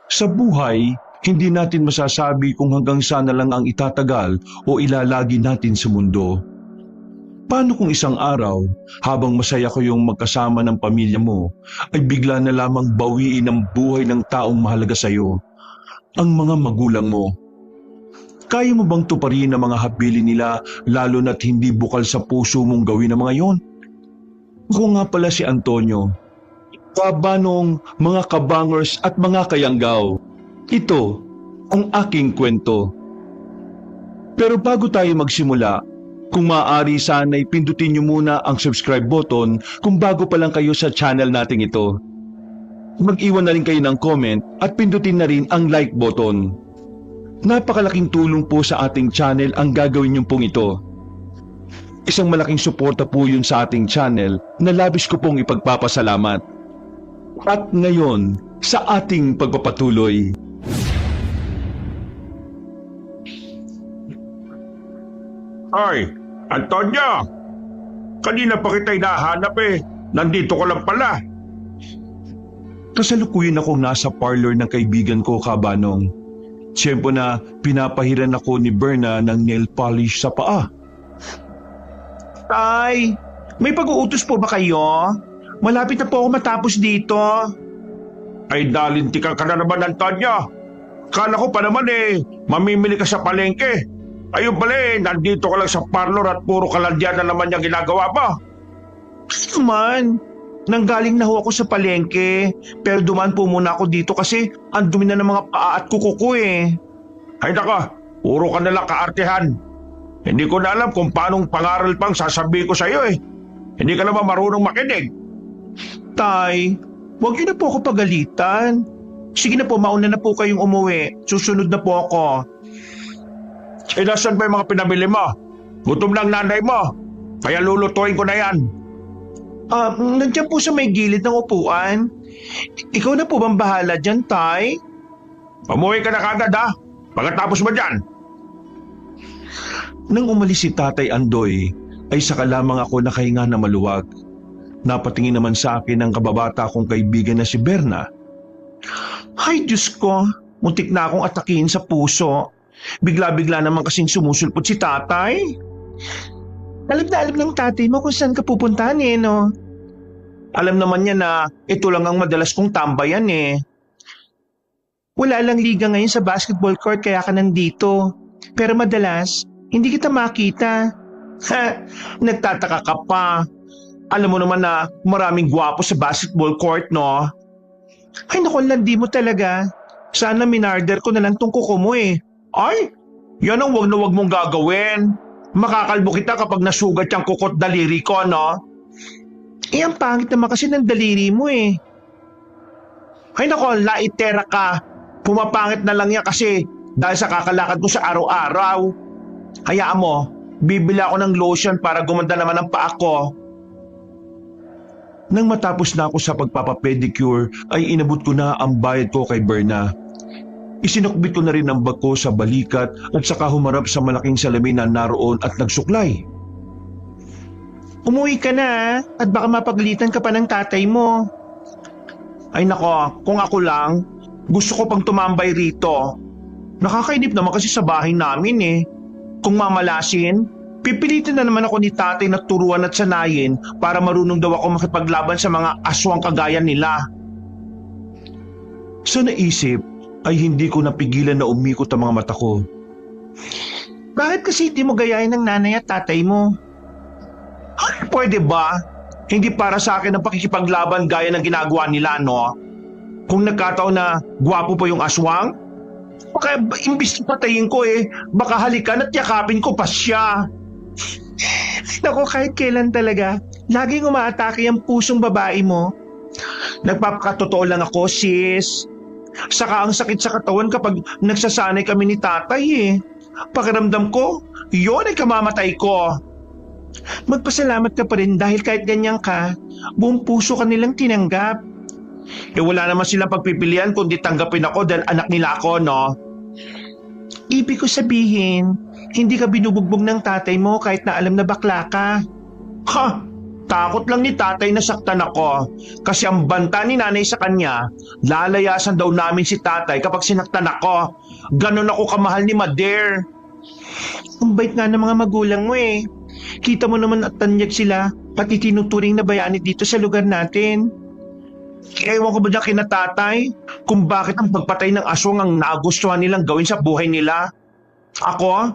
Sa buhay, hindi natin masasabi kung hanggang sana lang ang itatagal o ilalagi natin sa mundo. Paano kung isang araw, habang masaya kayong magkasama ng pamilya mo, ay bigla na lamang bawiin ang buhay ng taong mahalaga sa iyo, ang mga magulang mo? Kaya mo bang tuparin ang mga habilin nila lalo na't hindi bukal sa puso mong gawin ang mga yon? Ako nga pala si Antonio. Kabanong mga kabangers at mga kayanggaw. Ito ang aking kwento. Pero bago tayo magsimula, kung maaari sana'y pindutin niyo muna ang subscribe button kung bago pa lang kayo sa channel nating ito. Mag-iwan na rin kayo ng comment at pindutin na rin ang like button. Napakalaking tulong po sa ating channel ang gagawin niyo pong ito. Isang malaking suporta po yun sa ating channel na labis ko pong ipagpapasalamat. At ngayon, sa ating pagpapatuloy. Ay, Antonio! Kanina pa kita hinahanap eh. Nandito ka lang pala. Kasalukuyan akong nasa parlor ng kaibigan ko, Kabanong. Tiyempo na pinapahiran ako ni Berna ng nail polish sa paa. Tay, may pag-uutos po ba kayo? Malapit na po ako matapos dito. Ay, dalintikan ka na naman, Antonio. Kala ko pa naman eh, mamimili ka sa palengke. Ayun pala eh, nandito ka lang sa parlor at puro kalandyan na naman yung ginagawa mo. Man, nanggaling na ho ako sa palengke. Pero dumaan po muna ako dito kasi ang dumi na ng mga paa at kuko ko eh. Ay naka, puro ka nalang kaartehan. Hindi ko na alam kung paanong pangaral pang sasabihin ko sa iyo eh. Hindi ka naman marunong makinig. Tay, huwag niyo na po ako pagalitan. Sige na po, mauna na po kayong umuwi. Susunod na po ako. Eh, nasan ba yung mga pinabili mo? Gutom ng nanay mo. Kaya lulutuin ko na yan. Nandiyan po sa may gilid ng upuan. Ikaw na po bang bahala dyan, Tay? Umuwi ka na kagad ha. Pagkatapos mo dyan. Nang umalis si Tatay Andoy, ay saka lamang ako nakahinga na maluwag. Napatingin naman sa akin ang kababata kong kaibigan na si Berna. Ay, Diyos ko. Muntik na akong atakihin sa puso. Bigla-bigla naman kasing sumusulpot si tatay. Alam na alam ng tatay mo kung saan ka pupuntahan eh, no? Alam naman niya na ito lang ang madalas kong tambayan eh. Wala lang liga ngayon sa basketball court kaya ka nandito. Pero madalas, hindi kita makita. Ha, nagtataka ka pa. Alam mo naman na maraming gwapo sa basketball court, no? Ay naku, landi mo talaga. Sana minarder ko na lang tong kuko mo eh. Ay, yan ang wag na wag mong gagawin. Makakalbo kita kapag nasugat yung kukot daliri ko, no? Eh, ang pangit naman kasi ng daliri mo eh. Ay nako, laitera ka. Pumapangit na lang yan kasi dahil sa kakalakad ko sa araw-araw. Hayaan mo, bibili ako ng lotion para gumanda naman ang paa ko. Nang matapos na ako sa pagpapapedicure ay inabot ko na ang bayad ko kay Berna. Isinukbit ko na rin ang bag ko sa balikat at saka humarap sa malaking salamin na naroon at nagsuklay. Umuwi ka na at baka mapagalitan ka pa ng tatay mo. Ay nako, kung ako lang, gusto ko pang tumambay rito. Nakakainip naman kasi sa bahay namin eh. Kung mamalasin, pipilitin na naman ako ni tatay na turuan at sanayin para marunong daw ako makipaglaban sa mga aswang kagaya nila. Sa naisip ay hindi ko napigilan na umikot ang mga mata ko. Bakit kasi di mo gayahin ng nanay at tatay mo? Ay, pwede ba? Hindi para sa akin ang pakikipaglaban gaya ng ginagawa nila, no? Kung nagkataon na gwapo pa yung aswang, baka imbis na patayin ko eh, baka halikan at yakapin ko pa siya. Naku, kahit kailan talaga, laging umaatake ang pusong babae mo. Nagpapakatotoo lang ako, sis. Saka ang sakit sa katawan kapag nagsasanay kami ni tatay eh. Pakiramdam ko, yun ay kamamatay ko. Magpasalamat ka pa rin dahil kahit ganyan ka, buong puso ka nilang tinanggap. Eh wala naman silang pagpipilian kundi tanggapin ako dahil anak nila ako, no? Ibig ko sabihin, hindi ka binubugbog ng tatay mo kahit na alam na bakla ka. Ha? Takot lang ni tatay na saktan ako kasi ang banta ni nanay sa kanya, lalayasan daw namin si tatay kapag sinaktan ako. Ganon ako kamahal ni Mader. Ang bait nga ng mga magulang mo eh. Kita mo naman at tanyag sila, pati tinuturing na bayani dito sa lugar natin. Ewan ko ba dyan kina tatay kung bakit ang pagpatay ng aswang ang nagustuhan nilang gawin sa buhay nila? Ako,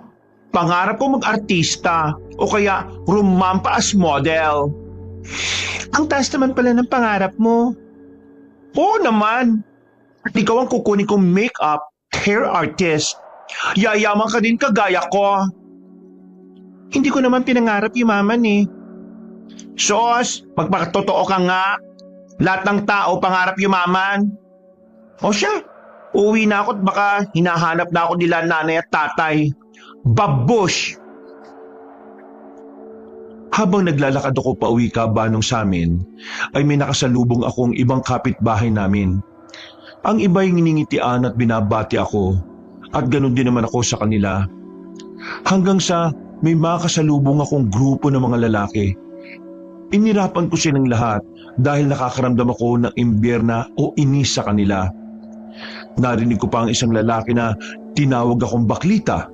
pangarap ko mag-artista o kaya rumampa as model. Ang taas naman pala ng pangarap mo. Oo naman. At ikaw ang kukunin kong make-up, hair artist. Yayaman ka din kagaya ko. Hindi ko naman pinangarap yumaman eh. Sos, magpakatotoo ka nga. Lahat ng tao pangarap yumaman. O siya, uuwi na ako at baka hinahanap na ako nila nanay at tatay. Babush! Habang naglalakad ako pauwi kabanong sa amin, ay may nakasalubong akong ibang kapitbahay namin. Ang iba'y nginingitian at binabati ako, at ganun din naman ako sa kanila. Hanggang sa may makasalubong akong grupo ng mga lalaki. Inirapan ko silang lahat dahil nakakaramdam ako ng imbyerna o inis sa kanila. Narinig ko pa ang isang lalaki na tinawag akong baklita.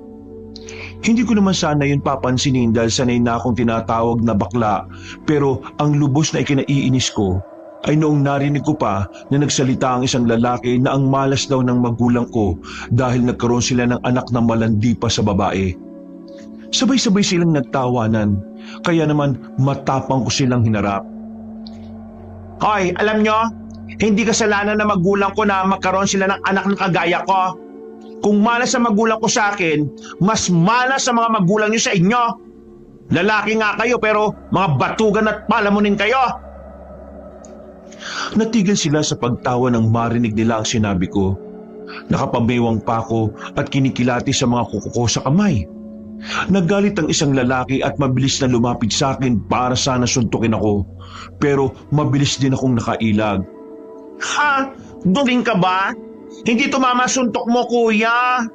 Hindi ko naman sana yun papansinin dahil sanay na akong tinatawag na bakla, pero ang lubos na ikinaiinis ko ay noong narinig ko pa na nagsalita ang isang lalaki na ang malas daw ng magulang ko dahil nagkaroon sila ng anak na malandi pa sa babae. Sabay-sabay silang nagtawanan, kaya naman matapang ko silang hinarap. Hoy, alam nyo, hindi kasalanan na magulang ko na magkaroon sila ng anak na kagaya ko. Kung malas sa magulang ko sa akin, mas malas sa mga magulang nyo sa inyo. Lalaki nga kayo pero mga batugan at palamunin kayo. Natigil sila sa pagtawa nang marinig nila ang sinabi ko. Nakapamewang pa ako at kinikilati sa mga kuko ko sa kamay. Naggalit ang isang lalaki at mabilis na lumapit sa akin para sana suntukin ako. Pero mabilis din akong nakailag. Ha? Duling ka ba? Hindi tumama suntok mo, kuya.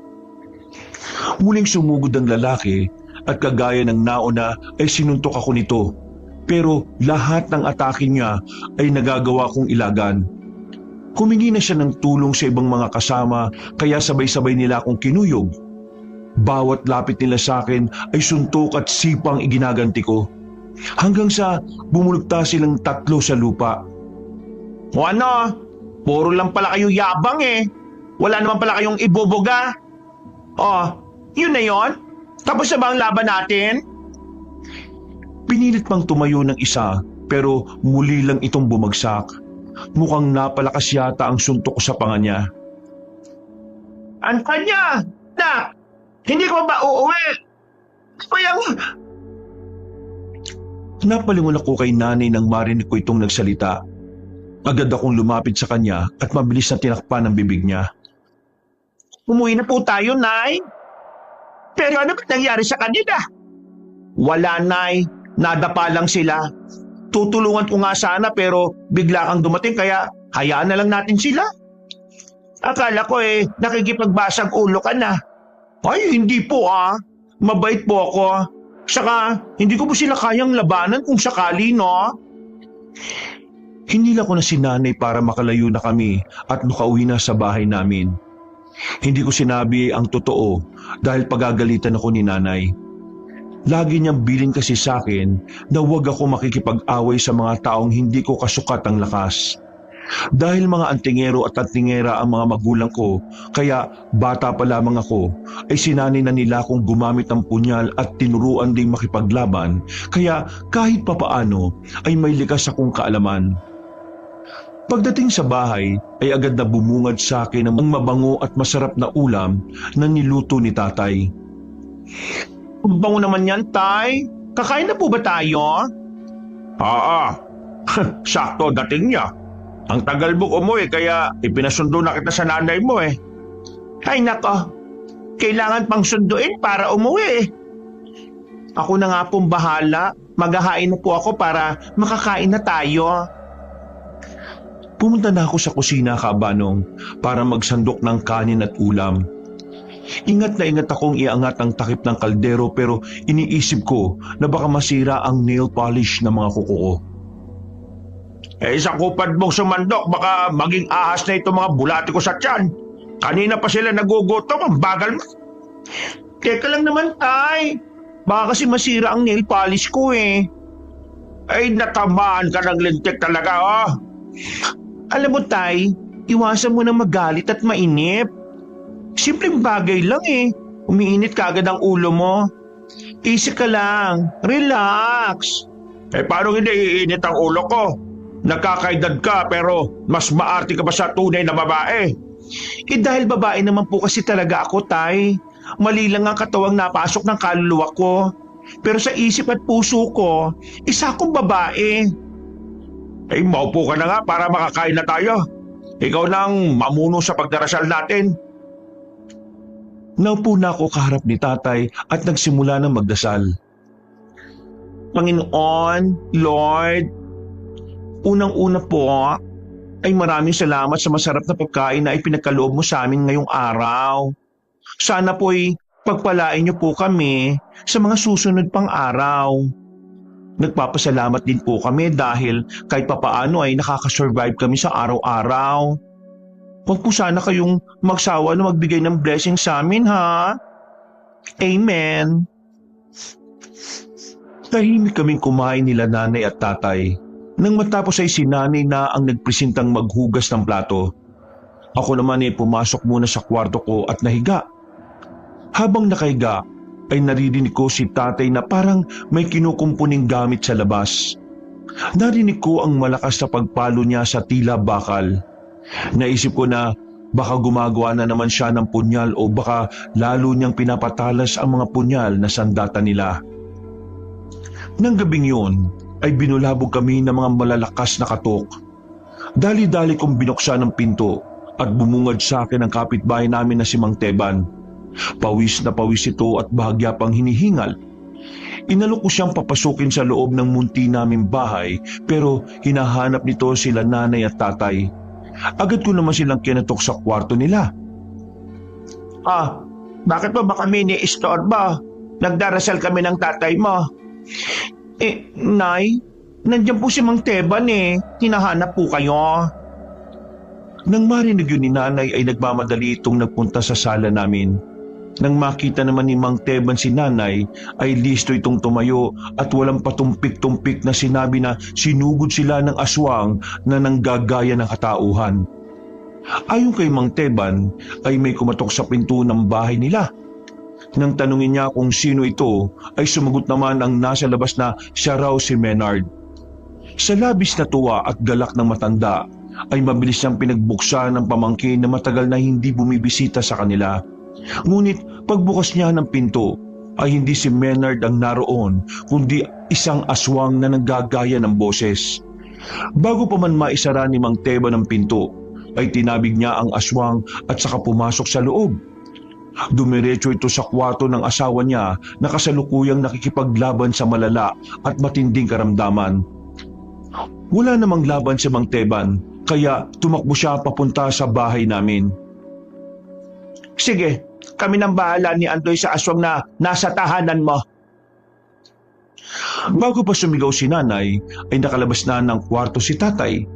Muling sumugod ang lalaki at kagaya ng nauna ay sinuntok ako nito. Pero lahat ng atake niya ay nagagawa kong ilagan. Humingi na siya ng tulong sa ibang mga kasama kaya sabay-sabay nila akong kinuyog. Bawat lapit nila sa akin ay suntok at sipang iginaganti ko. Hanggang sa bumulugta silang tatlo sa lupa. O ano? Puro lang pala kayo yabang eh. Wala naman pala kayong ibubuga. Oh, yun na yon. Tapos na ba ang laban natin? Pinilit pang tumayo ng isa pero muli lang itong bumagsak. Mukhang napalakas yata ang suntok ko sa panga niya. Ang kanya! Na! Hindi ka ba uuwi? Payang... Napalingon ako kay nanay nang marinig ko itong nagsalita. Agad akong lumapit sa kanya at mabilis na tinakpan ang bibig niya. Umuwi na po tayo, Nay. Pero ano ba nangyari sa kanila? Wala, Nay. Nadapa lang sila. Tutulungan ko nga sana pero bigla kang dumating kaya hayaan na lang natin sila. Akala ko nakikipagbasag ulo ka na. Ay, hindi po ah. Mabait po ako. Saka, hindi ko po sila kayang labanan kung sakali, no? Hinila ko na si nanay para makalayo na kami at makauwi na sa bahay namin. Hindi ko sinabi ang totoo dahil pagagalitan ako ni nanay. Lagi niyang bilin kasi sa akin na huwag ako makikipag-away sa mga taong hindi ko kasukat ang lakas. Dahil mga antingero at antingera ang mga magulang ko, kaya bata pa lamang ako, ay sinanay na nila akong gumamit ng punyal at tinuruan ding makipaglaban, kaya kahit papaano ay may likas akong kaalaman. Pagdating sa bahay ay agad na bumungad sa akin ang mabango at masarap na ulam na niluto ni tatay. Ang bango naman yan, Tay. Kakain na po ba tayo? Oo. Sakto dating niya. Ang tagal mo umuwi kaya ipinasundo na kita sa nanay mo eh. Ay nako, kailangan pang sunduin para umuwi eh. Ako na nga pong bahala. Maghahain na po ako para makakain na tayo. Pumunta na ako sa kusina kabanong para magsandok ng kanin at ulam. Ingat na ingat akong iangat ang takip ng kaldero pero iniisip ko na baka masira ang nail polish ng mga kuko ko. Sa kupad mong sumandok, baka maging ahas na itong mga bulati ko sa tiyan. Kanina pa sila nagugutom, ang bagal mo. Teka lang naman, Tay. Baka kasi masira ang nail polish ko eh. Ay, natamaan ka ng lintik talaga, oh. Alam mo, Tay, iwasan mo na magalit at mainip. Simpleng bagay lang eh. Umiinit ka agad ang ulo mo. Easy ka lang. Relax. Paano hindi iinit ang ulo ko? Nagkakaedad ka pero mas maarte ka pa sa tunay na babae. Dahil babae naman po kasi talaga ako, Tay. Mali lang ang katawang napasok ng kaluluwa ko. Pero sa isip at puso ko, isa akong babae. Maupo ka na nga para makakain na tayo. Ikaw nang mamuno sa pagdarasal natin. Naupo na ako kaharap ni tatay at nagsimula ng magdasal. Panginoon, Lord, unang-una po ay maraming salamat sa masarap na pagkain na ipinagkaloob mo sa amin ngayong araw. Sana po'y pagpalain niyo po kami sa mga susunod pang araw. Nagpapasalamat din po kami dahil kahit papaano ay nakakasurvive kami sa araw-araw. Huwag po sana kayong magsawa na magbigay ng blessing sa amin, ha? Amen. Tahimik kaming kumain nila nanay at tatay. Nang matapos ay si nanay na ang nagpresentang maghugas ng plato. Ako naman ay pumasok muna sa kwarto ko at nahiga. Habang nakahiga ay naririnig ko si tatay na parang may kinukumpuning gamit sa labas. Narinig ko ang malakas na pagpalo niya sa tila bakal. Naisip ko na baka gumagawa na naman siya ng punyal o baka lalo niyang pinapatalas ang mga punyal na sandata nila. Nang gabing yun ay binulabog kami ng mga malalakas na katok. Dali-dali kong binuksan ang pinto at bumungad sa akin ang kapitbahay namin na si Mang Teban. Pawis na pawis ito at bahagya pang hinihingal. Inalok ko siyang papasukin sa loob ng munti naming bahay pero hinahanap nito sila nanay at tatay. Agad ko naman silang kinatok sa kwarto nila. Bakit ba kami ni-istorbo? Nagdarasal kami ng tatay mo. Nay, nandiyan po si Mang Teban eh. Hinahanap po kayo. Nang marinig yun ni nanay ay nagmamadali itong nagpunta sa sala namin. Nang makita naman ni Mang Teban si nanay ay listo itong tumayo at walang patumpik-tumpik na sinabi na sinugod sila ng aswang na nanggagaya ng katauhan. Ayon kay Mang Teban ay may kumatok sa pinto ng bahay nila. Nang tanungin niya kung sino ito ay sumagot naman ang nasa labas na siya raw si Menard. Sa labis na tuwa at galak ng matanda ay mabilis niyang pinagbuksan ng pamangkin na matagal na hindi bumibisita sa kanila. Ngunit pagbukas niya ng pinto ay hindi si Menard ang naroon kundi isang aswang na nanggagaya ng boses. Bago pa man maisara ni Mang Teba ng pinto ay tinabig niya ang aswang at saka pumasok sa loob. Dumiretso ito sa kwarto ng asawa niya na kasalukuyang nakikipaglaban sa malala at matinding karamdaman. Wala namang laban si Mang Teban kaya tumakbo siya papunta sa bahay namin. Sige, kami nang bahala ni Andoy sa aswang na nasa tahanan mo. Bago pa sumigaw si nanay ay nakalabas na ng kwarto si tatay.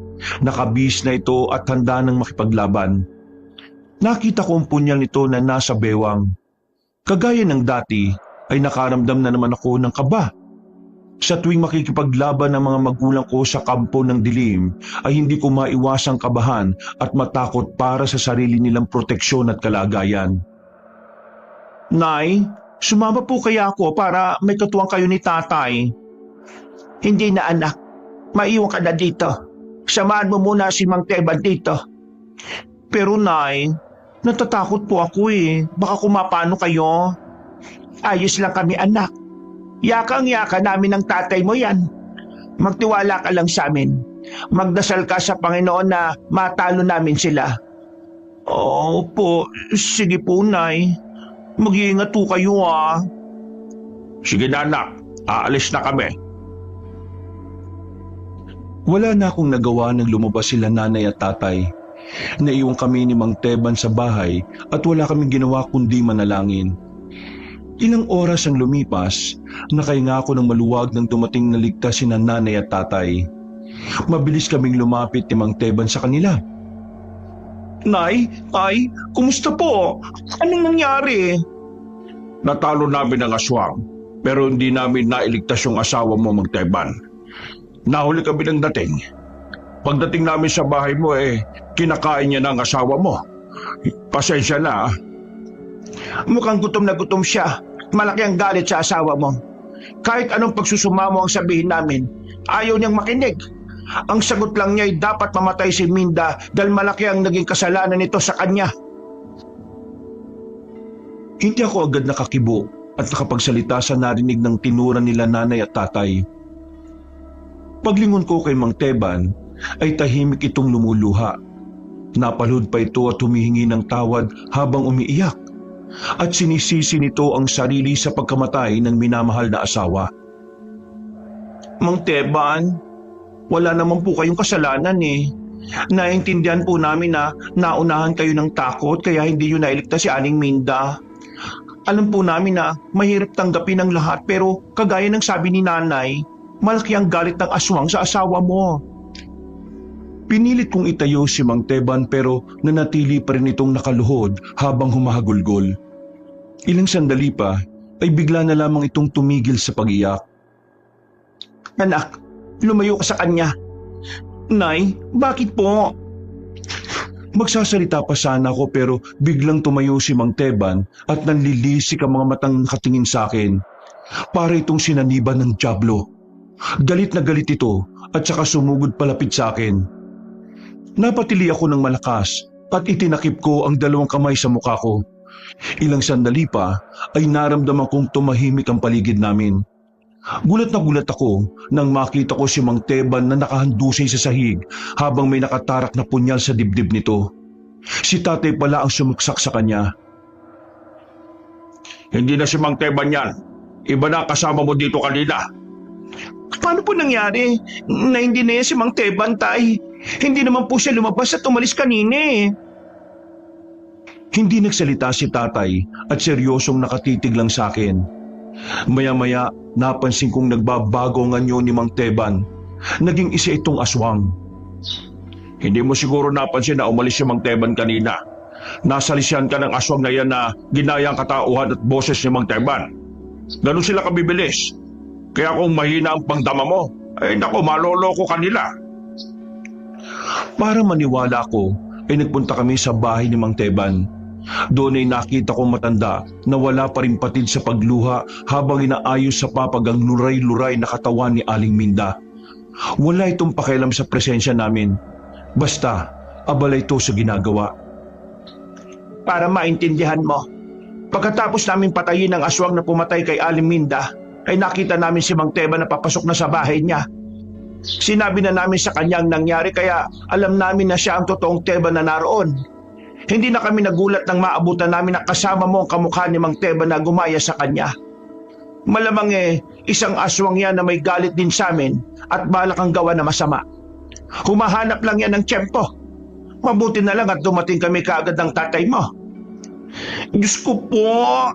Nakabihis na ito at handa ng makipaglaban. Nakita ko ang punyal nito na nasa bewang. Kagaya ng dati ay nakaramdam na naman ako ng kaba. Sa tuwing makikipaglaban ng mga magulang ko sa kampo ng dilim ay hindi ko maiwasang kabahan at matakot para sa sarili nilang proteksyon at kalagayan. Nay, sumama po kaya ako para may katuwang kayo ni tatay. Hindi na anak, maiwan ka na dito. Samahan mo muna si Mang Teban dito. Pero Nay, natatakot po ako eh. Baka kumapano kayo. Ayos lang kami anak. Yakang-yaka namin ng tatay mo yan. Magtiwala ka lang sa amin. Magdasal ka sa Panginoon na matalo namin sila. Opo, sige po Nay. Mag-iingat po kayo ah. Sige na anak, aalis na kami. Wala na akong nagawa nang lumabas sila nanay at tatay. Naiwan kami ni Mang Teban sa bahay at wala kaming ginawa kundi manalangin. Ilang oras ang lumipas, nakahinga ako ng maluwag nang dumating na ligtas sina nanay at tatay. Mabilis kaming lumapit ni Mang Teban sa kanila. Nay, Tay, kumusta po? Anong nangyari? Natalo namin ang aswang, pero hindi namin nailigtas yung asawa mo, Mang Teban. Nahuli kami ng dating. Pagdating namin sa bahay mo kinakain niya ng asawa mo. Pasensya na. Mukhang gutom na gutom siya. Malaki ang galit sa asawa mo. Kahit anong pagsusumamo ang sabihin namin, ayaw niyang makinig. Ang sagot lang niya ay dapat mamatay si Minda dahil malaki ang naging kasalanan nito sa kanya. Hindi ako agad nakakibo at nakapagsalita sa narinig ng tinura nila nanay at tatay. Paglingon ko kay Mang Teban ay tahimik itong lumuluha. Napalhod pa ito at humihingi ng tawad habang umiiyak. At sinisisi nito ang sarili sa pagkamatay ng minamahal na asawa. Mang Teban, wala naman po kayong kasalanan eh. Naintindihan po namin na naunahan kayo ng takot kaya hindi nyo nailigtas si Aling Minda. Alam po namin na mahirap tanggapin ang lahat pero kagaya ng sabi ni nanay, malaki ang galit ng aswang sa asawa mo. Pinilit kong itayo si Mang Teban pero nanatili pa rin itong nakaluhod habang humahagulgol. Ilang sandali pa ay bigla na lamang itong tumigil sa pag-iyak. Anak, lumayo ka sa kanya. Nay, bakit po? Magsasalita pa sana ako pero biglang tumayo si Mang Teban at nanlilisik ang mga matang nakatingin sa akin. Para itong sinaniban ng dyablo. Galit na galit ito at saka sumugod palapit sa akin. Napatili ako ng malakas at itinakip ko ang dalawang kamay sa mukha ko. Ilang sandali pa ay naramdaman kong tumahimik ang paligid namin. Gulat na gulat ako nang makita ko si Mang Teban na nakahandusay sa sahig habang may nakatarak na punyal sa dibdib nito. Si tatay pala ang sumuksak sa kanya. Hindi na si Mang Teban yan. Iba na kasama mo dito kanina. Paano po nangyari na hindi na yan si Mang Teban, Tay? Hindi naman po siya lumabas at umalis kanina eh. Hindi nagsalita si tatay at seryosong nakatitig lang sa akin. Maya-maya napansin kong nagbabago ang anyo ni Mang Teban. Naging isa itong aswang. Hindi mo siguro napansin na umalis si Mang Teban kanina. Nasalisihan ka ng aswang na yan na ginaya ang katauhan at boses ni Mang Teban. Ganun sila kabibilis. Kaya kung mahina ang pangdama mo, naku, maloloko kanila. Para maniwala ko, ay nagpunta kami sa bahay ni Mang Teban. Doon ay nakita kong matanda na wala pa rin patid sa pagluha habang inaayos sa papag ang luray-luray na katawan ni Aling Minda. Wala itong pakialam sa presensya namin. Basta, abala ito sa ginagawa. Para maintindihan mo, pagkatapos namin patayin ang aswang na pumatay kay Aling Minda, ay nakita namin si Mang Teban na papasok na sa bahay niya. Sinabi na namin sa kanya ang nangyari kaya alam namin na siya ang totoong Teban na naroon. Hindi na kami nagulat nang maabutan namin na kasama mo ang kamukha ni Mang Teban na gumaya sa kanya. Malamang isang aswang yan na may galit din sa amin at balak ang gawa na masama. Humahanap lang yan ng tiyempo. Mabuti na lang at dumating kami kaagad ng tatay mo. Diyos ko po,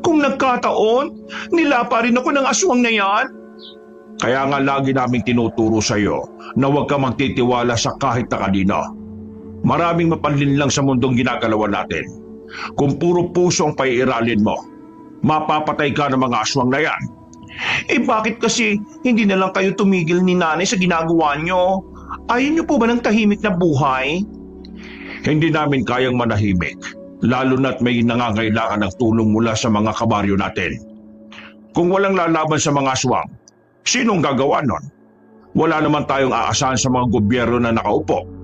kung nagkataon, nilapa rin ako ng aswang na yan. Kaya nga lagi naming tinuturo sa iyo na huwag ka magtitiwala sa kahit na kanino. Maraming mapanlinlang sa mundong ginagalawan natin. Kung puro puso ang paiiralin mo, mapapatay ka ng mga aswang na yan. Bakit kasi hindi na lang kayo tumigil ni nanay sa ginagawa nyo? Ayaw nyo po ba ng tahimik na buhay? Hindi namin kayang manahimik, lalo na't may nangangailangan ng tulong mula sa mga kabaryo natin. Kung walang lalaban sa mga aswang, sinong gagawa nun? Wala naman tayong aasahan sa mga gobyerno na nakaupo.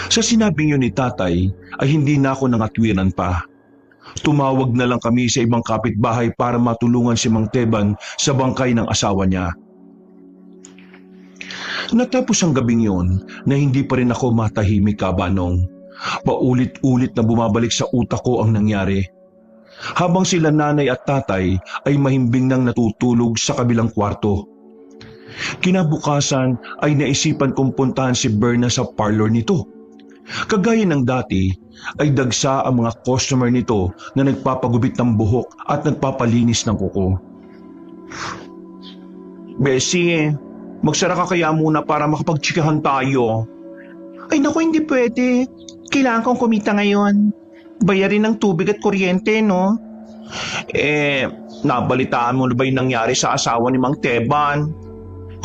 Sa sinabing yun ni tatay ay hindi na ako nangatwiran pa. Tumawag na lang kami sa ibang kapitbahay para matulungan si Mang Teban sa bangkay ng asawa niya. Natapos ang gabing yun na hindi pa rin ako matahimik, Kabanong. Paulit-ulit na bumabalik sa utak ko ang nangyari. Habang sila nanay at tatay ay mahimbing nang natutulog sa kabilang kwarto. Kinabukasan ay naisipan kong puntahan si Berna sa parlor nito. Kagaya ng dati, ay dagsa ang mga customer nito na nagpapagubit ng buhok at nagpapalinis ng kuko. Bessie, magsara ka kaya muna para makapagtsikahan tayo. Ay naku, hindi pwede. Kailangan kong kumita ngayon. Bayarin ng tubig at kuryente, no? Nabalitaan mo na ba yung nangyari sa asawa ni Mang Teban?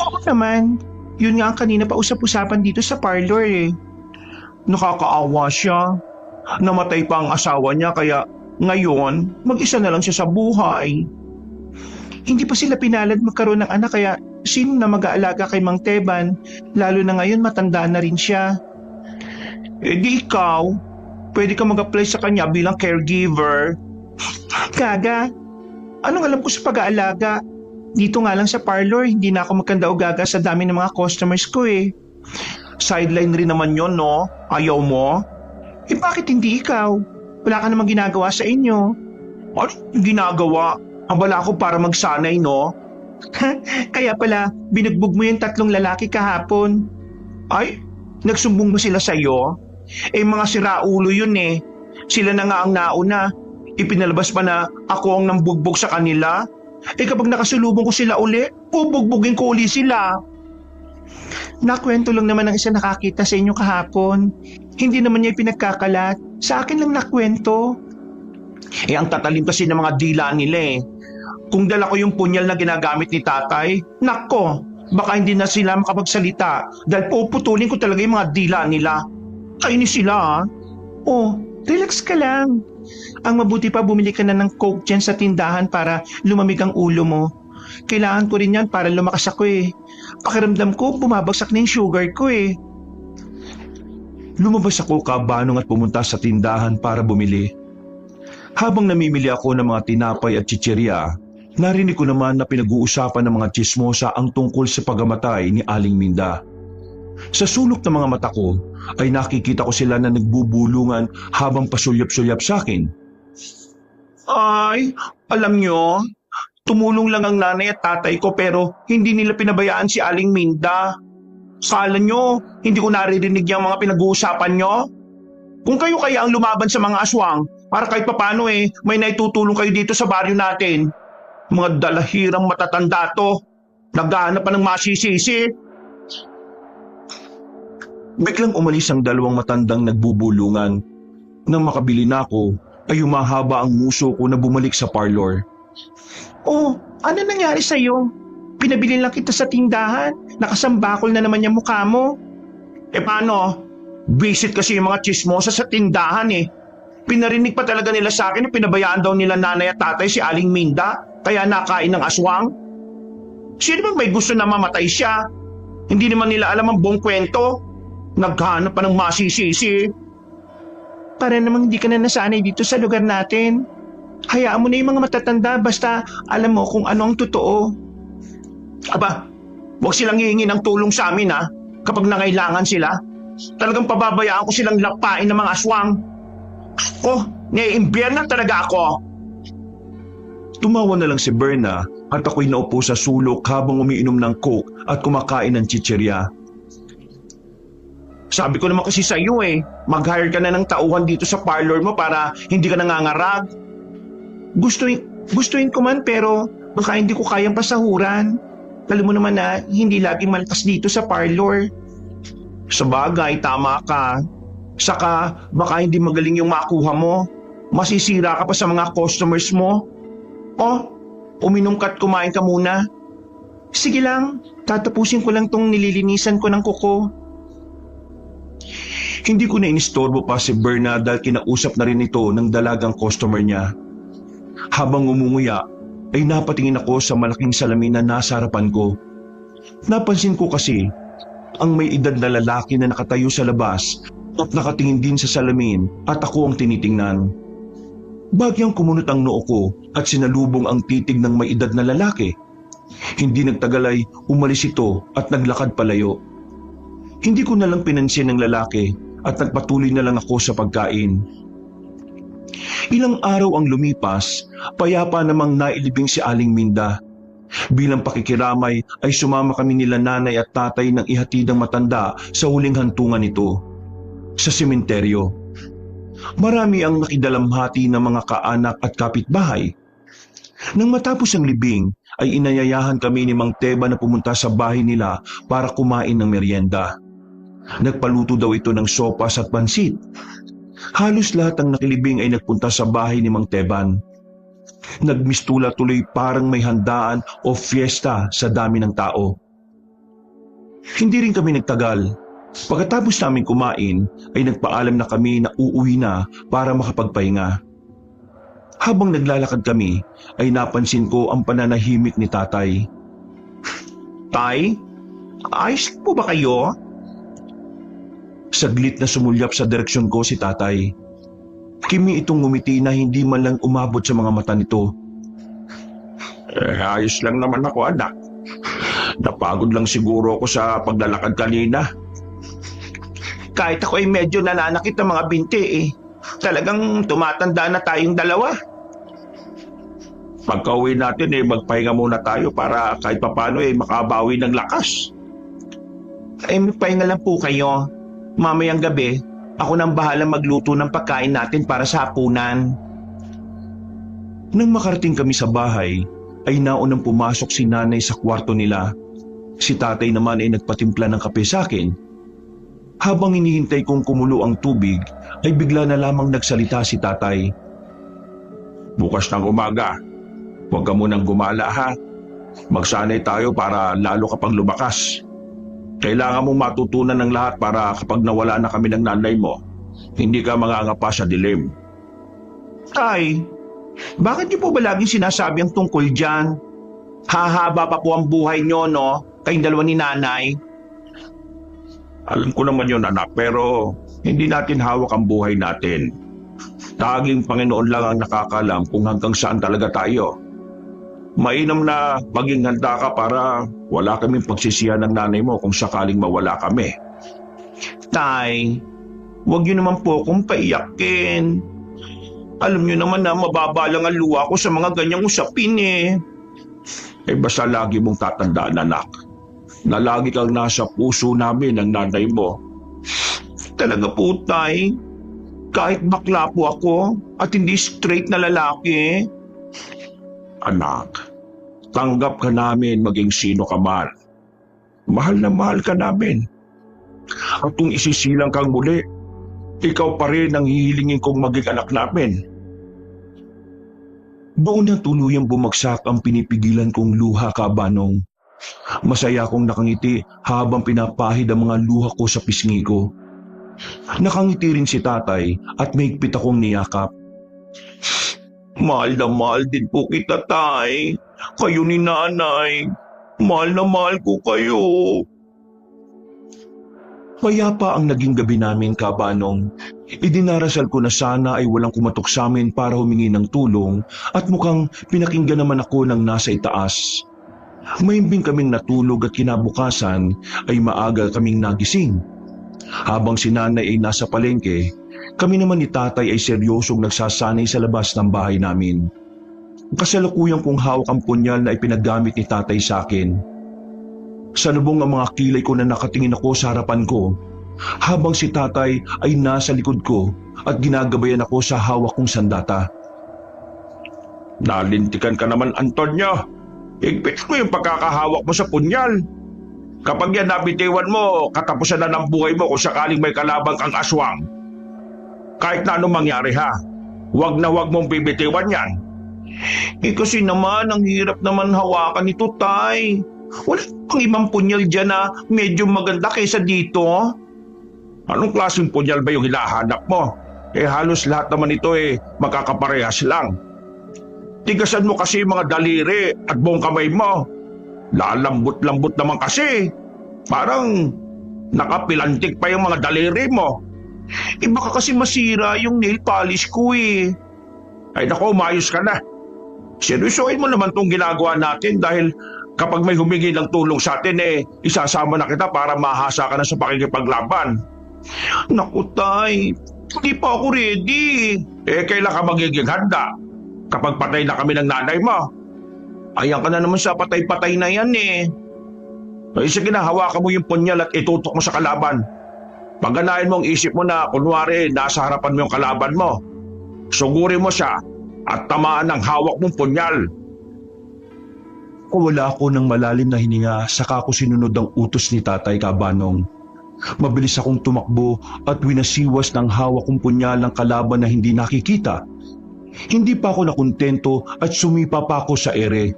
Oo naman. Yun nga ang kanina pa usap-usapan dito sa parlor eh. Nakakaawa siya. Namatay pa ang asawa niya kaya ngayon mag-isa na lang siya sa buhay. Hindi pa sila pinalad magkaroon ng anak kaya sino na mag-aalaga kay Mang Teban lalo na ngayon matanda na rin siya. Di ikaw, pwede ka mag-apply sa kanya bilang caregiver. Gaga, anong alam ko sa pag-aalaga? Dito nga lang sa parlor, hindi na ako magkanda o gaga sa dami ng mga customers ko eh. Sideline rin naman yon, no? Ayaw mo? Bakit hindi ikaw? Wala ka namang ginagawa sa inyo. Ano ginagawa? Abala ako para magsanay, no? Kaya pala, binugbog mo yung 3 lalaki kahapon. Ay, nagsumbong ba sila sa'yo? Mga siraulo yun eh. Sila na nga ang nauna. Ipinalabas pa na ako ang nambugbog sa kanila. Kapag nakasulubong ko sila uli, bubugbugin ko uli sila. Nakwento lang naman ng isa nakakita sa inyo kahapon. Hindi naman niya pinagkakalat. Sa akin lang nakwento. Ang tatalim kasi ng mga dila nila eh. Kung dala ko yung punyal na ginagamit ni tatay, nako, baka hindi na sila makapagsalita dahil puputulin ko talaga yung mga dila nila. Kainis sila ah. Oh, relax ka lang. Ang mabuti pa bumili ka na ng Coke dyan sa tindahan para lumamig ang ulo mo. Kailangan ko rin yan para lumakas ako eh. Pakiramdam ko bumabagsak na yung sugar ko eh. Lumabas ako kabanong at pumunta sa tindahan para bumili. Habang namimili ako ng mga tinapay at chichirya, narinig ko naman na pinag-uusapan ng mga chismosa ang tungkol sa pagamatay ni Aling Minda. Sa sulok ng mga mata ko ay nakikita ko sila na nagbubulungan habang pasulyap-sulyap sa akin. Ay, alam nyo, tumulong lang ang nanay at tatay ko pero hindi nila pinabayaan si Aling Minda. Sala nyo, hindi ko naririnig yung mga pinag-uusapan nyo. Kung kayo kaya ang lumaban sa mga aswang, para kahit papano may naitutulong kayo dito sa baryo natin. Mga dalahirang matatanda to, naghahanap pa ng masisisi. Biglang umalis ang 2 matandang nagbubulungan. Nang makabili na ako, ay humahaba ang muso ko na bumalik sa parlor. Oh, ano nangyari sa'yo? Pinabili lang kita sa tindahan, nakasambakol na naman yung mukha mo. Paano? Visit kasi yung mga chismosa sa tindahan eh. Pinarinig pa talaga nila sa akin na pinabayaan daw nila nanay at tatay si Aling Minda, kaya nakain ng aswang. Sino bang may gusto na mamatay siya? Hindi naman nila alam ang buong kwento. Naghanap pa ng masisisi. Para namang hindi ka na nasanay dito sa lugar natin. Hayaan mo na yung mga matatanda basta alam mo kung ano ang totoo. Aba, huwag silang hihingi ng tulong sa amin ha, kapag nangailangan sila. Talagang pababayaan ko silang lapain ng mga aswang. Ako, naiimbierna talaga ako. Tumawa na lang si Berna at ako'y naupo sa sulok habang umiinom ng Coke at kumakain ng chichirya. Sabi ko naman kasi sa iyo mag-hire ka na ng tauhan dito sa parlor mo para hindi ka nangangarag. Gustuin ko man pero baka hindi ko kayang pasahuran. Alam mo naman na hindi laging malakas dito sa parlor. Sa bagay, tama ka. Saka baka hindi magaling yung makuha mo. Masisira ka pa sa mga customers mo. Oh, uminom ka at kumain ka muna. Sige lang, tatapusin ko lang tong nililinisan ko ng kuko. Hindi ko na inistorbo pa si Berna dahil kinausap na rin ito ng dalagang customer niya. Habang umunguya, ay napatingin ako sa malaking salamin na nasa harapan ko. Napansin ko kasi ang may edad na lalaki na nakatayo sa labas at nakatingin din sa salamin at ako ang tinitingnan. Bagyang kumunot ang noo ko at sinalubong ang titig ng may edad na lalaki. Hindi nagtagal ay umalis ito at naglakad palayo. Hindi ko na lang pinansin ng lalaki at nagpatuloy na lang ako sa pagkain. Ilang araw ang lumipas, payapa namang nailibing si Aling Minda. Bilang pakikiramay ay sumama kami nila nanay at tatay ng ihatid ng matanda sa huling hantungan nito. sa sementeryo. Marami ang nakidalamhati ng mga kaanak at kapitbahay. Nang matapos ang libing, ay inayayahan kami ni Mang Teba na pumunta sa bahay nila para kumain ng merienda. Nagpaluto daw ito ng sopas at pansit. Halos lahat ng nakilibing ay nagpunta sa bahay ni Mang Teban. Nagmistula tuloy parang may handaan o fiesta sa dami ng tao. Hindi rin kami nagtagal. Pagkatapos namin kumain ay nagpaalam na kami na uuwi na para makapagpahinga. Habang naglalakad kami ay napansin ko ang pananahimik ni tatay. Tay, ayos po ba kayo? Saglit na sumulyap sa direksyon ko si tatay. Kimi itong ngumiti na hindi man lang umabot sa mga mata nito. Ayos lang naman ako, anak. Napagod lang siguro ako sa paglalakad kanina. Kahit ako ay medyo nananakit ng mga binti eh. Talagang tumatanda na tayong dalawa. Pagka-uwi natin magpahinga muna tayo para kahit papano makabawi ng lakas. Magpahinga lang po kayo. Mamayang gabi, ako nang bahala magluto ng pagkain natin para sa hapunan. Nang makarating kami sa bahay, ay naunang pumasok si nanay sa kwarto nila. Si tatay naman ay nagpatimpla ng kape sa akin. Habang hinihintay kong kumulo ang tubig, ay bigla na lamang nagsalita si tatay. Bukas ng umaga, huwag ka munang gumala ha. Magsanay tayo para lalo kapag lumakas. Kailangan mong matutunan ng lahat para kapag nawala na kami ng nanay mo, hindi ka mangangapa sa dilim. Tay, bakit niyo po ba laging sinasabi ang tungkol dyan? Hahaba pa po ang buhay niyo, no? Kayong dalawa ni nanay. Alam ko naman yun, anak, pero hindi natin hawak ang buhay natin. Taging Panginoon lang ang nakakalam kung hanggang saan talaga tayo. Mainam na maging handa ka para wala kaming pagsisihan ng nanay mo kung sakaling mawala kami. Tay, huwag niyo naman po akong paiyakin. Alam niyo naman na mababa lang ang luha ko sa mga ganyang usapin eh. Basta lagi mong tatandaan, anak, na lagi kang nasa puso namin ng nanay mo. Talaga po, Tay. Kahit bakla po ako at hindi straight na lalaki. Anak, tanggap ka namin maging sino ka man. Mahal na mahal ka namin. At kung isisilang kang muli, ikaw pa rin ang hihilingin kong maging anak namin. Doon na tuluyang bumagsak ang pinipigilan kong luha, Kabanong. Masaya akong nakangiti habang pinapahid ang mga luha ko sa pisngi ko. Nakangiti rin si tatay at mahigpit akong niyakap. Mahal na mahal din po kita, Tay. Kayo ni nanay. Mahal na mahal ko kayo. Payapa ang naging gabi namin, Kabanong. Idinarasal ko na sana ay walang kumatok sa amin para humingi ng tulong at mukhang pinakinggan naman ako ng nasa itaas. Mahimbing kaming natulog at kinabukasan ay maaga kaming nagising. Habang si nanay ay nasa palengke, kami naman ni tatay ay seryosong nagsasanay sa labas ng bahay namin. Kasalukuyang kong hawak ang punyal na ipinagamit ni tatay sa akin. Salubong ang mga kilay ko na nakatingin ako sa harapan ko, habang si tatay ay nasa likod ko at ginagabayan ako sa hawak kong sandata. Nalintikan ka naman, Antonio. Higpit mo yung pagkakahawak mo sa punyal. Kapag yan nabitiwan mo, katapusan na ng buhay mo kung sakaling may kalabang kang aswang. Kahit na anong mangyari ha, wag na wag mong bibitiwan yan. Kasi naman, ang hirap naman hawakan nito, Tay. Wala pang ibang punyal dyan na medyo maganda kaysa dito. Anong klaseng punyal ba yung hinahanap mo? Halos lahat naman ito magkakaparehas lang. Tigasan mo kasi mga daliri at buong kamay mo. Lalambot-lambot naman kasi. Parang nakapilantik pa yung mga daliri mo. Baka kasi masira yung nail polish ko eh. Ay naku, umayos ka na. Seryosohin mo naman tong ginagawa natin dahil kapag may humingi ng tulong sa atin isasama na kita para mahasa ka na sa pakikipaglaban. Naku, Tay, hindi pa ako ready. Kailan ka magiging handa? Kapag patay na kami ng nanay mo. Ayan ka na naman sa patay-patay na yan eh. Sige na, hawakan mo yung punyal at itutok mo sa kalaban. Pagganahin mo ang isip mo na kunwari nasa harapan mo yung kalaban mo. Sugurin mo siya at tamaan ng hawak mong punyal. Wala ako ng malalim na hininga saka ko sinunod ang utos ni Tatay Kabanong. Mabilis akong tumakbo at winasiwas ng hawak kong punyal ng kalaban na hindi nakikita. Hindi pa ako nakontento at sumipa pa ako sa ere.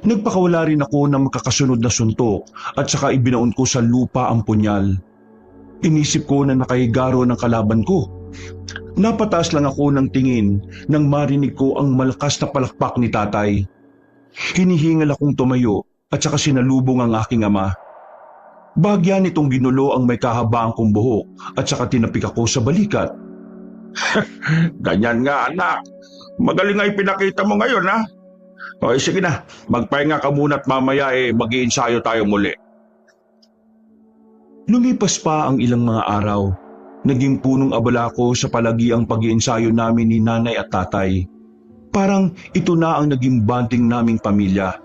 Nagpakawala rin ako ng makakasunod na suntok at saka ibinaon ko sa lupa ang punyal. Inisip ko na nakahigaro ng kalaban ko. Napataas lang ako ng tingin nang marinig ko ang malakas na palakpak ni Tatay. Hinihingal akong tumayo at saka sinalubong ang aking ama. Bagya nitong ginulo ang may kahabaan kong buhok at saka tinapik ako sa balikat. Ganyan nga anak. Magaling nga ipinakita mo ngayon ha. O sige na, magpahinga ka muna at mamaya mag-iinsayo tayo muli. Lumipas pa ang ilang mga araw. Naging punong abala ko sa palagiang pag-iensayo namin ni Nanay at Tatay. Parang ito na ang naging bonding naming pamilya.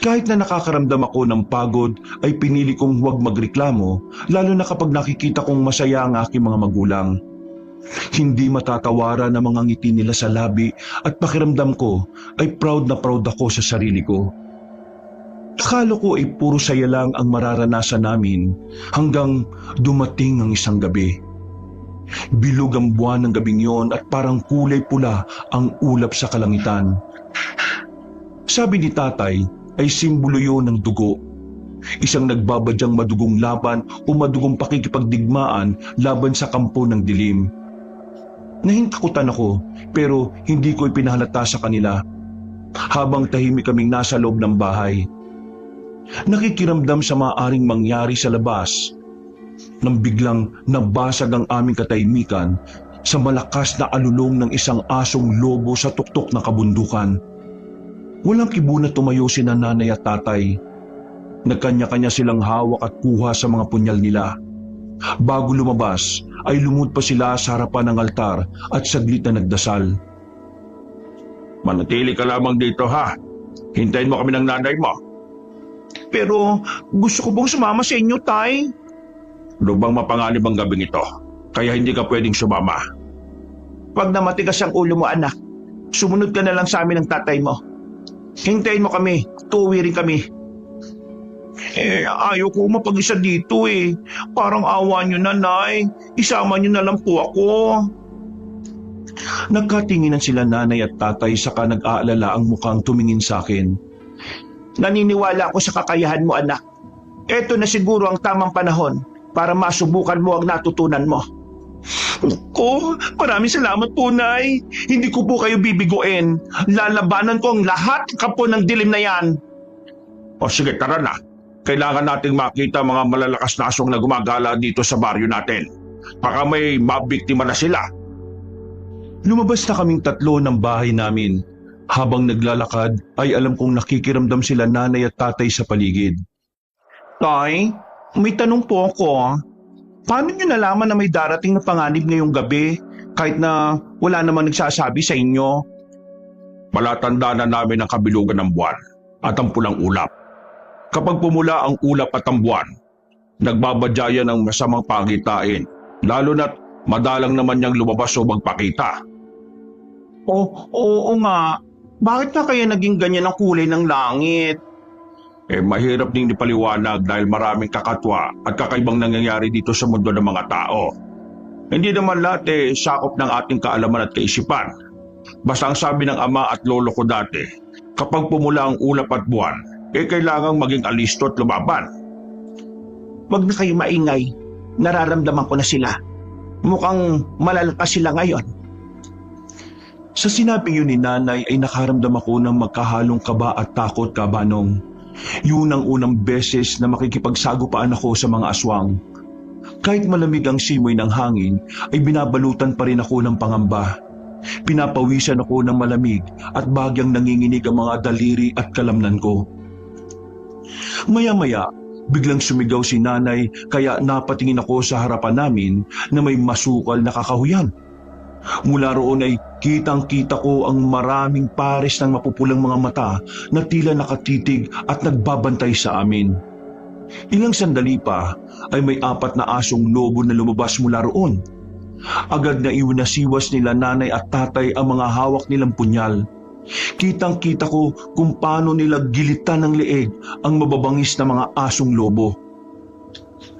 Kahit na nakakaramdam ako ng pagod ay pinili kong huwag magreklamo lalo na kapag nakikita kong masaya ang aking mga magulang. Hindi matatawaran ang mga ngiti nila sa labi at pakiramdam ko ay proud na proud ako sa sarili ko. Akala ko ay puro saya lang ang mararanasan namin hanggang dumating ang isang gabi. Bilog ang buwan ng gabing yon at parang kulay pula ang ulap sa kalangitan. Sabi ni Tatay ay simbolo yon ng dugo. Isang nagbabadyang madugong laban o madugong pakikipagdigmaan laban sa kampo ng dilim. Nahintakutan ako pero hindi ko ipinahalata sa kanila habang tahimik kaming nasa loob ng bahay. Nakikiramdam sa maaaring mangyari sa labas nang biglang nabasag ang aming katahimikan sa malakas na alulong ng isang asong lobo sa tuktok ng kabundukan. Walang kibo na tumayo sina Nanay at Tatay. Nagkanya-kanya silang hawak at kuha sa mga punyal nila. Bago lumabas ay lumud pa sila sa harapan ng altar at saglit na nagdasal. Manatili ka lamang dito ha. Hintayin mo kami ng nanay mo. Pero gusto ko bang sumama sa inyo, Tay? Lubang mapanganib ang gabing ito, kaya hindi ka pwedeng sumama. Pag na matigas ang ulo mo, anak, sumunod ka na lang sa amin ng tatay mo. Hintayin mo kami, tuwi rin kami. Ayaw ko mapag-isa dito eh. Parang awa nyo na, Nay. Isama nyo na lang po ako. Nagkatinginan sila Nanay at Tatay saka nag-aalala ang mukhang tumingin sa akin. Naniniwala ako sa kakayahan mo, anak. Ito na siguro ang tamang panahon para masubukan mo ang natutunan mo. Maraming salamat po, Nay. Hindi ko po kayo bibiguin. Lalabanan ko ang lahat ng kampo ng dilim na yan. O sige, tara na. Kailangan nating makita mga malalakas na aswang na gumagala dito sa baryo natin. Baka may mabiktima na sila. Lumabas na kaming tatlo ng bahay namin. Habang naglalakad ay alam kong nakikiramdam sila Nanay at Tatay sa paligid. Tay, may tanong po ako. Paano niyo nalaman na may darating na panganib ngayong gabi kahit na wala namang nagsasabi sa inyo? Palatanda na namin ang kabilugan ng buwan at ang pulang ulap. Kapag pumula ang ulap at ang buwan, nagbabadya ng masamang pagitain, lalo na't madalang naman niyang lumabas o magpakita. Oo nga. Bakit na kaya naging ganyan ang kulay ng langit? Mahirap ding ipaliwanag dahil maraming kakatwa at kakaibang nangyayari dito sa mundo ng mga tao. Hindi naman lahat sakop ng ating kaalaman at kaisipan. Basta ang sabi ng ama at lolo ko dati, kapag pumula ang ulap at buwan, kailangang maging alisto at lumaban. Wag na kayo maingay. Nararamdaman ko na sila. Mukhang malalakas sila ngayon. Sa sinabi yun ni Nanay ay nakaramdam ako ng magkahalong kaba at takot, Kabanong. Yun ang unang beses na makikipagsagupaan ako sa mga aswang. Kahit malamig ang simoy ng hangin, ay binabalutan pa rin ako ng pangamba. Pinapawisan ako ng malamig at bagyang nanginginig ang mga daliri at kalamnan ko. Maya-maya, biglang sumigaw si Nanay kaya napatingin ako sa harapan namin na may masukal na kakahuyan. Mula roon ay kitang-kita ko ang maraming pares ng mapupulang mga mata na tila nakatitig at nagbabantay sa amin. Ilang sandali pa ay may 4 na asong lobo na lumabas mula roon. Agad na iwinasiwas nila nanay at tatay ang mga hawak nilang punyal. Kitang-kita ko kung paano nila gilitan ng leeg ang mababangis na mga asong lobo.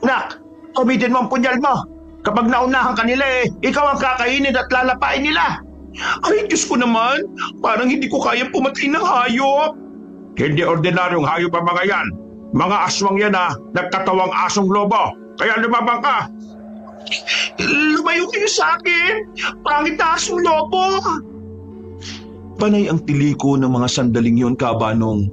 Nak, kumitin mo ang punyal mo. Kapag naunahan ka nila ikaw ang kakainin at lalapain nila. Ay, Diyos ko naman, parang hindi ko kaya pumatay ng hayop. Hindi ordinaryong hayop ang mga yan. Mga aswang yan nagkatawang asong lobo. Kaya lumabang ka. Lumayo kayo sa akin. Pangit na asong lobo. Panay ang tiliko ng mga sandaling yon, Kabanong.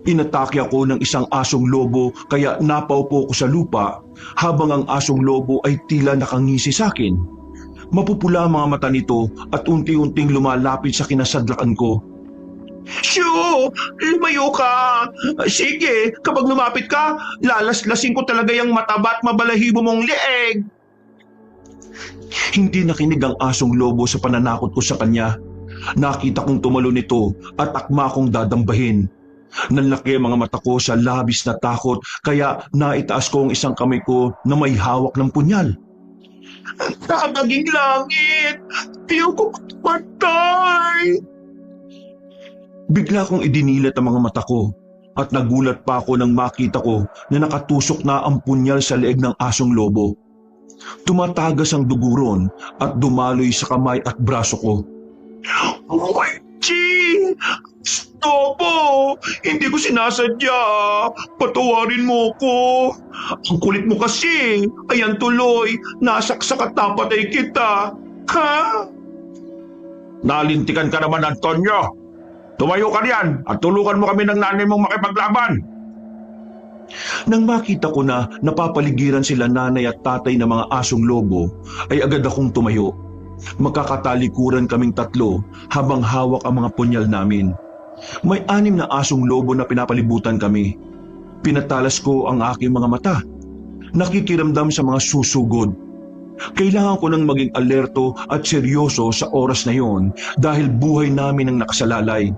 Inatake ako ng isang asong lobo kaya napaupo ko sa lupa habang ang asong lobo ay tila nakangisi sa akin. Mapupula ang mga mata nito at unti-unting lumalapit sa kinasadlakan ko. Shoo! Lumayo ka! Sige, kapag lumapit ka, lalaslasing ko talaga yung mataba at mabalahibo mong leeg. Hindi nakinig ang asong lobo sa pananakot ko sa kanya. Nakita kong tumalo nito at akma kong dadambahin. Nanlaki ang mga mata ko sa labis na takot kaya naitaas ko ang isang kamay ko na may hawak ng punyal. Nakagaging langit! Ayaw ko patay! Bigla kong idinilat ang mga mata ko at nagulat pa ako nang makita ko na nakatusok na ang punyal sa leeg ng asong lobo. Tumatagas ang duguron at dumaloy sa kamay at braso ko. Chi! Stopo! Hindi ko sinasadya. Patawarin mo ko. Ang kulit mo kasi. Ayan tuloy. Nasaksak at napatay kita. Ha? Nalintikan ka naman, Antonio. Tumayo ka riyan at tulungan mo kami ng nanay mong makipaglaban. Nang makita ko na napapaligiran sila nanay at tatay ng mga asong lobo, ay agad akong tumayo. Magkakatalikuran kaming 3 habang hawak ang mga punyal namin. May 6 na asong lobo na pinapalibutan kami. Pinatalas ko ang aking mga mata. Nakikiramdam sa mga susugod. Kailangan ko nang maging alerto at seryoso sa oras na yon dahil buhay namin ang nakasalalay.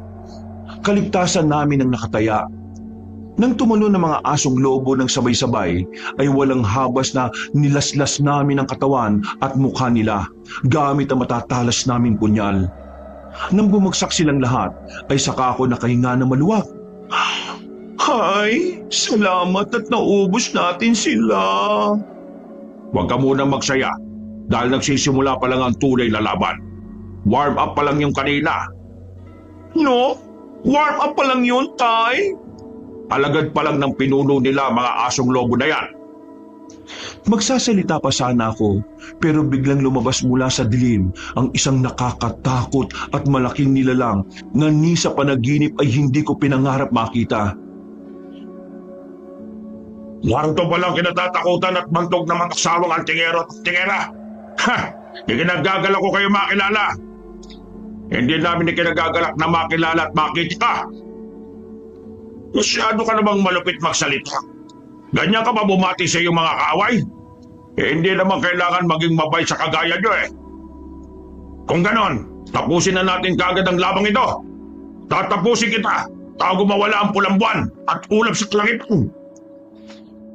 Kaligtasan namin ang nakataya. Nang tumulo ng mga asong lobo ng sabay-sabay, ay walang habas na nilaslas namin ang katawan at mukha nila gamit ang matatalas naming punyal. Nang bumagsak silang lahat, ay saka ako nakahinga na maluwag. Hay, salamat at naubos natin sila. Huwag ka munang magsaya dahil nagsisimula pa lang ang tunay na laban. Warm up pa lang yung kanina. No? Warm up pa lang yun, Tay? Alagad pa lang ng pinuno nila mga asong lobo na yan. Magsasalita pa sana ako, pero biglang lumabas mula sa dilim ang isang nakakatakot at malaking nilalang na ni sa panaginip ay hindi ko pinangarap makita. Narito pa lang kinatatakutan at bantog ng mga kasawang antingero at antingera. Ha! Ikinagagalak ko kayo makilala. Hindi namin ikinagagalak na makilala at makita ka. Masyado ka namang malupit magsalita. Ganyan ka ba bumati sa iyong mga kaaway? Hindi naman kailangan maging mabay sa kagaya nyo Kung ganon, tapusin na natin kaagad ang labang ito. Tatapusin kita, tago mawala ang pulang buwan at ulap sa langit.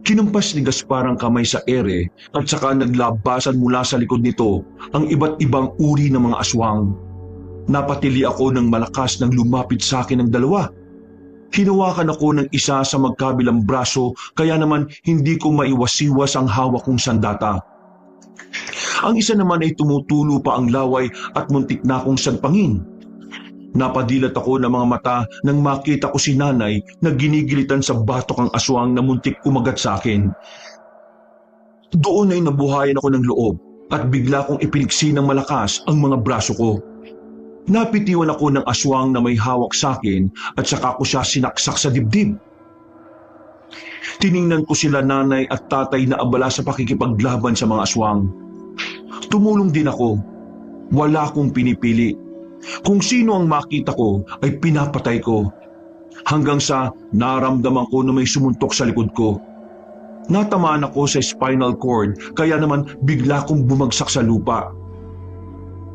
Kinumpas ni Gaspar ang kamay sa ere at saka naglabasan mula sa likod nito ang iba't ibang uri ng mga aswang. Napatili ako ng malakas nang lumapit sa akin ang 2. Hinawakan ako ng isa sa magkabilang braso kaya naman hindi ko maiwasiwas ang hawak kong sandata. Ang isa naman ay tumutulo pa ang laway at muntik na akong sagpangin. Napadilat ako ng mga mata nang makita ko si nanay na ginigilitan sa batok ang aswang na muntik kumagat sa akin. Doon ay nabuhayan ako ng loob at bigla kong ipiniksi ng malakas ang mga braso ko. Napitiwan ako ng aswang na may hawak sa akin at saka ko siya sinaksak sa dibdib. Tiningnan ko sila nanay at tatay na abala sa pakikipaglaban sa mga aswang. Tumulong din ako. Wala akong pinipili. Kung sino ang makita ko ay pinapatay ko. Hanggang sa naramdaman ko na may sumuntok sa likod ko. Natamaan ako sa spinal cord kaya naman bigla kong bumagsak sa lupa.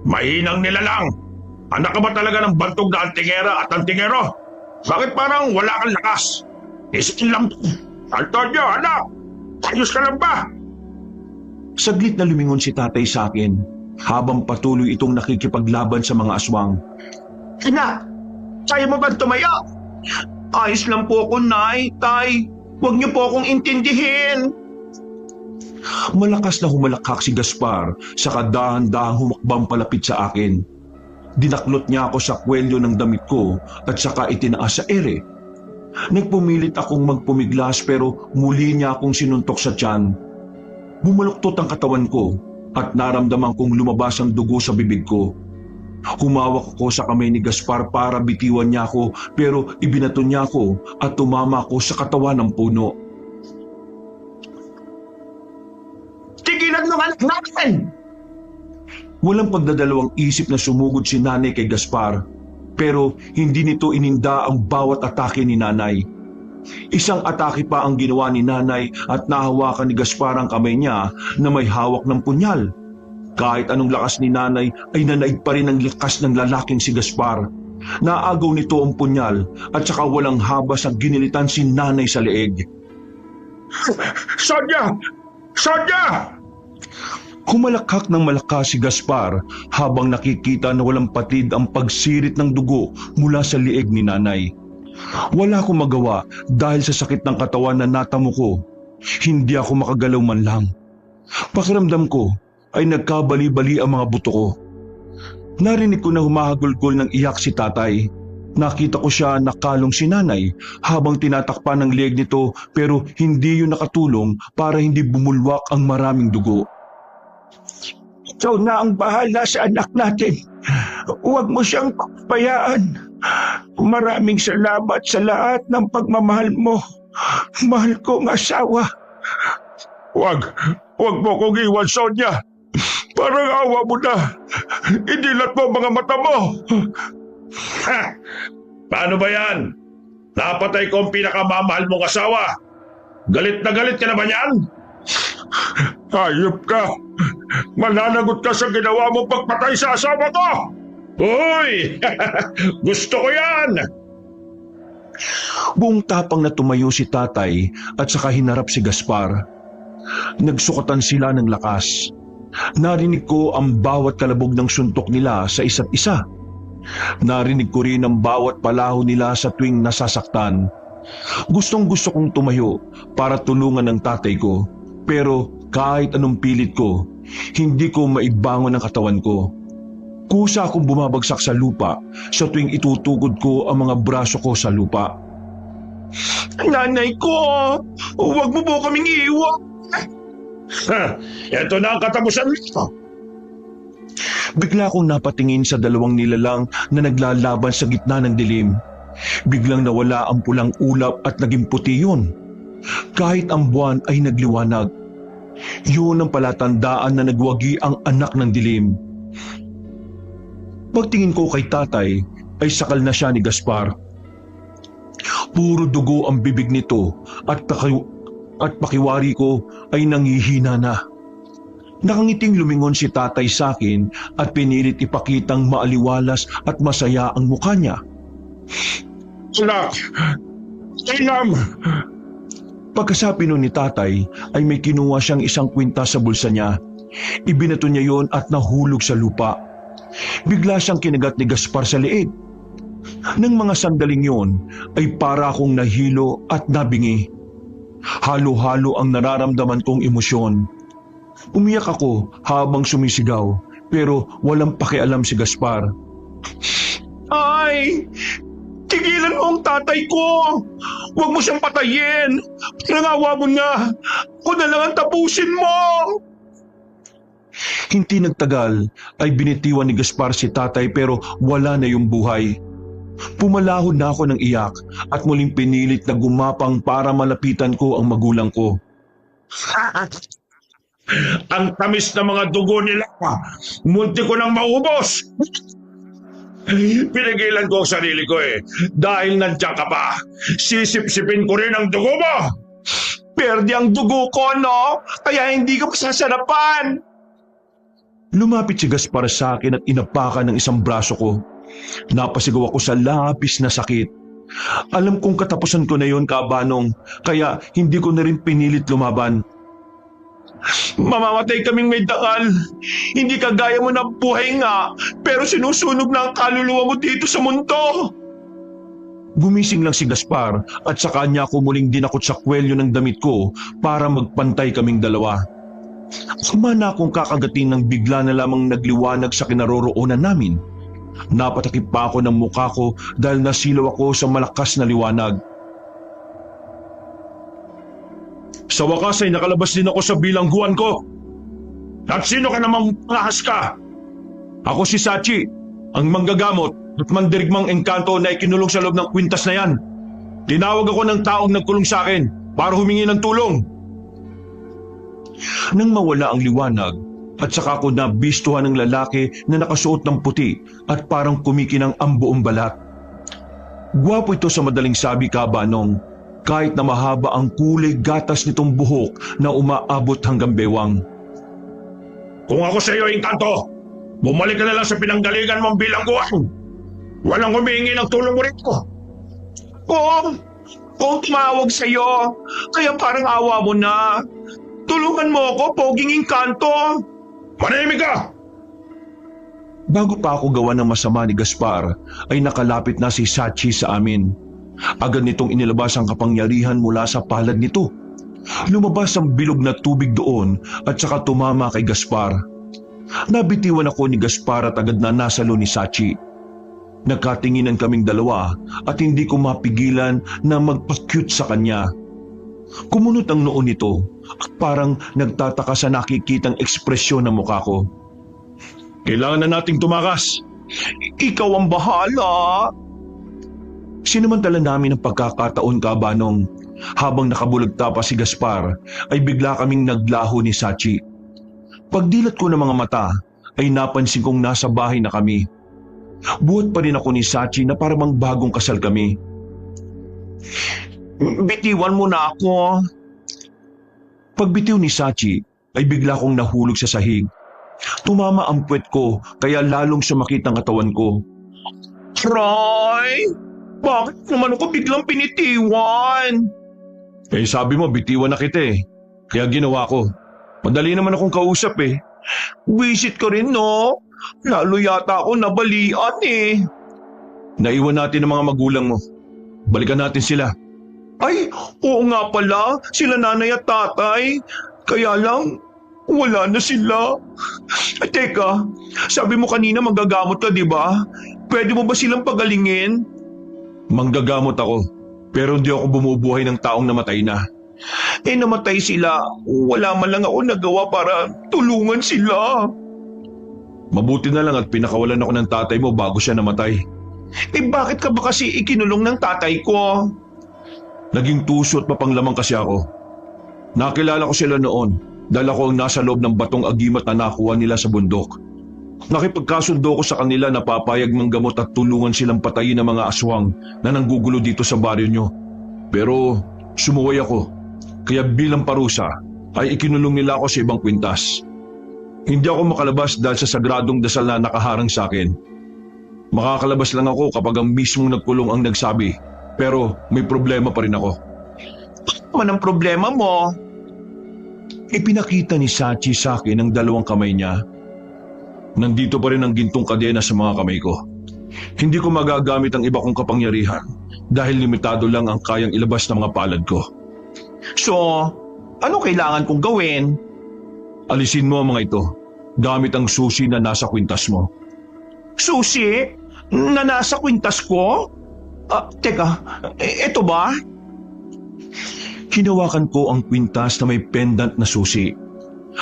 Mahinang nilalang! Anak ka ba talaga ng bantog na antingera at antingero? Bakit parang wala kang lakas? Isipin lang. Antonio, anak! Ayos ka lang ba? Saglit na lumingon si tatay sa akin habang patuloy itong nakikipaglaban sa mga aswang. Anak, kaya mo ba tumaya? Ayos lang po ako, Nay, Tay. Huwag niyo po akong intindihin. Malakas na humalakhak si Gaspar sa dahan-dahang humakbang palapit sa akin. Dinaklot niya ako sa kwelyo ng damit ko at saka itinaas sa ere. Nagpumilit akong magpumiglas pero muli niya akong sinuntok sa tiyan. Bumaluktot ang katawan ko at naramdaman kong lumabas ang dugo sa bibig ko. Humawak ako sa kamay ni Gaspar para bitiwan niya ako pero ibinato niya ako at tumama ako sa katawan ng puno. Tigilan mo anak natin! Walang pagdadalawang isip na sumugod si nanay kay Gaspar, pero hindi nito ininda ang bawat atake ni nanay. Isang atake pa ang ginawa ni nanay at nahawakan ni Gaspar ang kamay niya na may hawak ng punyal. Kahit anong lakas ni nanay ay nanaig pa rin ang lakas ng lalaking si Gaspar. Naagaw nito ang punyal at saka walang habas ang ginilitan si nanay sa leeg. Sonia! Sonia! Humalakhak ng malakas si Gaspar habang nakikita na walang patid ang pagsirit ng dugo mula sa lieg ni nanay. Wala akong magawa dahil sa sakit ng katawan na natamo ko. Hindi ako makagalaw man lang. Pakiramdam ko ay nagkabali-bali ang mga buto ko. Narinig ko na humahagulgol ng iyak si tatay. Nakita ko siya nakalong si nanay habang tinatakpan ng lieg nito pero hindi yun nakatulong para hindi bumulwak ang maraming dugo. Ikaw na ang bahala sa anak natin. Huwag mo siyang pabayaan. Maraming salamat sa lahat ng pagmamahal mo. Mahal kong asawa. Huwag mo kong iwan, Sonia. Parang awa mo na. Idilat mo ang mga mata mo. Ha! Paano ba yan? Napatay ko ang pinakamamahal mong asawa. Galit na galit ka na ba yan? Hayop ka. Mananagot ka sa ginawa mong pagpatay sa asawa ko. Uy! Gusto ko yan! Buong tapang na tumayo si tatay at saka hinarap si Gaspar. Nagsukatan sila ng lakas. Narinig ko ang bawat kalabog ng suntok nila sa isa't isa. Narinig ko rin ang bawat palaho nila sa tuwing nasasaktan. Gustong-gusto kong tumayo para tulungan ang tatay ko. Pero kahit anong pilit ko, hindi ko maibangon ang katawan ko. Kusa akong bumabagsak sa lupa sa tuwing itutugod ko ang mga braso ko sa lupa. Nanay ko, huwag mo po kaming iiwan. Ha! Ito na ang katapusan nito. Bigla akong napatingin sa dalawang nilalang na naglalaban sa gitna ng dilim. Biglang nawala ang pulang ulap at naging puti yun. Kahit ang buwan ay nagliwanag. Yun ang palatandaan na nagwagi ang anak ng dilim. Pagtingin ko kay tatay ay sakal na siya ni Gaspar. Puro dugo ang bibig nito at pakiwari ko ay nangihina na. Nakangiting lumingon si tatay sa akin at pinilit ipakitang maaliwalas at masaya ang mukha niya. Anak, inam. Pagkasabi nun ni tatay ay may kinuha siyang isang kwintas sa bulsa niya. Ibinato niya yon at nahulog sa lupa. Bigla siyang kinagat ni Gaspar sa leeg. Nang mga sandaling yon ay para akong nahilo at nabingi. Halo-halo ang nararamdaman kong emosyon. Umiyak ako habang sumisigaw pero walang pakialam si Gaspar. Ay, tigilan mo ang tatay ko. Huwag mo siyang patayin. Pinangawa mo nga. Ako na lang ang tapusin mo. Hindi nagtagal ay binitiwan ni Gaspar si tatay pero wala na yung buhay. Pumalahod na ako ng iyak at muling pinilit na gumapang para malapitan ko ang magulang ko. Ang tamis na mga dugo nila. Munti ko nang maubos. Pinigilan ko ang sarili ko eh. Dahil nandiyan ka pa, sisip-sipin ko rin ang dugo mo. Perde ang dugo ko, no? Kaya hindi ka masasarapan. Lumapit si Gaspar sa akin at inapakan ng isang braso ko. Napasigaw ako sa labis na sakit. Alam kong katapusan ko na yon, Kabanong, kaya hindi ko na rin pinilit lumaban. Mamamatay kaming may dangal. Hindi kagaya mo na buhay nga, pero sinusunog na ang kaluluwa mo dito sa mundo. Gumising lang si Gaspar at sa kanya ako muling dinakot sa kwelyo ng damit ko para magpantay kaming dalawa. Kumana akong kakagatin ng bigla na lamang nagliwanag sa kinaroroonan namin. Napatakip pa ako ng mukha ko dahil nasilaw ako sa malakas na liwanag. Sa wakas ay nakalabas din ako sa bilangguan ko. At sino ka namang pangahas ka? Ako si Sachi, ang manggagamot at mandirigmang engkanto na ikinulong sa loob ng kwintas na yan. Tinawag ako ng taong nagkulong sa akin para humingi ng tulong. Nang mawala ang liwanag, at saka ako nabistuhan ng lalaki na nakasuot ng puti at parang kumikinang ang buong balat. Gwapo ito sa madaling sabi, Kabanong, kahit na mahaba ang kulay gatas nitong buhok na umaabot hanggang bewang. Kung ako sa iyo, Engkanto, bumalik ka na lang sa pinanggalingan mong bilangguan. Walang humihingi ng tulong mo rito. Kung tumawag sa'yo, kaya parang awa mo na. Tulungan mo ako, poging Engkanto. Manahimik ka! Bago pa ako gawa ng masama ni Gaspar, ay nakalapit na si Sachi sa amin. Agad nitong inilabas ang kapangyarihan mula sa palad nito. Lumabas ang bilog na tubig doon at saka tumama kay Gaspar. Nabitiwan ako ni Gaspar at agad na nasalo ni Sachi. Nagkatinginan kaming dalawa at hindi ko mapigilan na magpa-cute sa kanya. Kumunot ang noon nito at parang nagtataka sa nakikitang ekspresyon ng mukha ko. Kailangan na nating tumakas. Ikaw ang bahala. Sinamantala namin ang pagkakataon, Kabanong. Habang nakabulagta pa si Gaspar, ay bigla kaming naglaho ni Sachi. Pagdilat ko ng mga mata, ay napansin kong nasa bahay na kami. Buhat pa rin ako ni Sachi na parang bagong kasal kami. Bitiwan mo na ako. Pagbitiw ni Sachi, ay bigla kong nahulog sa sahig. Tumama ang puwet ko, kaya lalong sumakit ang katawan ko. Roy, bakit naman ako biglang pinitiwan? Eh sabi mo, bitiwan na kita eh. Kaya ginawa ko. Madali naman akong kausap eh. Wisit ka rin, no? Lalo yata ako nabalian eh. Naiwan natin ang mga magulang mo. Balikan natin sila. Ay, oo nga pala, sila nanay at tatay. Kaya lang, wala na sila. Ay, teka, sabi mo kanina manggagamot ka, di ba? Pwede mo ba silang pagalingin? Manggagamot ako, pero hindi ako bumubuhay ng taong namatay na. Eh namatay sila, wala man lang ako nagawa para tulungan sila. Mabuti na lang at pinakawalan ako ng tatay mo bago siya namatay. Eh bakit ka ba kasi ikinulong ng tatay ko? Naging tuso at mapanglamang kasi ako. Nakilala ko sila noon dahil ako ang nasa loob ng batong agimat na nakuha nila sa bundok. Nakipagkasundo ko sa kanila na papayag manggamot at tulungan silang patayin ng mga aswang na nanggugulo dito sa baryo nyo. Pero sumuway ako, kaya bilang parusa ay ikinulong nila ako sa ibang kwintas. Hindi ako makalabas dahil sa sagradong dasal na nakaharang sa akin. Makakalabas lang ako kapag ang mismong nagkulong ang nagsabi, pero may problema pa rin ako. Ano ang problema mo? Ipinakita ni Sachi sa akin ang dalawang kamay niya. Nandito pa rin ang gintong kadena sa mga kamay ko. Hindi ko magagamit ang iba kong kapangyarihan dahil limitado lang ang kayang ilabas ng mga palad ko. So, ano kailangan kong gawin? Alisin mo ang mga ito gamit ang susi na nasa kwintas mo. Susi? Na nasa kwintas ko? Teka, eto ba? Hinawakan ko ang kwintas na may pendant na susi.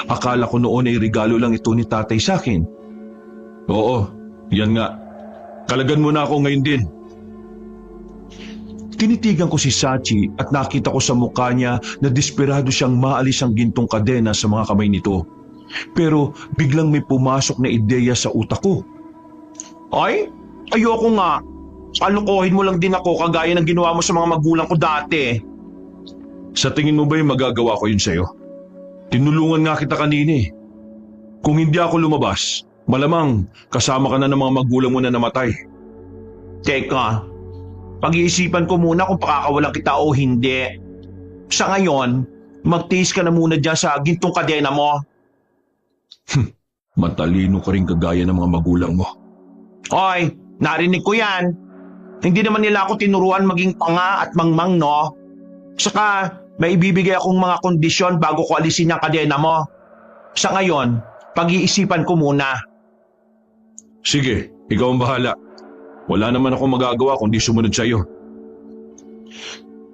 Akala ko noon ay regalo lang ito ni tatay sa akin. Oo, yan nga. Kalagan mo na ako ngayon din. Tinitigan ko si Sachi at nakita ko sa mukha niya na desperado siyang maalis ang gintong kadena sa mga kamay nito. Pero biglang may pumasok na ideya sa utak ko. Ay, ayoko nga. Alukohin mo lang din ako kagaya ng ginawa mo sa mga magulang ko dati. Sa tingin mo ba yung magagawa ko yun sa'yo? Tinulungan nga kita kanina eh. Kung hindi ako lumabas, malamang kasama ka na ng mga magulang mo na namatay. Teka, Pag-iisipan ko muna kung pakakawalan kita o hindi. Sa ngayon, magtiis ka na muna dyan sa gintong kadena mo. Matalino ka rin kagaya ng mga magulang mo. Hoy, narinig ko yan. Hindi naman nila ako tinuruan maging panga at mangmang, no? Saka, may ibibigay akong mga kondisyon bago ko alisin ang kadena mo. Sa ngayon, pag-iisipan ko muna. Sige, ikaw ang bahala. Wala naman ako magagawa kundi sumunod sa iyo.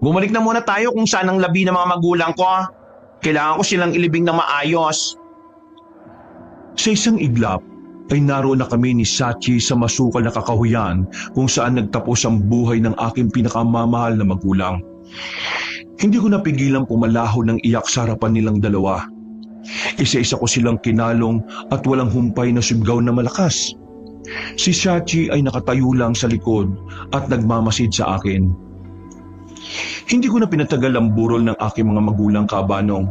Bumalik na muna tayo kung saan ang labi ng mga magulang ko. Kailangan ko silang ilibing na maayos. Sa isang iglap, ay naroon na kami ni Sachi sa masukal na kakahuyan kung saan nagtapos ang buhay ng aking pinakamamahal na magulang. Hindi ko napigilang pumalaho ng iyak sa harapan nilang dalawa. Isa-isa ko silang kinalong at walang humpay na sigaw na malakas. Si Sachi ay nakatayo lang sa likod at nagmamasid sa akin. Hindi ko na pinatagal ang burol ng aking mga magulang, Kabanong.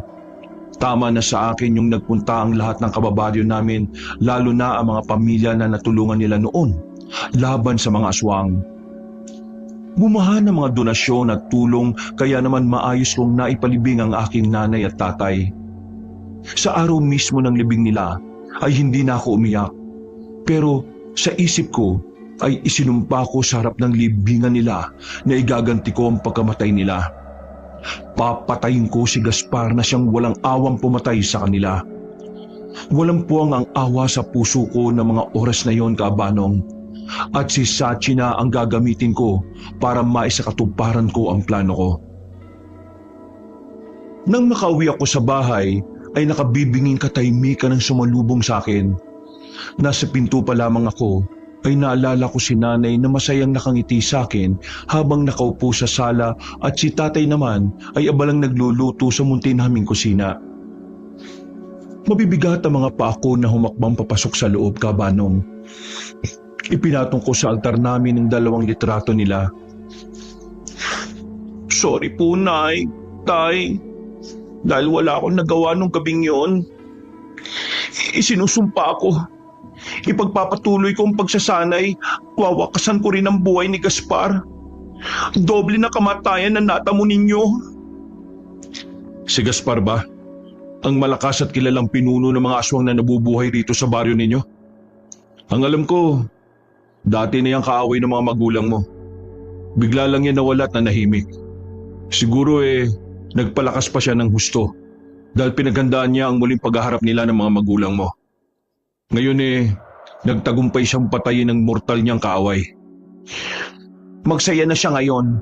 Tama na sa akin yung nagpunta ang lahat ng kababaryo namin, lalo na ang mga pamilya na natulungan nila noon laban sa mga aswang. Bumaha ng mga donasyon at tulong kaya naman maayos kong naipalibing ang aking nanay at tatay. Sa araw mismo ng libing nila ay hindi na ako umiyak. Pero sa isip ko ay isinumpa ko sa harap ng libingan nila na igaganti ko ang pagkamatay nila. Papatayin ko si Gaspar na siyang walang awang pumatay sa kanila. Walang puwang ang awa sa puso ko ng mga oras na yon, Kabanong. At si Sachi na ang gagamitin ko para maisakatuparan ko ang plano ko. Nang makauwi ako sa bahay, ay nakabibinging katahimikan ng sumalubong sa akin. Nasa pinto pa lamang ako, ay naalala ko si nanay na masayang nakangiti sa akin habang nakaupo sa sala at si tatay naman ay abalang nagluluto sa munti naming kusina. Mabibigat ang mga paa ko na humakbang papasok sa loob, Kabanong. Ipinatong ko sa altar namin ang 2 litrato nila. Sorry po, Nay, Tay. Dahil wala akong nagawa nung gabing yon. Isinusumpa ako. Ipagpapatuloy ko ang pagsasanay, wawakasan ko rin ang buhay ni Gaspar. Doble na kamatayan na natamo ninyo. Si Gaspar ba? Ang malakas at kilalang pinuno ng mga aswang na nabubuhay rito sa baryo ninyo? Ang alam ko, dati na yung kaaway ng mga magulang mo. Bigla lang yan nawala at nanahimik. Siguro nagpalakas pa siya ng husto dahil pinaghandaan niya ang muling paghaharap nila ng mga magulang mo. Ngayon nagtagumpay siyang patayin ng mortal niyang kaaway. Magsaya na siya ngayon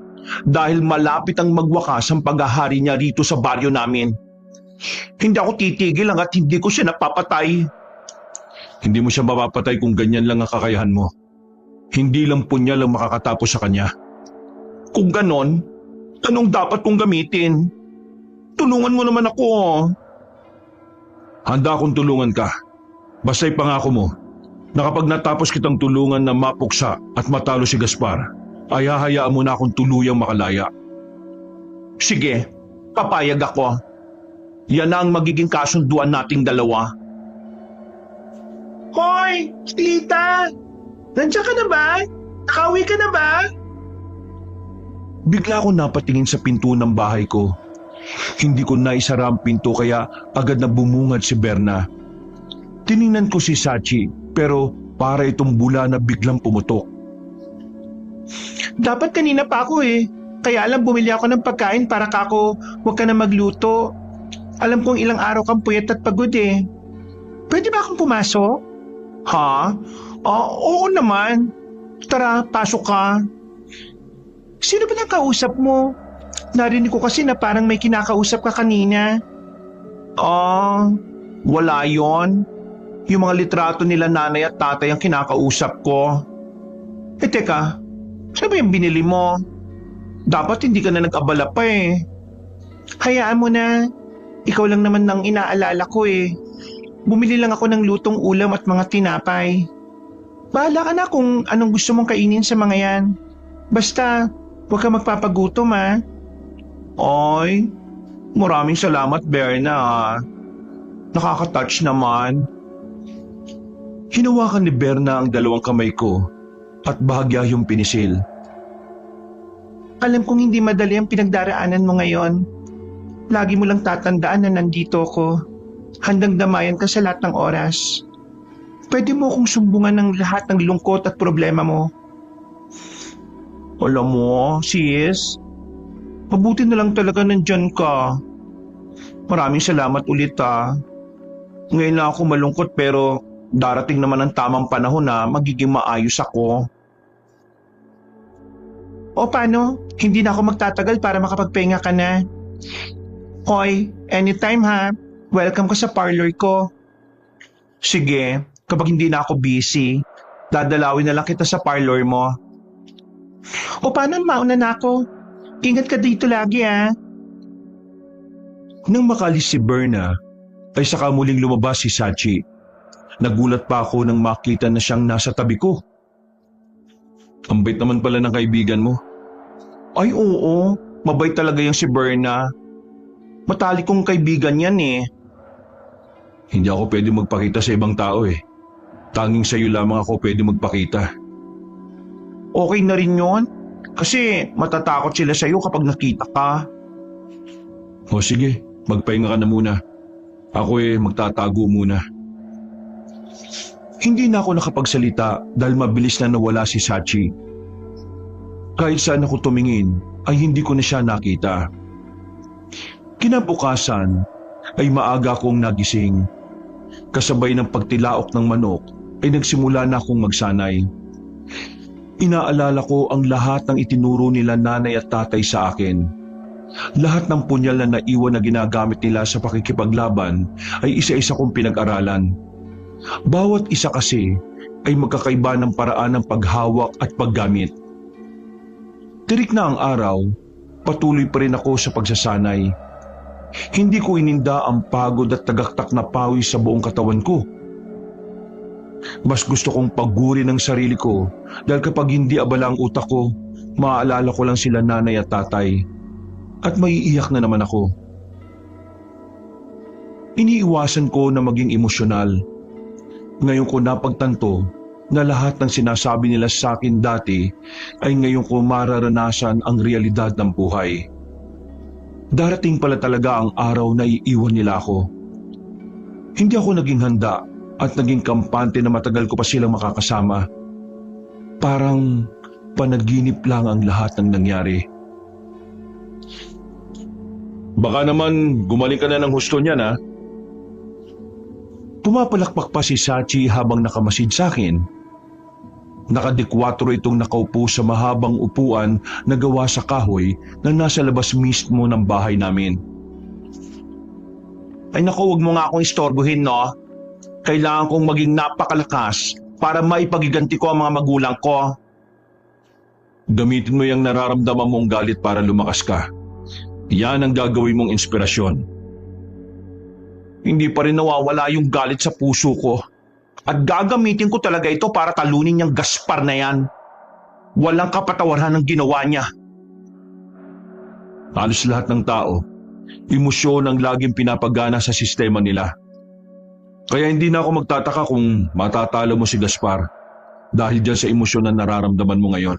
dahil malapit ang magwakas ang paghahari niya rito sa baryo namin. Hindi ako titigil hanggat hindi ko siya napapatay. Hindi mo siya mapapatay kung ganyan lang ang kakayahan mo. Hindi lang punya lang makakatapos sa kanya. Kung ganon, anong dapat kong gamitin? Tulungan mo naman ako. Handa akong tulungan ka. Basta ipangako mo na kapag natapos kitang tulungan na mapuksa at matalo si Gaspar, ay hahayaan mo na akong tuluyang makalaya. Sige, papayag ako. Yan na ang magiging kasunduan nating dalawa. Hoy, Tita! Nandiyan ka na ba? Nakauwi ka na ba? Bigla akong napatingin sa pinto ng bahay ko. Hindi ko naisara ang pinto kaya agad na bumungad si Berna. Tiningnan ko si Sachi pero para itong bula na biglang pumutok. Dapat kanina pa ako Kaya lang bumili ako ng pagkain para kako huwag ka na magluto. Alam kong ilang araw kang puyat at pagod Pwede ba akong pumasok? Ha? Oo naman. Tara, pasok ka. Sino ba nakausap mo? Narinig ko kasi na parang may kinakausap ka kanina. Wala yon. Yung mga litrato nila nanay at tatay ang kinakausap ko. Teka, ano ba yung binili mo? Dapat hindi ka na nag-abala pa Hayaan mo na. Ikaw lang naman nang inaalala ko Bumili lang ako ng lutong ulam at mga tinapay. Bahala ka na kung anong gusto mong kainin sa mga yan. Basta, huwag ka magpapagutom Ay, maraming salamat Berna Nakaka-touch naman. Hinawakan ni Berna ang 2 kamay ko at bahagya yung pinisil. Alam kong hindi madali ang pinagdaraanan mo ngayon. Lagi mo lang tatandaan na nandito ako. Handang damayan ka sa lahat ng oras. Pwede mo akong sumbungan ng lahat ng lungkot at problema mo. Alam mo, sis, mabuti na lang talaga nandyan ka. Maraming salamat ulit Ngayon na ako malungkot pero darating naman ang tamang panahon na magiging maayos ako. O paano? Hindi na ako magtatagal para makapagpahinga ka na. Hoy, anytime ha. Welcome ka sa parlor ko. Sige, kapag hindi na ako busy, dadalawin na lang kita sa parlor mo. O paano, mauna na ako? Ingat ka dito lagi ha. Nang makalis si Berna, ay saka muling lumabas si Sachi. Nagulat pa ako nang makita na siyang nasa tabi ko. Ang bait naman pala ng kaibigan mo. Ay oo, mabait talaga yung si Berna. Matalik kong kaibigan yan eh. Hindi ako pwede magpakita sa ibang tao eh. Tanging sa iyo lamang ako pwede magpakita. Okay na rin yun. Kasi matatakot sila sa'yo kapag nakita ka. O sige, magpahinga ka na muna. Ako magtatago muna. Hindi na ako nakapagsalita dahil mabilis na nawala si Sachi. Kahit saan ako tumingin ay hindi ko na siya nakita. Kinabukasan ay maaga akong nagising. Kasabay ng pagtilaok ng manok ay nagsimula na akong magsanay. Inaalala ko ang lahat ng itinuro nila nanay at tatay sa akin. Lahat ng punyal na naiwan na ginagamit nila sa pakikipaglaban ay isa-isa kong pinag-aralan. Bawat isa kasi ay magkakaiba ng paraan ng paghawak at paggamit. Tirik na ang araw, patuloy pa rin ako sa pagsasanay. Hindi ko ininda ang pagod at tagaktak na pawis sa buong katawan ko. Mas gusto kong pagurin ang sarili ko dahil kapag hindi abala ang utak ko, maaalala ko lang sila nanay at tatay. At maiiyak na naman ako. Iniiwasan ko na maging emosyonal. Ngayon ko napagtanto na lahat ng sinasabi nila sa akin dati ay ngayon ko mararanasan ang realidad ng buhay. Darating pala talaga ang araw na iiwan nila ako. Hindi ako naging handa at naging kampante na matagal ko pa silang makakasama. Parang panaginip lang ang lahat ng nangyari. Baka naman gumaling ka na ng husto niyan ha? Pumapalakpak pa si Sachi habang nakamasid sa akin. Nakadikwatro itong nakaupo sa mahabang upuan na gawa sa kahoy na nasa labas mismo ng bahay namin. Ay naku, huwag mo nga akong istorbohin no. Kailangan kong maging napakalakas para maipagiganti ko ang mga magulang ko. Gamitin mo yung nararamdaman mong galit para lumakas ka. Yan ang gagawin mong inspirasyon. Hindi pa rin nawawala yung galit sa puso ko. At gagamitin ko talaga ito para talunin niyang Gaspar na yan. Walang kapatawaran ang ginawa niya. Halos lahat ng tao, emosyon ang laging pinapagana sa sistema nila. Kaya hindi na ako magtataka kung matatalo mo si Gaspar dahil dyan sa emosyon na nararamdaman mo ngayon.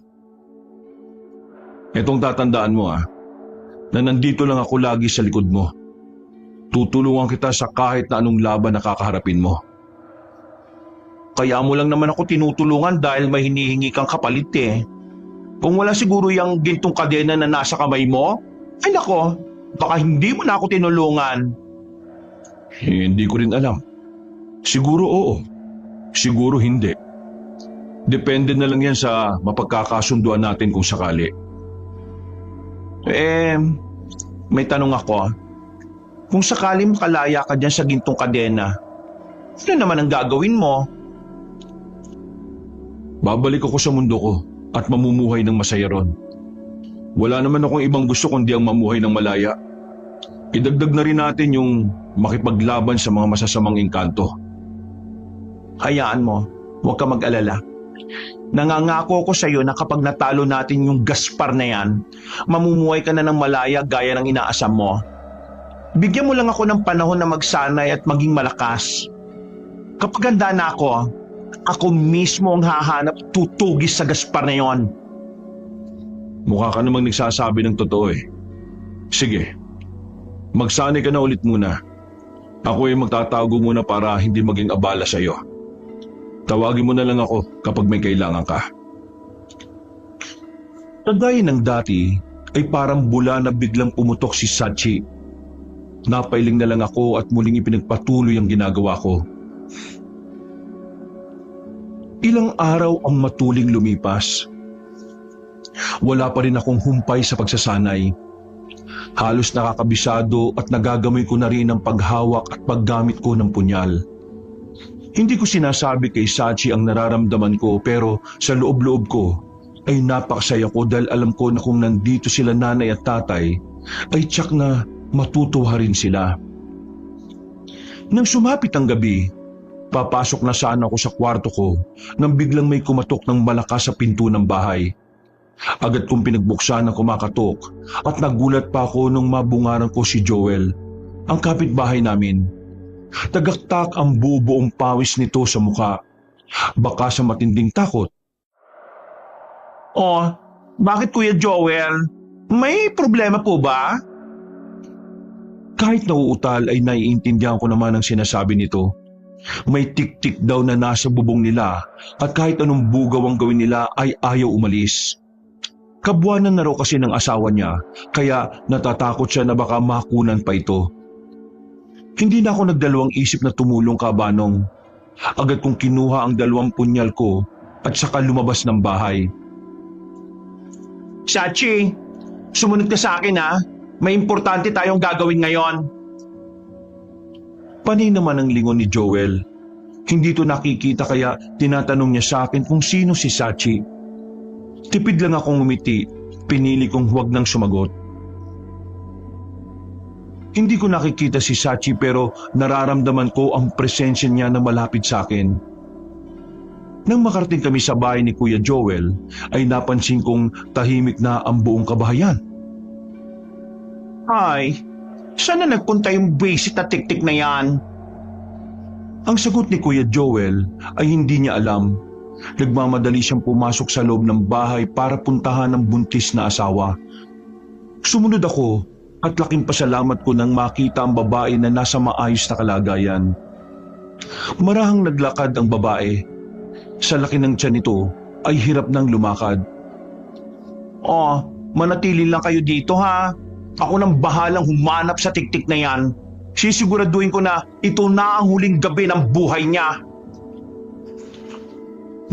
Itong tatandaan mo na nandito lang ako lagi sa likod mo. Tutulungan kita sa kahit na anong laban na kakaharapin mo. Kaya mo lang naman ako tinutulungan dahil may hinihingi kang kapalit eh. Kung wala siguro yung gintong kadena na nasa kamay mo, ay nako, baka hindi mo na ako tinulungan. Hindi ko rin alam. Siguro oo, siguro hindi. Depende na lang yan sa mapagkakasunduan natin kung sakali. May tanong ako. Kung sakali makalaya ka dyan sa gintong kadena, ano naman ang gagawin mo? Babalik ako sa mundo ko at mamumuhay ng masaya ron. Wala naman akong ibang gusto kundi ang mamuhay ng malaya. Idagdag na rin natin yung makipaglaban sa mga masasamang engkanto. Hayaan mo, huwag ka mag-alala. Nangangako ko sa iyo na kapag natalo natin yung Gaspar na yan, mamumuhay ka na ng malaya gaya ng inaasam mo. Bigyan mo lang ako ng panahon na magsanay at maging malakas. Kapag handa na ako mismo ang hahanap tutugis sa Gaspar na yon. Mukha ka namang nagsasabi ng totoo eh. Sige, magsanay ka na ulit muna. Ako ay magtatago muna para hindi maging abala sa iyo. Tawagin mo na lang ako kapag may kailangan ka. Kagaya ng dati ay parang bula na biglang pumutok si Sachi. Napailing na lang ako at muling ipinagpatuloy ang ginagawa ko. Ilang araw ang matuling lumipas. Wala pa rin akong humpay sa pagsasanay. Halos nakakabisado at nagagamay ko na rin ang paghawak at paggamit ko ng punyal. Hindi ko sinasabi kay Sachi ang nararamdaman ko pero sa loob-loob ko ay napakasaya ko dahil alam ko na kung nandito sila nanay at tatay ay tiyak na matutuwa rin sila. Nang sumapit ang gabi, papasok na sana ako sa kwarto ko nang biglang may kumatok ng malakas sa pinto ng bahay. Agad kong pinagbuksan ang kumakatok at nagulat pa ako nung mabungaran ko si Joel, ang kapitbahay namin. Tagaktak ang buong pawis nito sa mukha, baka sa matinding takot. Oh, bakit Kuya Joel? May problema po ba? Kahit nauutal ay naiintindihan ko naman ang sinasabi nito. May tik-tik daw na nasa bubong nila at kahit anong bugaw ang gawin nila ay ayaw umalis. Kabuanan na raw kasi ng asawa niya kaya natatakot siya na baka makunan pa ito. Hindi na ako nagdalawang isip na tumulong Kabanong. Agad kong kinuha ang 2 punyal ko at saka lumabas ng bahay. Sachi, sumunod ka sa akin ha. May importante tayong gagawin ngayon. Panay naman ang lingon ni Joel. Hindi to nakikita kaya tinatanong niya sa akin kung sino si Sachi. Tipid lang akong umiti, pinili kong huwag nang sumagot. Hindi ko nakikita si Sachi pero nararamdaman ko ang presensya niya na malapit sa akin. Nang makarating kami sa bahay ni Kuya Joel, ay napansin kong tahimik na ang buong kabahayan. Ay, saan na nagpunta yung basic na tik-tik na yan? Ang sagot ni Kuya Joel ay hindi niya alam. Nagmamadali siyang pumasok sa loob ng bahay para puntahan ang buntis na asawa. Sumunod ako at laking pasalamat ko nang makita ang babae na nasa maayos na kalagayan. Marahang naglakad ang babae. Sa laki ng tiyan nito ay hirap nang lumakad. Oh, manatili lang kayo dito ha. Ako nang bahalang humanap sa tik-tik na yan. Sisiguraduhin ko na ito na ang huling gabi ng buhay niya.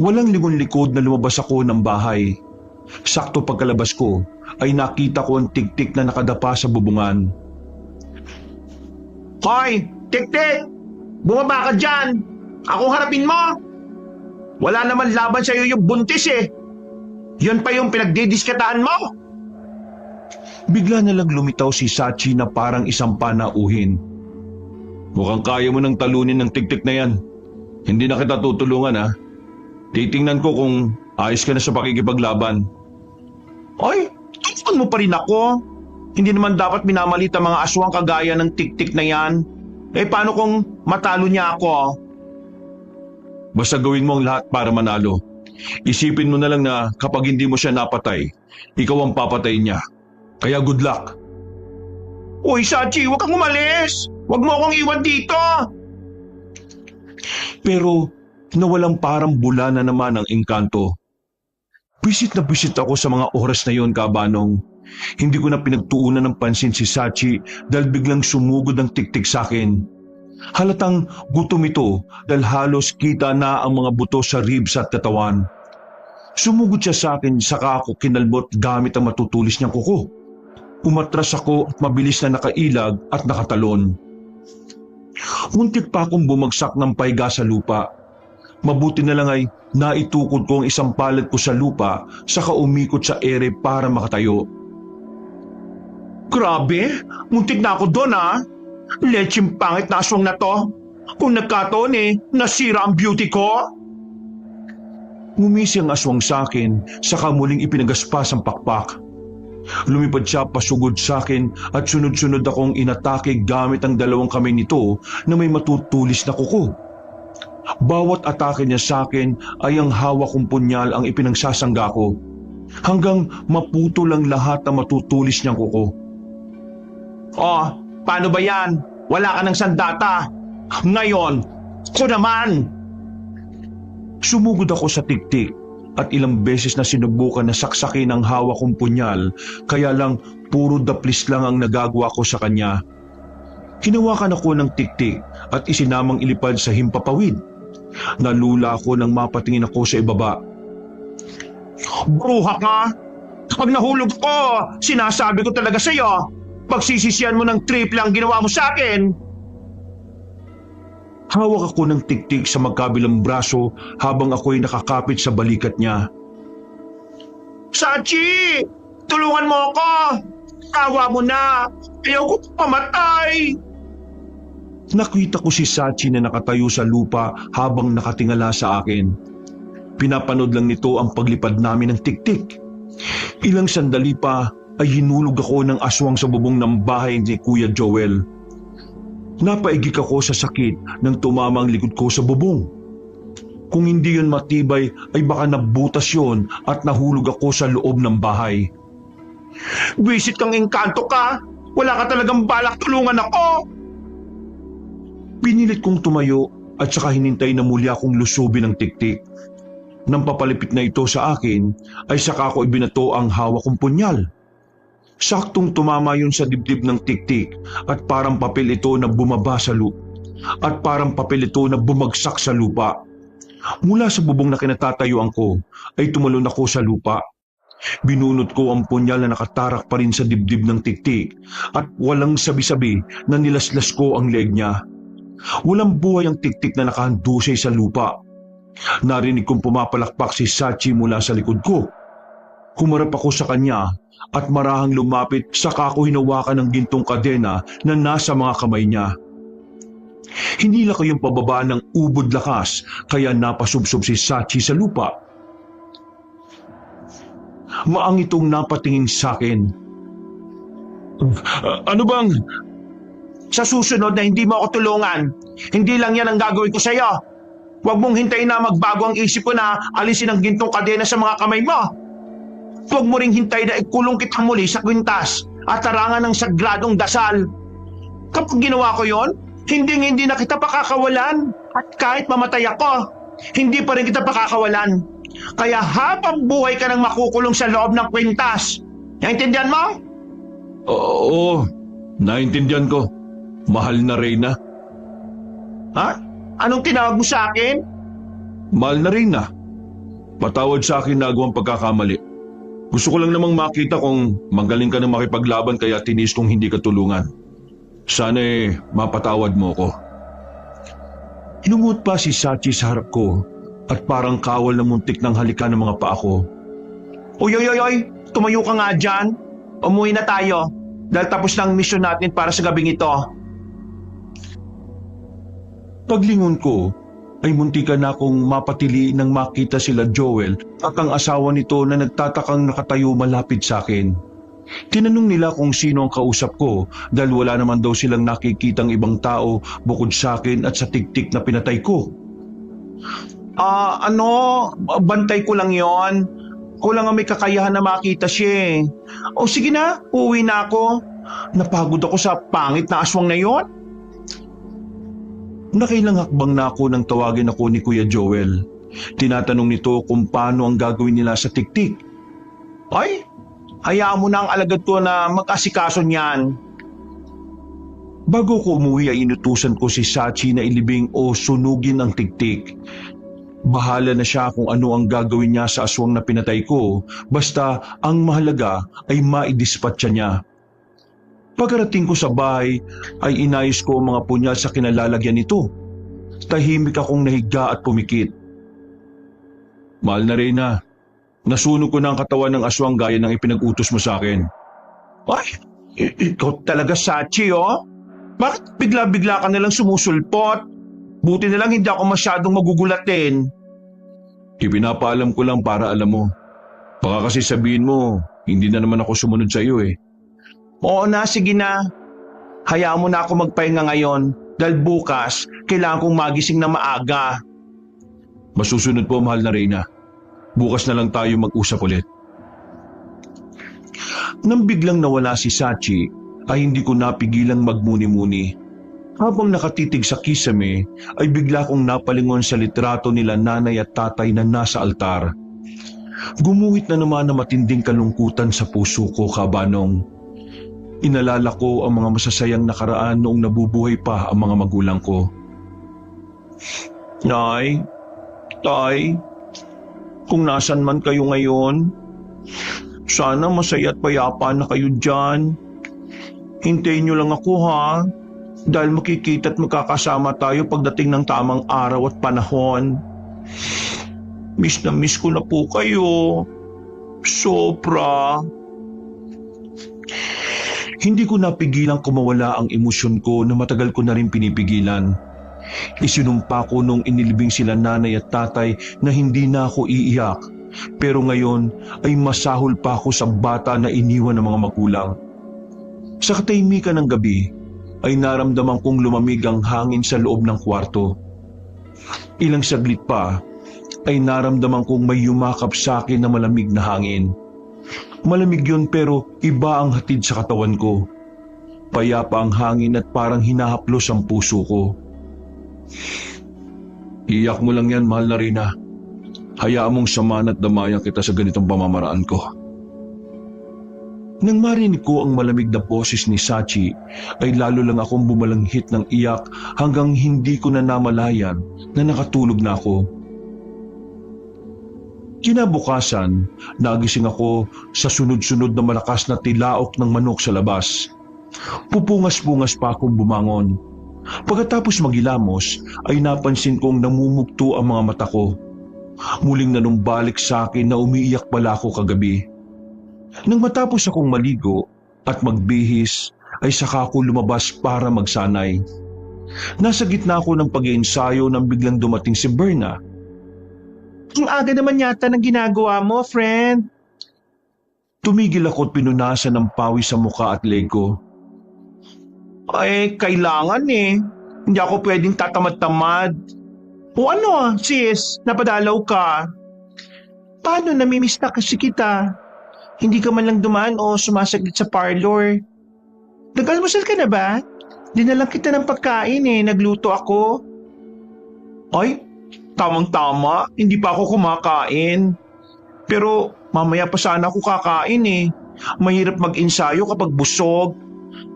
Walang lingon-likod na lumabas ako ng bahay. Sakto pagkalabas ko ay nakita ko ang tik-tik na nakadapa sa bubungan. Hoy, tik-tik! Bumaba ka dyan! Ako harapin mo! Wala naman laban sa'yo yung buntis eh. Yun pa yung pinagdidiskatahan mo. Bigla na lang lumitaw si Sachi na parang isang panauhin. Mukhang kaya mo nang talunin ng tik-tik na yan. Hindi na kita tutulungan ha. Titingnan ko kung ayos ka na sa pakikipaglaban. Oy, tulungan mo pa rin ako. Hindi naman dapat minamalit ang mga aswang kagaya ng tik-tik na yan. Eh paano kung matalo niya ako? Basta gawin mo ang lahat para manalo. Isipin mo na lang na kapag hindi mo siya napatay, ikaw ang papatayin niya. Kaya good luck. Uy, Sachi, huwag kang umalis! Huwag mo akong iwan dito! Pero nawalang parang bula na naman ang engkanto. Bisit na bisit ako sa mga oras na yon, Kabanong. Hindi ko na pinagtuunan ng pansin si Sachi dahil biglang sumugod ang tik-tik sa akin. Halatang gutom ito dahil halos kita na ang mga buto sa ribs at katawan. Sumugod siya sa akin saka ako kinalbot gamit ang matutulis niyang kuko. Umatras ako at mabilis na nakailag at nakatalon. Muntik pa akong bumagsak ng paiga sa lupa. Mabuti na lang ay naitukod ko ang isang palad ko sa lupa saka umikot sa ere para makatayo. Grabe, muntik na ako doon ha. Lecheng pangit na aswang na to. Kung nagkataon nasira ang beauty ko. Ngumisi ang aswang sa akin saka muling ipinagaspas ang pakpak. Lumipad siya pasugod sa akin at sunod-sunod akong inatake gamit ang 2 kamay nito na may matutulis na kuko. Bawat atake niya sa akin ay ang hawak kong punyal ang ipinagsasangga ko. hanggang maputo lang lahat ng matutulis niyang kuko. Oh, paano ba yan? Wala ka ng sandata. Ngayon, ko naman. Sumugod ako sa tiktik at ilang beses na sinubukan na saksakin ang hawak kong punyal, kaya lang puro daplis lang ang nagagawa ko sa kanya. Hinawakan ako ng tiktik at isinamang ilipad sa himpapawid. Nalula ako nang mapatingin ako sa ibaba. Bruha ka! Kapag nahulog ko, sinasabi ko talaga sa'yo, pagsisisiyan mo ng triple ang ginawa mo sa akin. Hawak ako ng tiktik sa magkabilang braso habang ako'y nakakapit sa balikat niya. Sachi! Tulungan mo ako! Tawa mo na! Ayaw ko pamatay! Nakita ko si Sachi na nakatayo sa lupa habang nakatingala sa akin. Pinapanood lang nito ang paglipad namin ng tiktik. Ilang sandali pa ay hinulog ako ng aswang sa bubong ng bahay ni Kuya Joel. Napaigik ako sa sakit nang tumama ang likod ko sa bubong. Kung hindi yun matibay ay baka nabutas yun at nahulog ako sa loob ng bahay. Wisit kang engkanto ka! Wala ka talagang balak tulungan ako! Pinilit kong tumayo at saka hinintay na muli akong lusubin ng tiktik. Nang papalipit na ito sa akin, ay saka ko ibinato ang hawak kong punyal. Saktong tumama yun sa dibdib ng tiktik at parang papel ito na bumaba sa lupa. At parang papel ito na bumagsak sa lupa. Mula sa bubong na kinatatayuan ko, ay tumalon ako sa lupa. Binunot ko ang punyal na nakatarak pa rin sa dibdib ng tiktik at walang sabi-sabi na nilaslas ko ang leg niya. Walang buhay ang tiktik na nakahandusay sa lupa. Narinig kong pumapalakpak si Sachi mula sa likod ko. Humarap ako sa kanya at marahang lumapit saka ko hinawakan ng gintong kadena na nasa mga kamay niya. Hinila ko yung pababa ng ubod lakas kaya napasubsob si Sachi sa lupa. Maang itong napatingin sa akin. Ano bang? Sa susunod na hindi mo ako tulungan, hindi lang yan ang gagawin ko sa'yo. Huwag mong hintayin na magbago ang isip ko na alisin ang gintong kadena sa mga kamay mo. Huwag mo ring hintayin na ikulong kita muli sa kwintas at tarangan ng sagradong dasal. Kapag ginawa ko yon, hindi na kita pakakawalan. At kahit mamatay ako, hindi pa rin kita pakakawalan. Kaya habang buhay ka nang makukulong sa loob ng kwintas. Naintindihan mo? Oo, naintindihan ko. Mahal na Reyna. Ha? Anong tinawag mo sa akin? Mahal na Reyna. Patawad sa akin na agawang pagkakamali. Gusto ko lang namang makita kung magaling ka na makipaglaban kaya tinis kong hindi ka tulungan. Sana mapatawad mo ko. Hinungot pa si Sachi sa harap ko at parang kawal na muntik ng halikan ng mga paa ko. Oy, tumayo ka nga dyan. Umuwi na tayo dahil tapos na ang mission natin para sa gabing ito. Paglingon ko, ay muntikan na akong mapatili nang makita sila Joel at ang asawa nito na nagtatakang nakatayo malapit sa akin. Tinanong nila kung sino ang kausap ko dahil wala naman daw silang nakikitang ibang tao bukod sa akin at sa tiktik na pinatay ko. Bantay ko lang yon. Ko lang ang may kakayahan na makita siya eh. O sige na, uuwi na ako. Napagod ako sa pangit na aswang na yon. Nakailang hakbang na ako nang tawagin ako ni Kuya Joel. Tinatanong nito kung paano ang gagawin nila sa tiktik. Ay, hayaan mo na ang alagad ko na mag-asikaso niyan. Bago ko umuwi ay inutusan ko si Sachi na ilibing o sunugin ang tiktik. Bahala na siya kung ano ang gagawin niya sa aswang na pinatay ko, basta ang mahalaga ay maidispatcha niya. Pagkarating ko sa bahay ay inayos ko ang mga punyal sa kinalalagyan nito. Tahimik akong nahiga at pumikit. Mahal na Reyna, nasunog ko na ang katawan ng aswang gaya ng ipinag-utos mo sa akin. Ay, ikaw talaga Sachi oh. Bakit bigla-bigla ka nalang sumusulpot? Buti na lang hindi ako masyadong magugulatin. Ipinapaalam ko lang para alam mo. Baka kasi sabihin mo, hindi na naman ako sumunod sa iyo eh. Oo na, sige na. Hayaan mo na ako magpahinga ngayon dahil bukas kailangan kong magising na maaga. Masusunod po, mahal na Reyna. Bukas na lang tayo mag-usap ulit. Nang biglang nawala si Sachi, ay hindi ko napigilang magmuni-muni. Habang nakatitig sa kisame, ay bigla kong napalingon sa litrato nila nanay at tatay na nasa altar. Gumuhit na naman na matinding kalungkutan sa puso ko, Kabanong. Inalala ko ang mga masasayang nakaraan noong nabubuhay pa ang mga magulang ko. Nay, Tay, kung nasan man kayo ngayon, sana masaya at payapa na kayo dyan. Hintayin niyo lang ako ha, dahil makikita at magkakasama tayo pagdating ng tamang araw at panahon. Miss na miss ko na po kayo. Sobra. Hindi ko napigilang kumawala ang emosyon ko na matagal ko na rin pinipigilan. Isinumpa ko nung inilibing sila nanay at tatay na hindi na ako iiyak. Pero ngayon ay masahol pa ako sa bata na iniwan ng mga magulang. Sa katahimikan ng gabi ay naramdaman kong lumamig ang hangin sa loob ng kwarto. Ilang saglit pa ay naramdaman kong may yumakap sa akin na malamig na hangin. Malamig yun pero iba ang hatid sa katawan ko. Payapa ang hangin at parang hinahaplos ang puso ko. Iyak mo lang yan, mahal na Rina. Hayaan mong samahan at damayan kita sa ganitong pamamaraan ko. Nang marinig ko ang malamig na boses ni Sachi, ay lalo lang akong bumalanghit ng iyak hanggang hindi ko na namalayan na nakatulog na ako. Kinabukasan, nagising ako sa sunod-sunod na malakas na tilaok ng manok sa labas. Pupungas-pungas pa akong bumangon. Pagkatapos magilamos, ay napansin kong namumugto ang mga mata ko. Muling nanumbalik sa akin na umiiyak pala ako kagabi. Nang matapos akong maligo at magbihis, ay saka ako lumabas para magsanay. Nasa gitna ako ng pag-iensayo nang biglang dumating si Berna. Ang aga naman yata ng ginagawa mo, friend. Tumigil ako at pinunasan ng pawis sa muka at leg ko. Ay, kailangan eh. Hindi ako pwedeng tatamad-tamad. O ano, sis, napadalaw ka. Paano namimiss na kasi kita? Hindi ka man lang dumaan o sumasaglit sa parlor. Nag-almusal ka na ba? Dinalang kita ng pagkain eh, nagluto ako. Ay, tamang-tama, hindi pa ako kumakain. Pero mamaya pa sana ako kakain eh. Mahirap mag-ensayo kapag busog.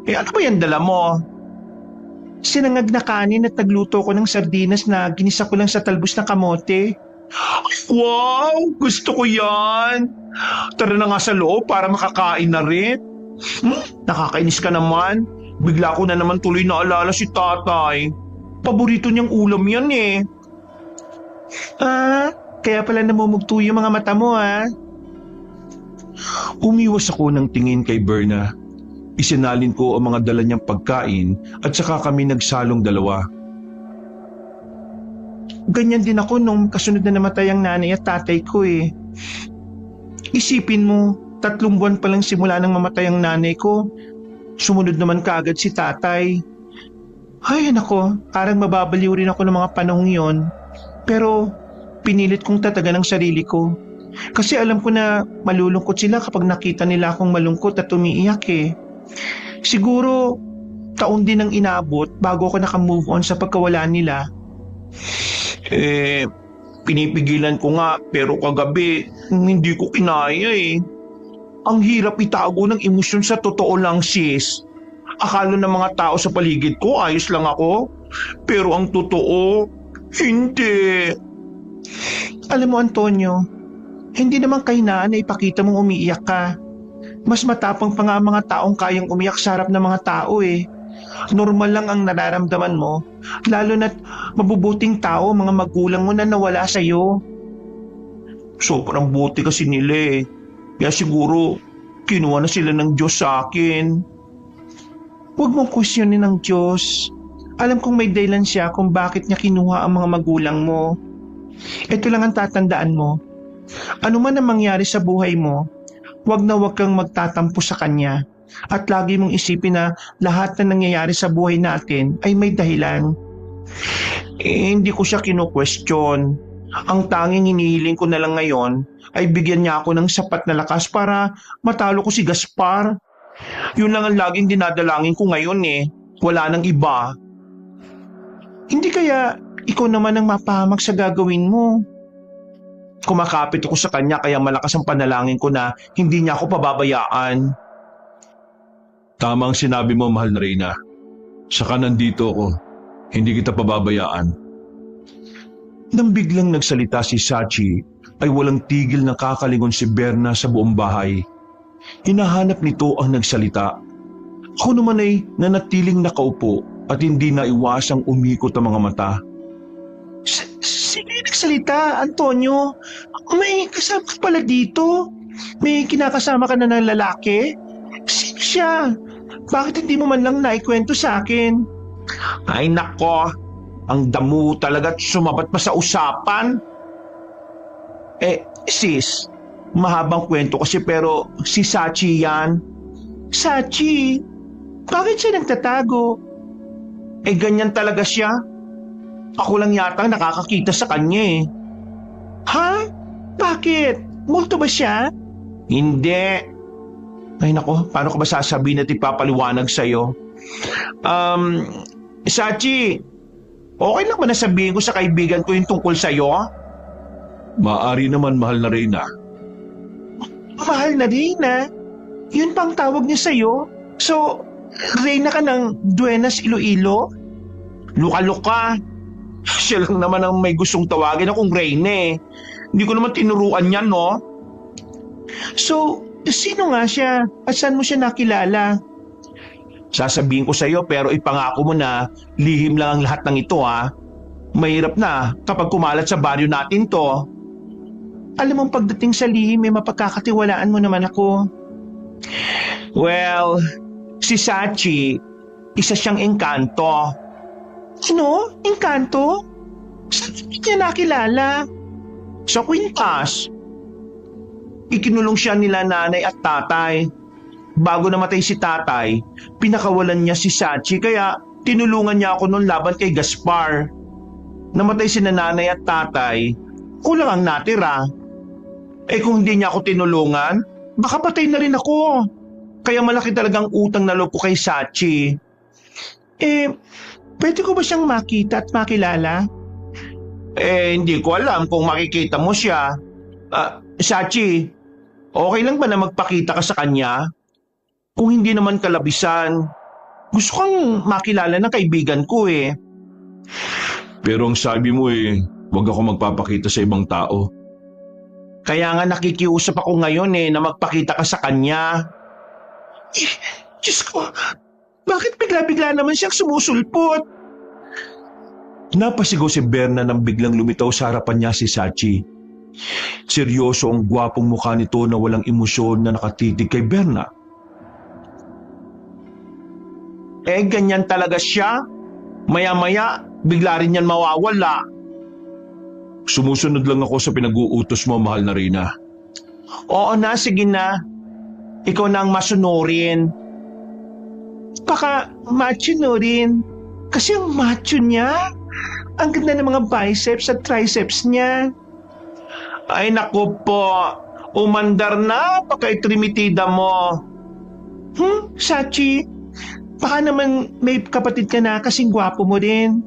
Ano ba yan dala mo? Sinangag na kanin at nagluto ko ng sardinas na ginisa ko lang sa talbos ng kamote. Wow! Gusto ko yan! Tara na nga sa loob para makakain na rin. Nakakainis ka naman. Bigla ko na naman tuloy naalala si tatay. Paborito niyang ulam yan eh. Kaya pala namumugto yung mga mata mo ah. Umiwas ako ng tingin kay Berna. Isinalin ko ang mga dala niyang pagkain at saka kami nagsalong dalawa. Ganyan din ako nung kasunod na namatay ang nanay at tatay ko eh. Isipin mo, 3 buwan pa lang simula nang mamatay ang nanay ko. Sumunod naman kaagad si tatay. Ay nako, parang mababaliw rin ako ng mga panahong yon. Pero pinilit kong tatagan ang sarili ko. Kasi alam ko na malulungkot sila kapag nakita nila akong malungkot at umiiyak eh. Siguro taon din ang inabot bago ako nakamove on sa pagkawala nila. Pinipigilan ko nga pero kagabi hindi ko kinaya eh. Ang hirap itago ng emosyon sa totoo lang sis. Akala ng mga tao sa paligid ko ayos lang ako. Pero ang totoo, hindi. Alam mo Antonio, hindi naman kahinaan na ipakita mong umiiyak ka. Mas matapang pa nga ang mga taong kayang umiyak sa harap ng mga tao eh. Normal lang ang nararamdaman mo, lalo na't mabubuting tao mga magulang mo na nawala sa'yo. Sobrang buti kasi nila eh. Kaya siguro kinuha na sila ng Diyos sa akin. Huwag mong questionin ng Diyos. Alam kong may dahilan siya kung bakit niya kinuha ang mga magulang mo. Ito lang ang tatandaan mo. Ano man ang mangyari sa buhay mo, huwag na huwag kang magtatampo sa Kanya. At lagi mong isipin na lahat na nangyayari sa buhay natin ay may dahilan. Hindi ko siya kino-question. Ang tanging hinihiling ko na lang ngayon ay bigyan niya ako ng sapat na lakas para matalo ko si Gaspar. Yun lang ang laging dinadalangin ko ngayon eh. Wala nang iba. Hindi kaya ikaw naman ang mapahamak sa gagawin mo? Kumakapit ako sa kanya kaya malakas ang panalangin ko na hindi niya ako pababayaan. Tama ang sinabi mo, mahal na Reyna. Saka nandito ako. Hindi kita pababayaan. Nang biglang nagsalita si Sachi, ay walang tigil na kakalingon si Berna sa buong bahay. Hinahanap nito ang nagsalita. Ako naman ay nanatiling nakaupo at hindi na iwasang umikot ang mga mata. Sino yung nagsalita, Antonio? May kasama ka pala dito? May kinakasama ka na ng lalaki? Sino siya? Bakit hindi mo man lang naikwento sa akin? Ay nako, ang damo talaga at sumabat pa sa usapan. Sis, mahabang kwento kasi pero si Sachi yan. Sachi? Bakit siya nagtatago? Ganyan talaga siya. Ako lang yata nakakakita sa kanya eh. Ha? Bakit? Multo ba siya? Hindi. Ay nako, paano ko ba sasabihin at ipapaliwanag sa'yo? Sachi, okay lang ba nasabihin ko sa kaibigan ko yung tungkol sa'yo? Maaari naman, mahal na Reyna. Mahal na Reyna? Yun pang tawag niya sa'yo? So, Reyna ka ng Duenas Iloilo? Luka-luka. Siya lang naman ang may gustong tawagin akong Reyna eh. Hindi ko naman tinuruan yan, no? So, sino nga siya? At saan mo siya nakilala? Sasabihin ko sa'yo pero ipangako mo na lihim lang ang lahat ng ito ha. Mahirap na kapag kumalat sa baryo natin to. Alam mong pagdating sa lihim may mapagkakatiwalaan mo naman ako. Well, si Sachi, isa siyang engkanto. Ano? Engkanto? Saan niya nakilala? Sa kwintas. Ikinulong siya nila nanay at tatay. Bago namatay si tatay, pinakawalan niya si Sachi kaya tinulungan niya ako noon laban kay Gaspar. Namatay si nanay at tatay, kulang ang natira. Kung hindi niya ako tinulungan, baka patay na rin ako. Kaya malaki talagang utang na loob ko kay Sachi. Pwede ko ba siyang makita at makilala? Hindi ko alam kung makikita mo siya. Sachi, okay lang ba na magpakita ka sa kanya? Kung hindi naman kalabisan, gusto kang makilala ng kaibigan ko eh. Pero ang sabi mo huwag ako magpapakita sa ibang tao. Kaya nga nakikiusap ako ngayon na magpakita ka sa kanya. Diyos ko, bakit bigla-bigla naman siyang sumusulpot? Napasigaw si Berna nang biglang lumitaw sa harapan niya si Sachi. Seryoso ang gwapong mukha nito na walang emosyon na nakatitig kay Berna. Ganyan talaga siya. Maya-maya, bigla rin yan mawawala. Sumusunod lang ako sa pinag-uutos mo, mahal na Reyna. Oo na, sige na. Ikaw na ang masunurin. Baka machunurin. Kasi ang macho niya, ang ganda ng mga biceps at triceps niya. Ay naku po, umandar na pagka-trimitida mo. Sachi, baka naman may kapatid ka na kasing gwapo mo din.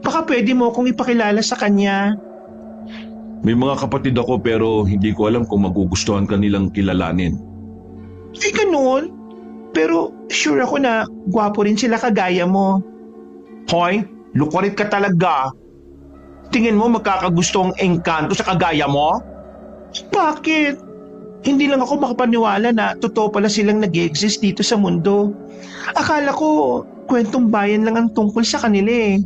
Baka pwede mo akong ipakilala sa kanya. May mga kapatid ako pero hindi ko alam kung magugustuhan ka nilang kilalanin. Ganun. Pero sure ako na gwapo rin sila kagaya mo. Hoy, lukurit ka talaga. Tingin mo magkakagusto ang engkanto sa kagaya mo? Bakit? Hindi lang ako makapaniwala na totoo pala silang nag-exist dito sa mundo. Akala ko kwentong bayan lang ang tungkol sa kanila eh.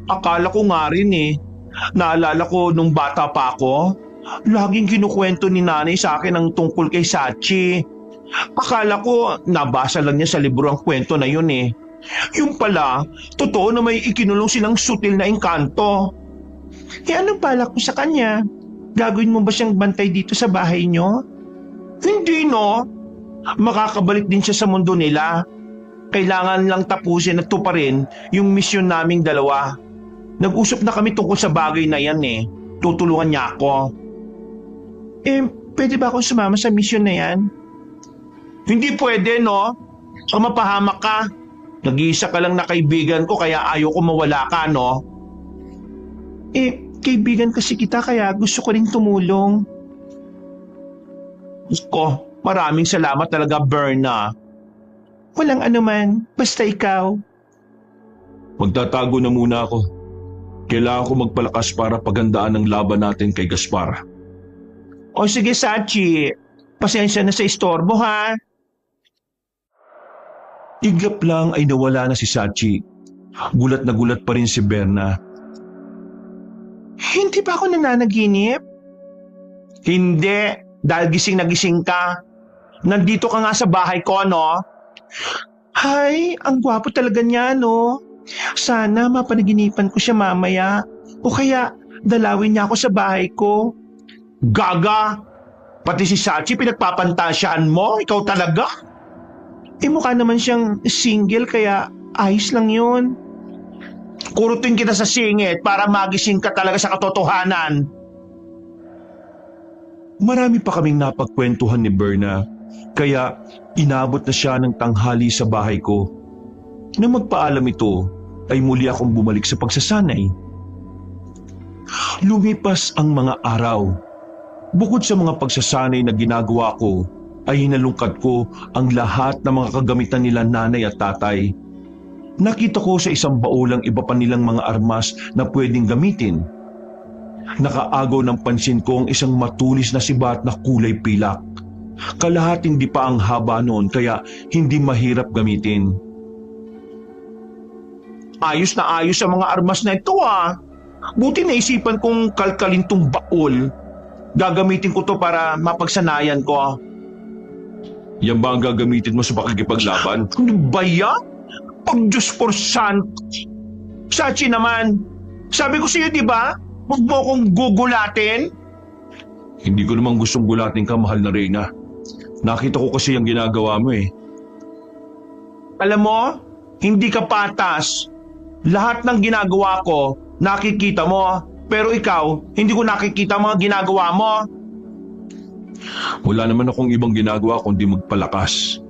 Akala ko nga rin. Naalala ko nung bata pa ako, laging kinukwento ni nanay sa akin ang tungkol kay Sachi. Akala ko nabasa lang niya sa libro ang kwento na yun eh. Yung pala, totoo na may ikinulong silang sutil na engkanto. Anong balak mo sa kanya? Gagawin mo ba siyang bantay dito sa bahay niyo? Hindi no. Makakabalik din siya sa mundo nila. Kailangan lang tapusin at tuparin yung misyon naming dalawa. Nag-usap na kami tungkol sa bagay na yan eh. Tutulungan niya ako. Pwede ba akong sumama sa mission na yan? Hindi pwede, no? Ang mapahamak ka. Nag-iisa ka lang na kaibigan ko kaya ayaw ko mawala ka, no? Kaibigan kasi kita kaya gusto ko rin tumulong. Ko, maraming salamat talaga, Berna. Walang anuman, basta ikaw. Magtatago na muna ako. Kailangan ko magpalakas para pagandaan ang laban natin kay Gaspar. O sige, Sachi. Pasensya na sa istorbo, ha? Iglap lang ay nawala na si Sachi. Gulat na gulat pa rin si Berna. Hindi ba ako nananaginip? Hindi. Dahil gising na gising ka. Nandito ka nga sa bahay ko, no? Hay, ang gwapo talaga niya, no? Sana mapanaginipan ko siya mamaya. O kaya, dalawin niya ako sa bahay ko. Gaga! Pati si Sachi pinagpapantasyaan mo? Ikaw talaga? Mukha naman siyang single kaya ayos lang yun. Kurutin kita sa singit para magising ka talaga sa katotohanan. Marami pa kaming napagkwentuhan ni Berna, kaya inabot na siya ng tanghali sa bahay ko. Nang magpaalam ito, ay muli akong bumalik sa pagsasanay. Lumipas ang mga araw. Bukod sa mga pagsasanay na ginagawa ko, ay hinalungkat ko ang lahat ng mga kagamitan nila nanay at tatay. Nakita ko sa isang baulang iba pa nilang mga armas na pwedeng gamitin. Nakaagaw ng pansin ko ang isang matulis na sibat na kulay pilak. Kalahati hindi pa ang haba noon kaya hindi mahirap gamitin. Ayos na ayos ang mga armas na ito, ah. Buti naisipan kong kalkalin tong baul. Gagamitin ko to para mapagsanayan ko. Yan ba ang gagamitin mo sa pakikipaglaban? Ano ba yan? Pag Diyos for sant. Sachi naman, sabi ko sa'yo, di ba? Huwag mo akong gugulatin. Hindi ko naman gustong gulatin ka, mahal na Reyna. Nakita ko kasi ang ginagawa mo eh. Alam mo, hindi ka patas. Lahat ng ginagawa ko, nakikita mo. Pero ikaw, hindi ko nakikita ang mga ginagawa mo. Wala naman akong ibang ginagawa kundi magpalakas.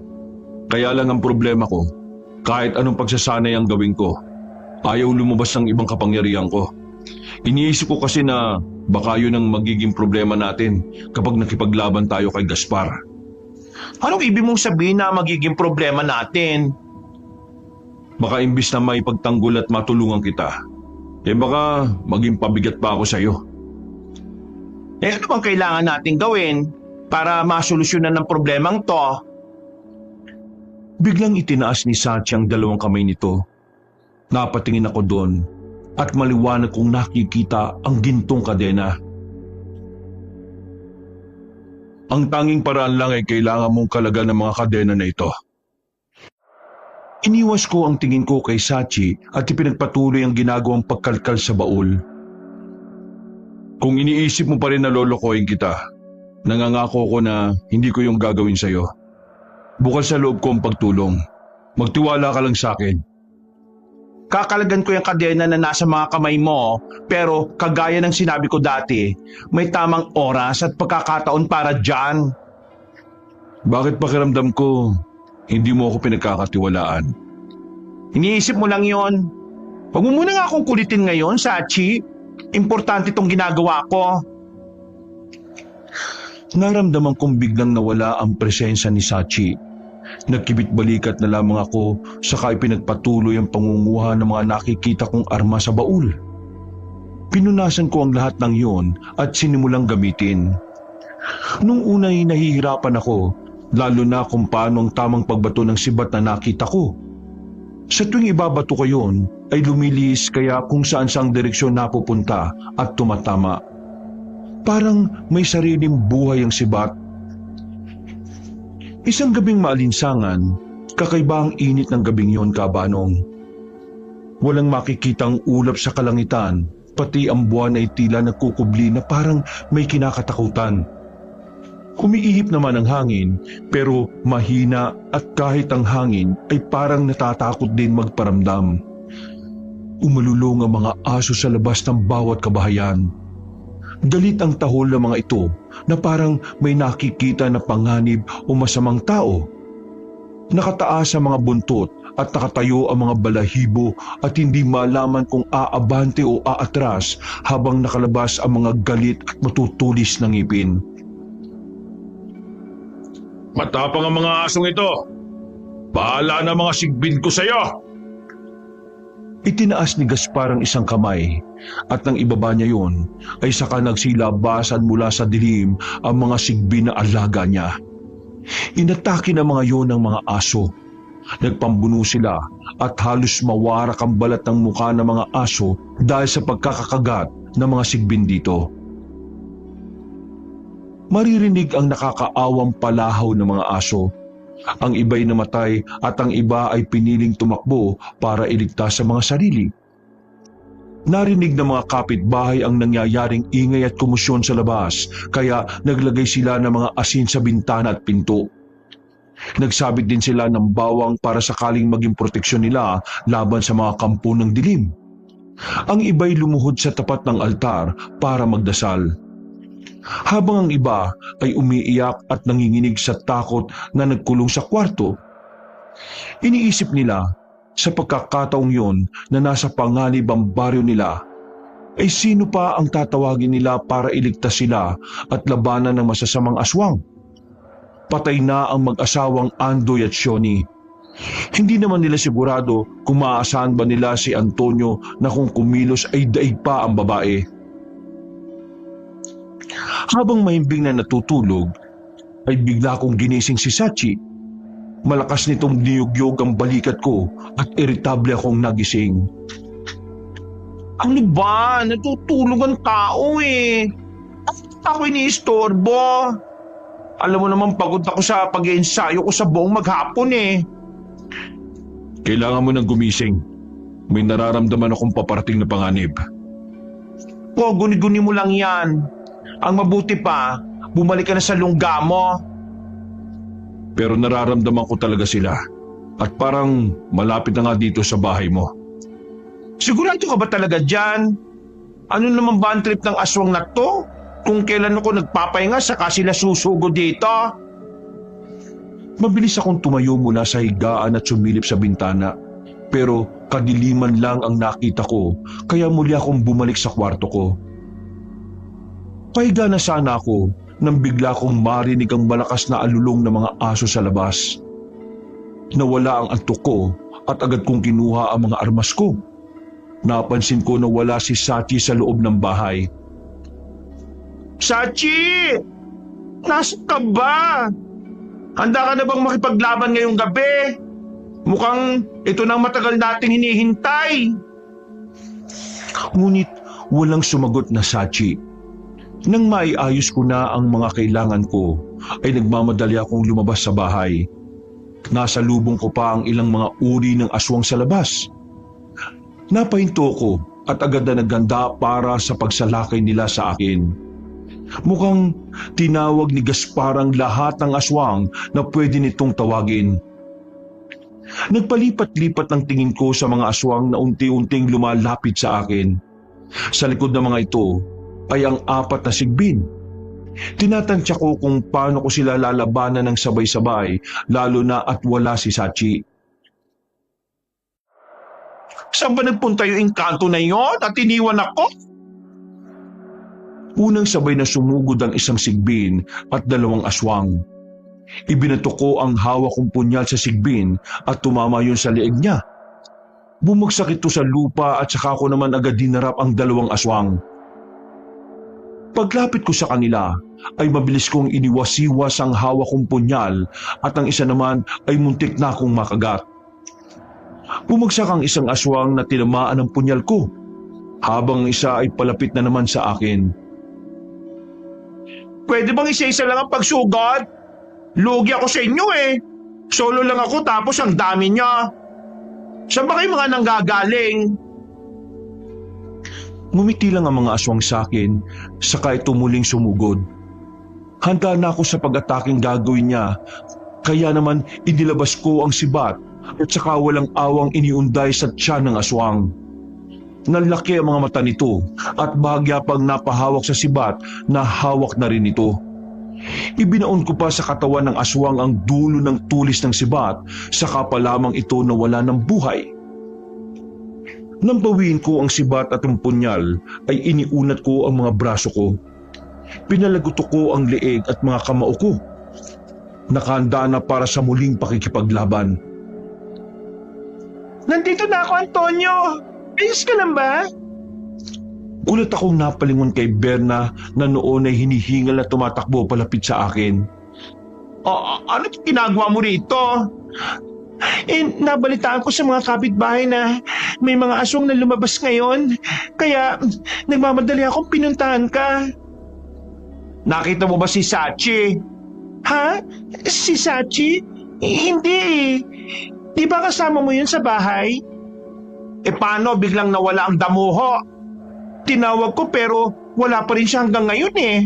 Kaya lang ang problema ko, kahit anong pagsasanay ang gawin ko, ayaw lumabas ng ibang kapangyarihan ko. Iniisip ko kasi na baka yun ang magiging problema natin kapag nakipaglaban tayo kay Gaspar. Anong ibig mong sabihin na magiging problema natin? Baka imbis na may pagtanggol at matulungan kita, baka maging pabigat pa ako sa'yo. Ano bang kailangan natin gawin para masolusyonan ng problemang to? Biglang itinaas ni Sachi ang dalawang kamay nito. Napatingin ako doon at maliwanag kong nakikita ang gintong kadena. Ang tanging paraan lang ay kailangan mong kalagan ng mga kadena na ito. Iniwas ko ang tingin ko kay Sachi at ipinagpatuloy ang ginagawang pagkalkal sa baul. Kung iniisip mo pa rin na lolokohin kita, nangangako ko na hindi ko yung gagawin sa'yo. Bukal sa loob ko ang pagtulong. Magtiwala ka lang sa akin. Kakalagan ko yung kadena na nasa mga kamay mo, pero kagaya ng sinabi ko dati, may tamang oras at pagkakataon para dyan. Bakit pakiramdam ko hindi mo ako pinagkakatiwalaan? Iniisip mo lang yon. Huwag mo muna nga akong kulitin ngayon, Sachi. Importante itong ginagawa ko. Naramdaman kong biglang nawala ang presensya ni Sachi. Nagkibit-balikat na lamang ako saka ipinagpatuloy ang pangunguha ng mga nakikita kong arma sa baul. Pinunasan ko ang lahat ng iyon at sinimulang gamitin. Nung una'y nahihirapan ako, lalo na kung paano ang tamang pagbato ng sibat na nakita ko. Sa tuwing ibabato ko yun, ay lumilis kaya kung saan saang direksyon napupunta at tumatama. Parang may sariling buhay ang sibat. Isang gabing maalinsangan, kakaiba ang init ng gabing yon, Kabanong. Walang makikitang ulap sa kalangitan, pati ang buwan ay tila nagkukubli na parang may kinakatakutan. Umiihip naman ang hangin, pero mahina at kahit ang hangin ay parang natatakot din magparamdam. Umalulong ang mga aso sa labas ng bawat kabahayan. Galit ang tahol ng mga ito na parang may nakikita na panganib o masamang tao. Nakataas ang mga buntot at nakatayo ang mga balahibo at hindi malaman kung aabante o aatras habang nakalabas ang mga galit at matutulis ng ngipin. Matapang ang mga asong ito. Bahala na mga sigbin ko sa'yo. Itinaas ni Gaspar ang isang kamay at nang ibaba niya yun ay saka nagsilabasan mula sa dilim ang mga sigbi na alaga niya. Inatake ng mga yon ng mga aso. Nagpambuno sila at halos mawarak ang balat ng mukha ng mga aso dahil sa pagkakakagat ng mga sigbin dito. Maririnig ang nakakaawang palahaw ng mga aso. Ang iba'y namatay at ang iba ay piniling tumakbo para iligtas sa mga sarili. Narinig ng mga kapitbahay ang nangyayaring ingay at kumusyon sa labas, kaya naglagay sila ng mga asin sa bintana at pinto. Nagsabit din sila ng bawang para sakaling maging proteksyon nila laban sa mga kampo ng dilim. Ang iba'y lumuhod sa tapat ng altar para magdasal. Habang ang iba ay umiiyak at nanginginig sa takot na nagkulong sa kwarto. Iniisip nila sa pagkakataong yon na nasa panganib ang baryo nila, ay sino pa ang tatawagin nila para iligtas sila at labanan ng masasamang aswang? Patay na ang mag-asawang Andoy at Shoni. Hindi naman nila sigurado kung maaasahan ba nila si Antonio na kung kumilos ay daig pa ang babae. Habang mahimbing na natutulog, ay bigla kong ginising si Sachi. Malakas nitong niyugyog ang balikat ko at iritable akong nagising. Ano ba? Natutulog ang tao eh. Ako'y iniistorbo. Alam mo naman pagod ako sa pag-iensayo ko sa buong maghapon eh. Kailangan mo nang gumising. May nararamdaman akong paparating na panganib. Guni-guni mo lang yan. Ang mabuti pa, bumalik ka na sa lungga mo. Pero nararamdaman ko talaga sila. At parang malapit na nga dito sa bahay mo. Sigurado ka ba talaga dyan? Ano naman ba ang trip ng aswang na to? Kung kailan ako nagpapahinga saka sila susugo dito? Mabilis akong tumayo mula sa higaan at sumilip sa bintana. Pero kadiliman lang ang nakita ko, kaya muli akong bumalik sa kwarto ko. Pahiga na sana ako nang bigla kong marinig ang malakas na alulong ng mga aso sa labas. Nawala ang antok ko at agad kong kinuha ang mga armas ko. Napansin ko na wala si Sachi sa loob ng bahay. Sachi! Nasaan ka ba? Handa ka na bang makipaglaban ngayong gabi? Mukhang ito nang matagal nating hinihintay. Ngunit walang sumagot na Sachi. Nang maiayos ko na ang mga kailangan ko, ay nagmamadali akong lumabas sa bahay. Nasa lubong ko pa ang ilang mga uri ng aswang sa labas. Napahinto ko at agad na nagganda para sa pagsalakay nila sa akin. Mukhang tinawag ni Gaspar ang lahat ng aswang na pwede nitong tawagin. Nagpalipat-lipat ang tingin ko sa mga aswang na unti-unting lumalapit sa akin. Sa likod ng mga ito ay ang 4 na sigbin. Tinatansya ko kung paano ko sila lalabanan ng sabay-sabay, lalo na at wala si Sachi. Saan ba nagpunta yung engkanto na yon at iniwan ako? Unang sabay na sumugod ang isang sigbin at 2 aswang. Ibinato ko ang hawak kong punyal sa sigbin at tumama yun sa leeg niya. Bumagsak ito sa lupa at saka ko naman agad dinarap ang 2 aswang. Paglapit ko sa kanila ay mabilis kong iniwasiwas ang hawak kong punyal at ang isa naman ay muntik na akong makagat. Bumagsak ang isang aswang na tinamaan ng punyal ko, habang ang isa ay palapit na naman sa akin. Pwede bang isa-isa lang ang pagsugat? Lugi ako sa inyo eh. Solo lang ako tapos ang dami niya. Saan ba kayo mga nanggagaling? Ngumiti lang ang mga aswang sa akin, saka ito muling sumugod. Handa na ako sa pag-ataking gagawin niya, kaya naman inilabas ko ang sibat at saka walang awang iniunday sa tiyan ng aswang. Nanlaki ang mga mata nito at bahagya pang napahawak sa sibat na hawak na rin ito. Ibinaon ko pa sa katawan ng aswang ang dulo ng tulis ng sibat, saka pa lamang ito nawala ng buhay. Nang bawiin ko ang sibat at ang punyal, ay iniunat ko ang mga braso ko. Pinalagutok ko ang leeg at mga kamao ko. Nakahanda na para sa muling pakikipaglaban. Nandito na ako, Antonio! Ayos ka lang ba? Gulat akong napalingon kay Berna na noon ay hinihingal at tumatakbo palapit sa akin. Ano ginagawa mo rito? Nabalitaan ko sa mga kapitbahay na may mga aswang na lumabas ngayon. Kaya nagmamadali akong pinuntahan ka. Nakita mo ba si Sachi? Ha? Si Sachi? Hindi eh. Di ba kasama mo yun sa bahay? Paano biglang nawala ang damuho? Tinawag ko pero wala pa rin siya hanggang ngayon eh.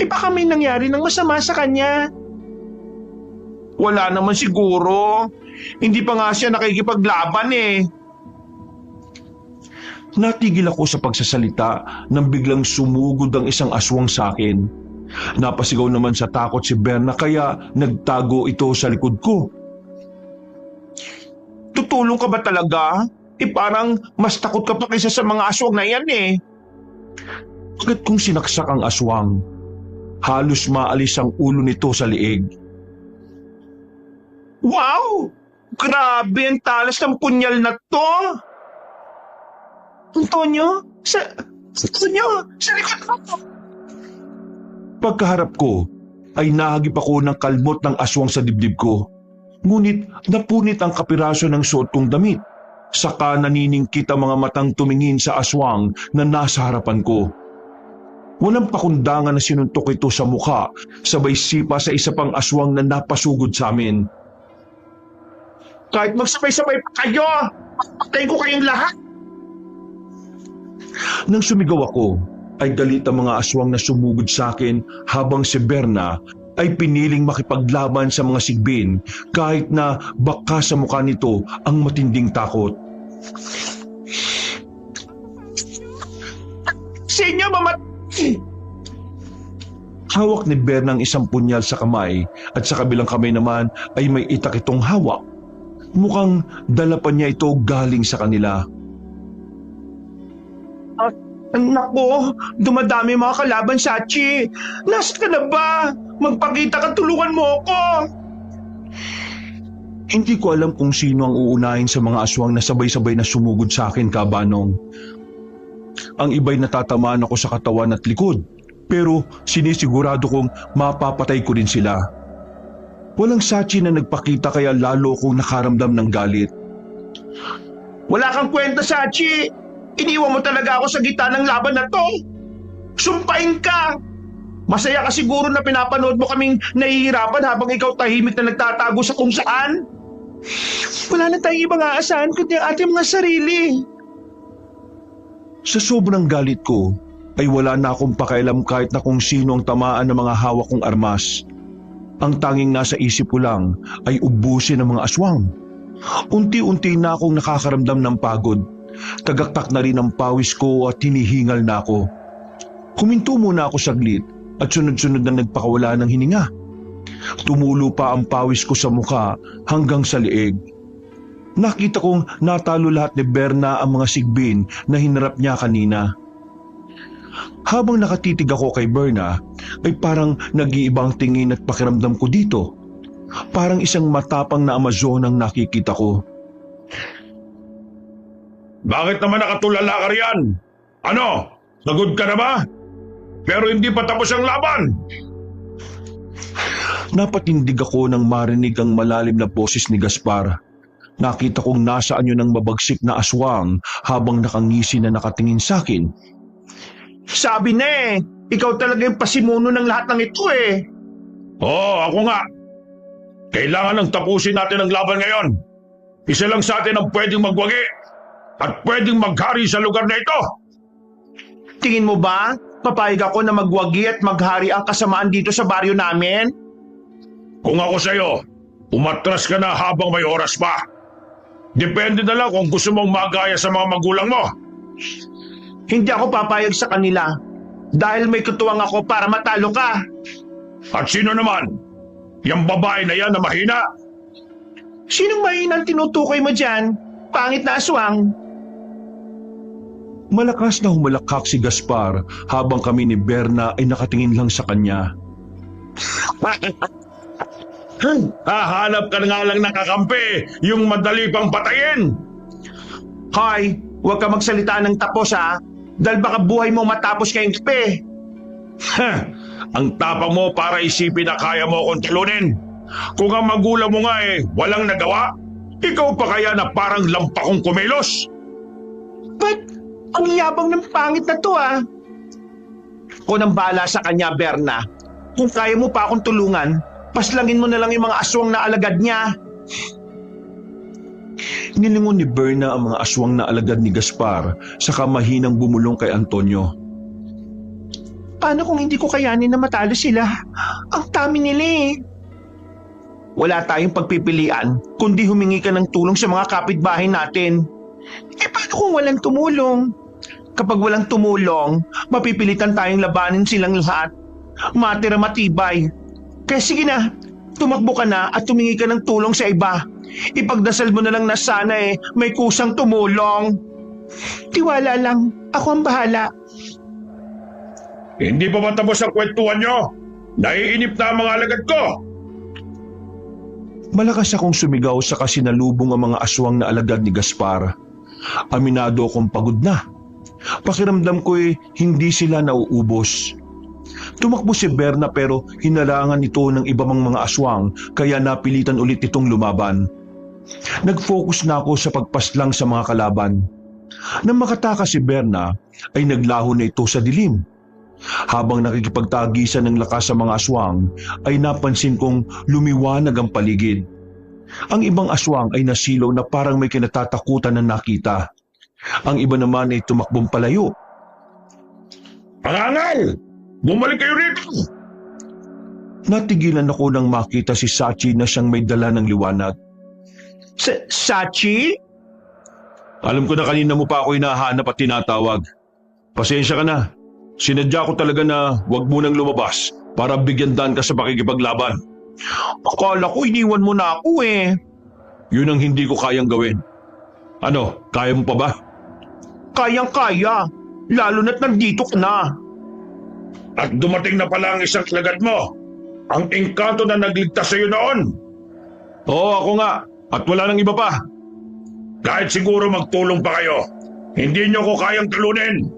Baka may nangyari ng masama sa kanya. Wala naman siguro. Hindi pa nga siya nakikipaglaban eh. Natigil ako sa pagsasalita nang biglang sumugod ang isang aswang sa akin. Napasigaw naman sa takot si Berna kaya nagtago ito sa likod ko. Tutulong ka ba talaga? Parang mas takot ka pa kaysa sa mga aswang na yan eh. Agad kong sinaksak ang aswang. Halos maalis ang ulo nito sa liig. Wow! Grabe ang talas ng punyal na to! Antonio? Antonio! Sa likod mo! Pagkaharap ko, ay nahagip ako ng kalmot ng aswang sa dibdib ko. Ngunit napunit ang kapiraso ng suot kong damit. Saka naniningkit ang mga matang tumingin sa aswang na nasa harapan ko. Walang pakundangan na sinuntok ito sa mukha, sabay sipa sa isa pang aswang na napasugod sa amin. Kahit magsabay-sabay pa kayo, papatayin ko kayong lahat. Nang sumigaw ako, ay galit ang mga aswang na sumugod sa akin habang si Berna ay piniling makipaglaban sa mga sigbin kahit na baka sa mukha nito ang matinding takot. Sa inyo, Hawak ni Berna ang isang punyal sa kamay at sa kabilang kamay naman ay may itak itong hawak. Mukhang dala pa niya ito galing sa kanila. Nako, dumadami mga kalaban, Sachi. Nasaan ka na ba? Magpakita ka, tulungan mo ako. Hindi ko alam kung sino ang uunahin sa mga aswang na sabay-sabay na sumugod sa akin, Kabanong. Ang iba'y natatamaan ako sa katawan at likod, pero sinisigurado kong mapapatay ko rin sila. Walang Sachi na nagpakita kaya lalo kong nakaramdam ng galit. Wala kang kwenta, Sachi. Iniwan mo talaga ako sa gitna ng laban na to. Sumpain ka. Masaya ka siguro na pinapanood mo kaming nahihirapan habang ikaw tahimik na nagtatago sa kung saan. Wala na tayong ibang aasahan kundi ang ating mga sarili. Sa sobrang galit ko, ay wala na akong pakialam kahit na kung sino ang tamaan ng mga hawak kong armas. Ang tanging nasa isip ko lang ay ubusin ang mga aswang. Unti-unti na akong nakakaramdam ng pagod. Tagaktak na rin ang pawis ko at hinihingal na ako. Huminto muna ako saglit at sunod-sunod na nagpakawala ng hininga. Tumulo pa ang pawis ko sa mukha hanggang sa liig. Nakita kong natalo lahat ni Berna ang mga sigbin na hinarap niya kanina. Habang nakatitig ako kay Berna, ay parang nag-iibang tingin at pakiramdam ko dito. Parang isang matapang na Amazon ang nakikita ko. Bakit naman nakatulala ka riyan? Ano? Nagod ka na ba? Pero hindi pa tapos ang laban. Napatindig ako nang marinig ang malalim na boses ni Gaspar. Nakita kong nasa anyo ng mabagsik na aswang habang nakangisi na nakatingin sa akin. Sabi na eh, ikaw talaga yung pasimuno ng lahat ng ito eh. Oo, ako nga. Kailangan nang tapusin natin ang laban ngayon. Isa lang sa atin ang pwedeng magwagi at pwedeng maghari sa lugar na ito. Tingin mo ba, papayag ako na magwagi at maghari ang kasamaan dito sa baryo namin? Kung ako sa'yo, umatras ka na habang may oras pa. Depende na lang kung gusto mong magaya sa mga magulang mo Hindi ako papayag sa kanila dahil may kutuwang ako para matalo ka. At sino naman? Yang babae na yan na mahina? Sinong mahinang tinutukoy mo dyan? Pangit na aswang. Malakas na humalakak si Gaspar habang kami ni Berna ay nakatingin lang sa kanya. Hahanap ka na nga lang ng kakampi, yung madali pang patayin. Hoy, huwag ka magsalita ng tapos ha. Dahil baka buhay mo matapos kayong kipe. Ang tapang mo para isipin na kaya mo akong talunin. Kung ang magulang mo nga walang nagawa, ikaw pa kaya na parang lampakong kumilos? Ba't ang yabang ng pangit na to ha? Ako nang bahala sa kanya, Berna. Kung kaya mo pa akong tulungan, paslangin mo na lang yung mga aswang na alagad niya. Nilingon ni Berna ang mga aswang na alagad ni Gaspar saka mahinang bumulong kay Antonio. Paano kung hindi ko kayanin na matalo sila? Ang dami nila eh. Wala tayong pagpipilian kundi humingi ka ng tulong sa mga kapitbahay natin. Paano kung walang tumulong? Kapag walang tumulong, mapipilitan tayong labanin silang lahat. Matira matibay. Kaya sige na, tumakbo ka na at humingi ka ng tulong sa iba. Ipagdasal mo na lang na sana may kusang tumulong. Tiwala lang, ako ang bahala. Hindi pa matapos ang kwentuhan nyo? Naiinip na ang mga alagad ko. Malakas akong sumigaw sa kasinalubong ang mga aswang na alagad ni Gaspar. Aminado akong pagod na. Pakiramdam ko'y hindi sila nauubos. Tumakbo si Berna pero hinalangan ito ng iba mang mga aswang kaya napilitan ulit itong lumaban. Nag-focus na ako sa pagpaslang sa mga kalaban. Nang makatakas si Berna ay naglaho na ito sa dilim. Habang nakikipagtagisan ng lakas sa mga aswang ay napansin kong lumiwanag ang paligid. Ang ibang aswang ay nasilaw na parang may kinatatakutan na nakita. Ang iba naman ay tumakbong palayo. Pangangal! Bumalik kayo rito! Natigilan ako nang makita si Sachi na siyang may dala ng liwanag. Sachi? Alam ko na kanina mo pa ako hinahanap at tinatawag. Pasensya ka na. Sinadya ko talaga na huwag mo nang lumabas para bigyan daan ka sa pakikipaglaban. Akala ko iniwan mo na ako eh. Yun ang hindi ko kayang gawin. Ano, kaya mo pa ba? Kayang-kaya, lalo na't nandito ka na. At dumating na pala ang isang alagad mo. Ang engkanto na nagligtas sa iyo noon. Oo, ako nga. At wala nang iba pa. Kahit siguro magtulong pa kayo, hindi nyo ko kayang talunin.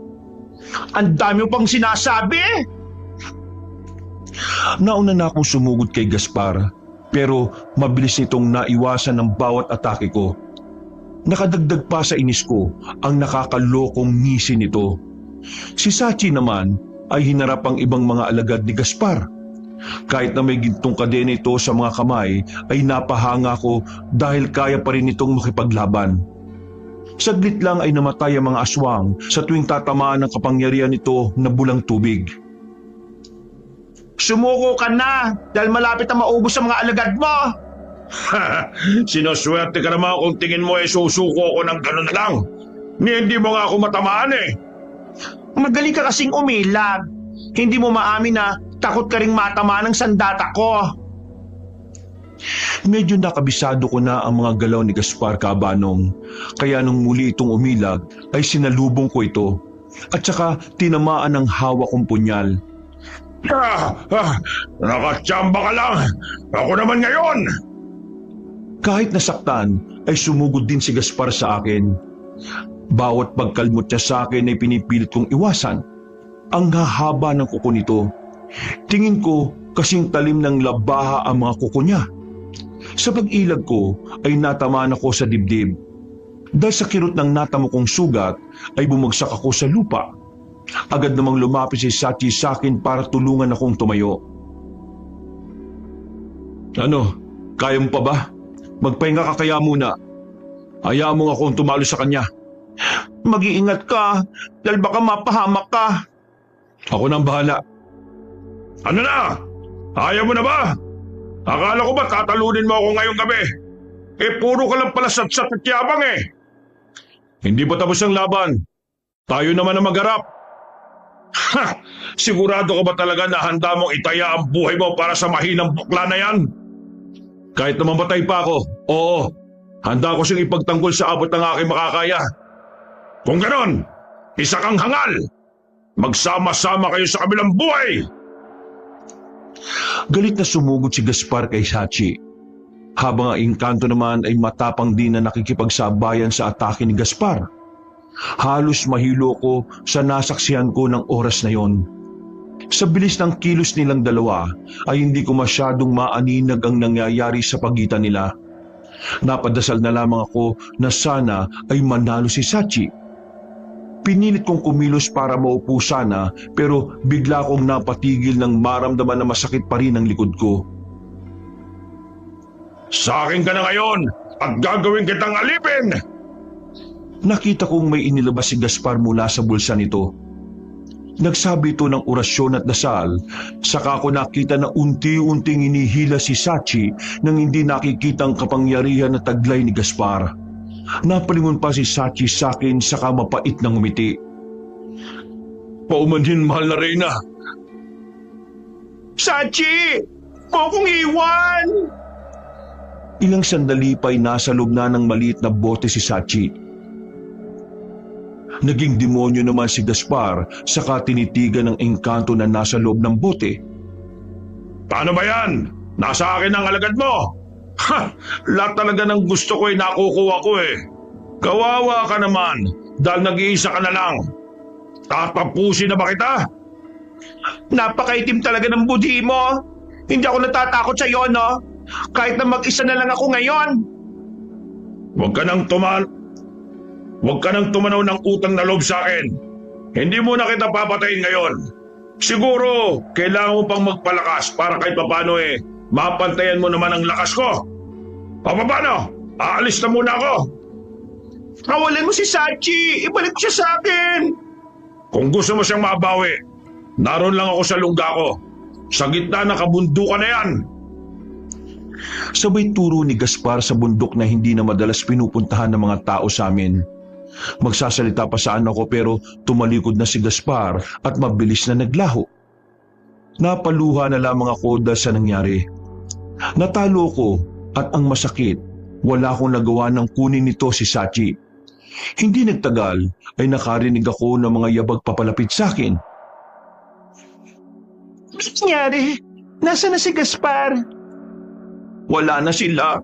Ang dami mo pang sinasabi eh. Nauna na akong sumugod kay Gaspar, pero mabilis nitong naiwasan ng bawat atake ko. Nakadagdag pa sa inis ko ang nakakalokong ngisi nito. Si Sachi naman ay hinarap ang ibang mga alagad ni Gaspar. Kahit na may gintong kadena ito sa mga kamay ay napahanga ko dahil kaya pa rin itong makipaglaban. Saglit lang ay namatay ang mga aswang sa tuwing tatamaan ng kapangyarihan nito na bulang tubig. Sumuko ka na dahil malapit na maubos ang mga alagad mo. Sinuswerte ka naman kung tingin mo susuko ko ng gano'n na lang. Hindi mo nga ako matamaan eh. Magaling ka kasing umilag. Hindi mo maamin na takot ka ring matamaan ng sandata ko. Medyo nakabisado ko na ang mga galaw ni Gaspar Cabanong, kaya nung muli itong umilag ay sinalubong ko ito at saka tinamaan ng hawak kong punyal. Nakatsamba ka lang! Ako naman ngayon! Kahit nasaktan ay sumugod din si Gaspar sa akin. Bawat pagkalmot niya sa akin ay pinipilit kong iwasan. Ang hahaba ng kuko nito. Tingin ko kasing talim ng labaha ang mga kuko niya. Sa pag-ilag ko ay natamaan ako sa dibdib. Dahil sa kirot ng natamo kong sugat ay bumagsak ako sa lupa. Agad namang lumapit si Sachi sa akin para tulungan akong tumayo. Ano, kaya mo pa ba? Magpahinga ka kaya muna. Hayaan mo akong tumalo sa kanya. Mag-iingat ka dahil baka mapahamak ka. Ako nang bahala. Ano na? Ayaw mo na ba? Akala ko ba tatalunin mo ako ngayong gabi? Puro ka lang pala satsat at yabang eh. Hindi pa tapos ang laban. Tayo naman ang magharap. Ha! Sigurado ka ba talaga na handa mong itaya ang buhay mo para sa mahinang bukla na yan? Kahit na mamatay pa ako, oo, handa ko siyang ipagtanggol sa abot ng aking makakaya. Kung ganon, isa kang hangal. Magsama-sama kayo sa kabilang buhay. Galit na sumugod si Gaspar kay Sachi. Habang ang engkanto naman ay matapang din na nakikipagsabayan sa atake ni Gaspar. Halos mahilo ko sa nasaksihan ko ng oras na yon. Sa bilis ng kilos nilang dalawa ay hindi ko masyadong maaninag ang nangyayari sa pagitan nila. Napadasal na lamang ako na sana ay manalo si Sachi. Pinilit kong kumilos para maupo sana pero bigla kong napatigil nang maramdaman na masakit pa rin ang likod ko. Sa akin ka na ngayon at gagawin kitang alipin! Nakita kong may inilabas si Gaspar mula sa bulsa nito. Nagsabi ito ng orasyon at dasal, saka ko nakita na unti-unting inihila si Sachi nang hindi nakikitang kapangyarihan na taglay ni Gaspar. Napalingon pa si Sachi sa akin saka mapait na ngumiti. Paumanhin, mahal na Reyna. Sachi! Huwag kong iwan! Ilang sandali pa'y nasa loob na ng maliit na bote si Sachi. Naging demonyo naman si Gaspar saka tinitigan ng engkanto na nasa loob ng bote. Paano ba yan? Nasa akin ang alagad mo. Ha! Lahat talaga ng gusto ko ay nakukuha ko eh. Kawawa ka naman dahil nag-iisa ka na lang. Tatapusin na ba kita? Napakaitim talaga ng budhi mo. Hindi ako natatakot sa iyo, no? Kahit na mag-isa na lang ako ngayon. Huwag ka nang tumanaw ng utang na loob sa akin. Hindi mo na kita papatayin ngayon. Siguro, kailangan mo pang magpalakas para kahit papano mapantayan mo naman ang lakas ko. Paano? Aalis na muna ako. Kawalan mo si Sachi. Ibalik mo siya sa akin. Kung gusto mo siyang mabawi, naroon lang ako sa lungga ko. Sa gitna ng kabundukan na yan. Sabay turo ni Gaspar sa bundok na hindi na madalas pinupuntahan ng mga tao sa amin. Magsasalita pa saan ako pero tumalikod na si Gaspar at mabilis na naglaho. Napaluha na lamang ako dahil sa nangyari. Natalo ko at ang masakit, wala akong nagawa ng kunin nito si Sachi. Hindi nagtagal ay nakarinig ako ng mga yabag papalapit sa akin. Ano nangyari? Nasaan na si Gaspar? Wala na sila.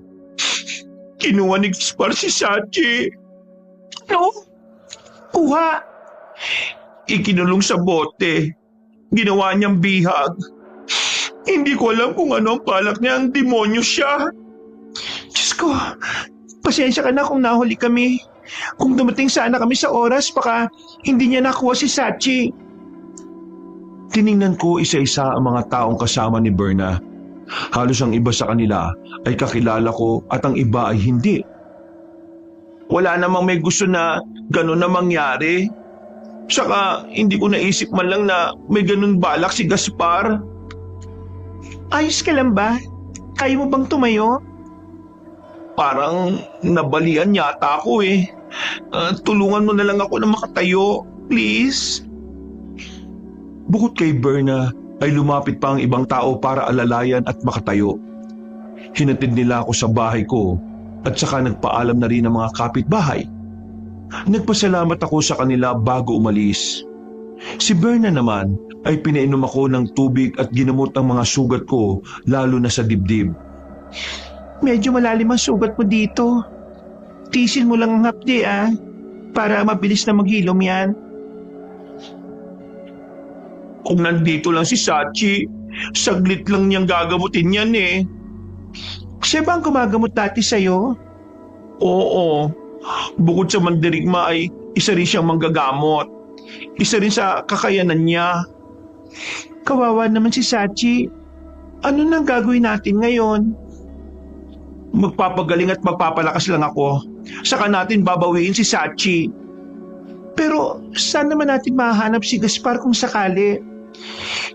Kinuha ni Gaspar si Sachi. Ano? Kuha. Ikinulong sa bote. Ginawa niyang bihag. Hindi ko alam kung ano ang balak niya, ang demonyo siya. Diyos ko, pasensya ka na kung nahuli kami. Kung dumating sana kami sa oras, baka hindi niya nakuha si Sachi. Tiningnan ko isa-isa ang mga taong kasama ni Berna. Halos ang iba sa kanila ay kakilala ko at ang iba ay hindi. Wala namang may gusto na gano'n na mangyari. Saka hindi ko naisip man lang na may ganun balak si Gaspar. Ayos ka lang ba? Kaya mo bang tumayo? Parang nabalian yata ako eh. Tulungan mo na lang ako na makatayo, please. Bukod kay Berna ay lumapit pa ang ibang tao para alalayan at makatayo. Hinatid nila ako sa bahay ko at saka nagpaalam na rin ang mga kapitbahay. Nagpasalamat ako sa kanila bago umalis. Si Berna naman ay pinainom ako ng tubig at ginamot ang mga sugat ko lalo na sa dibdib. Medyo malalim ang sugat mo dito. Tisin mo lang ang hapdi para mabilis na maghilom yan. Kung nandito lang si Sachi, saglit lang niyang gagamutin yan eh. Siya ba ang gumagamot dati sa'yo? Oo. Bukod sa mandirigma ay isa rin siyang manggagamot. Isa rin sa kakayanan niya. Kawawa naman si Sachi. Ano nang gagawin natin ngayon? Magpapagaling at magpapalakas lang ako. Saka natin babawiin si Sachi. Pero saan naman natin mahanap si Gaspar kung sakali?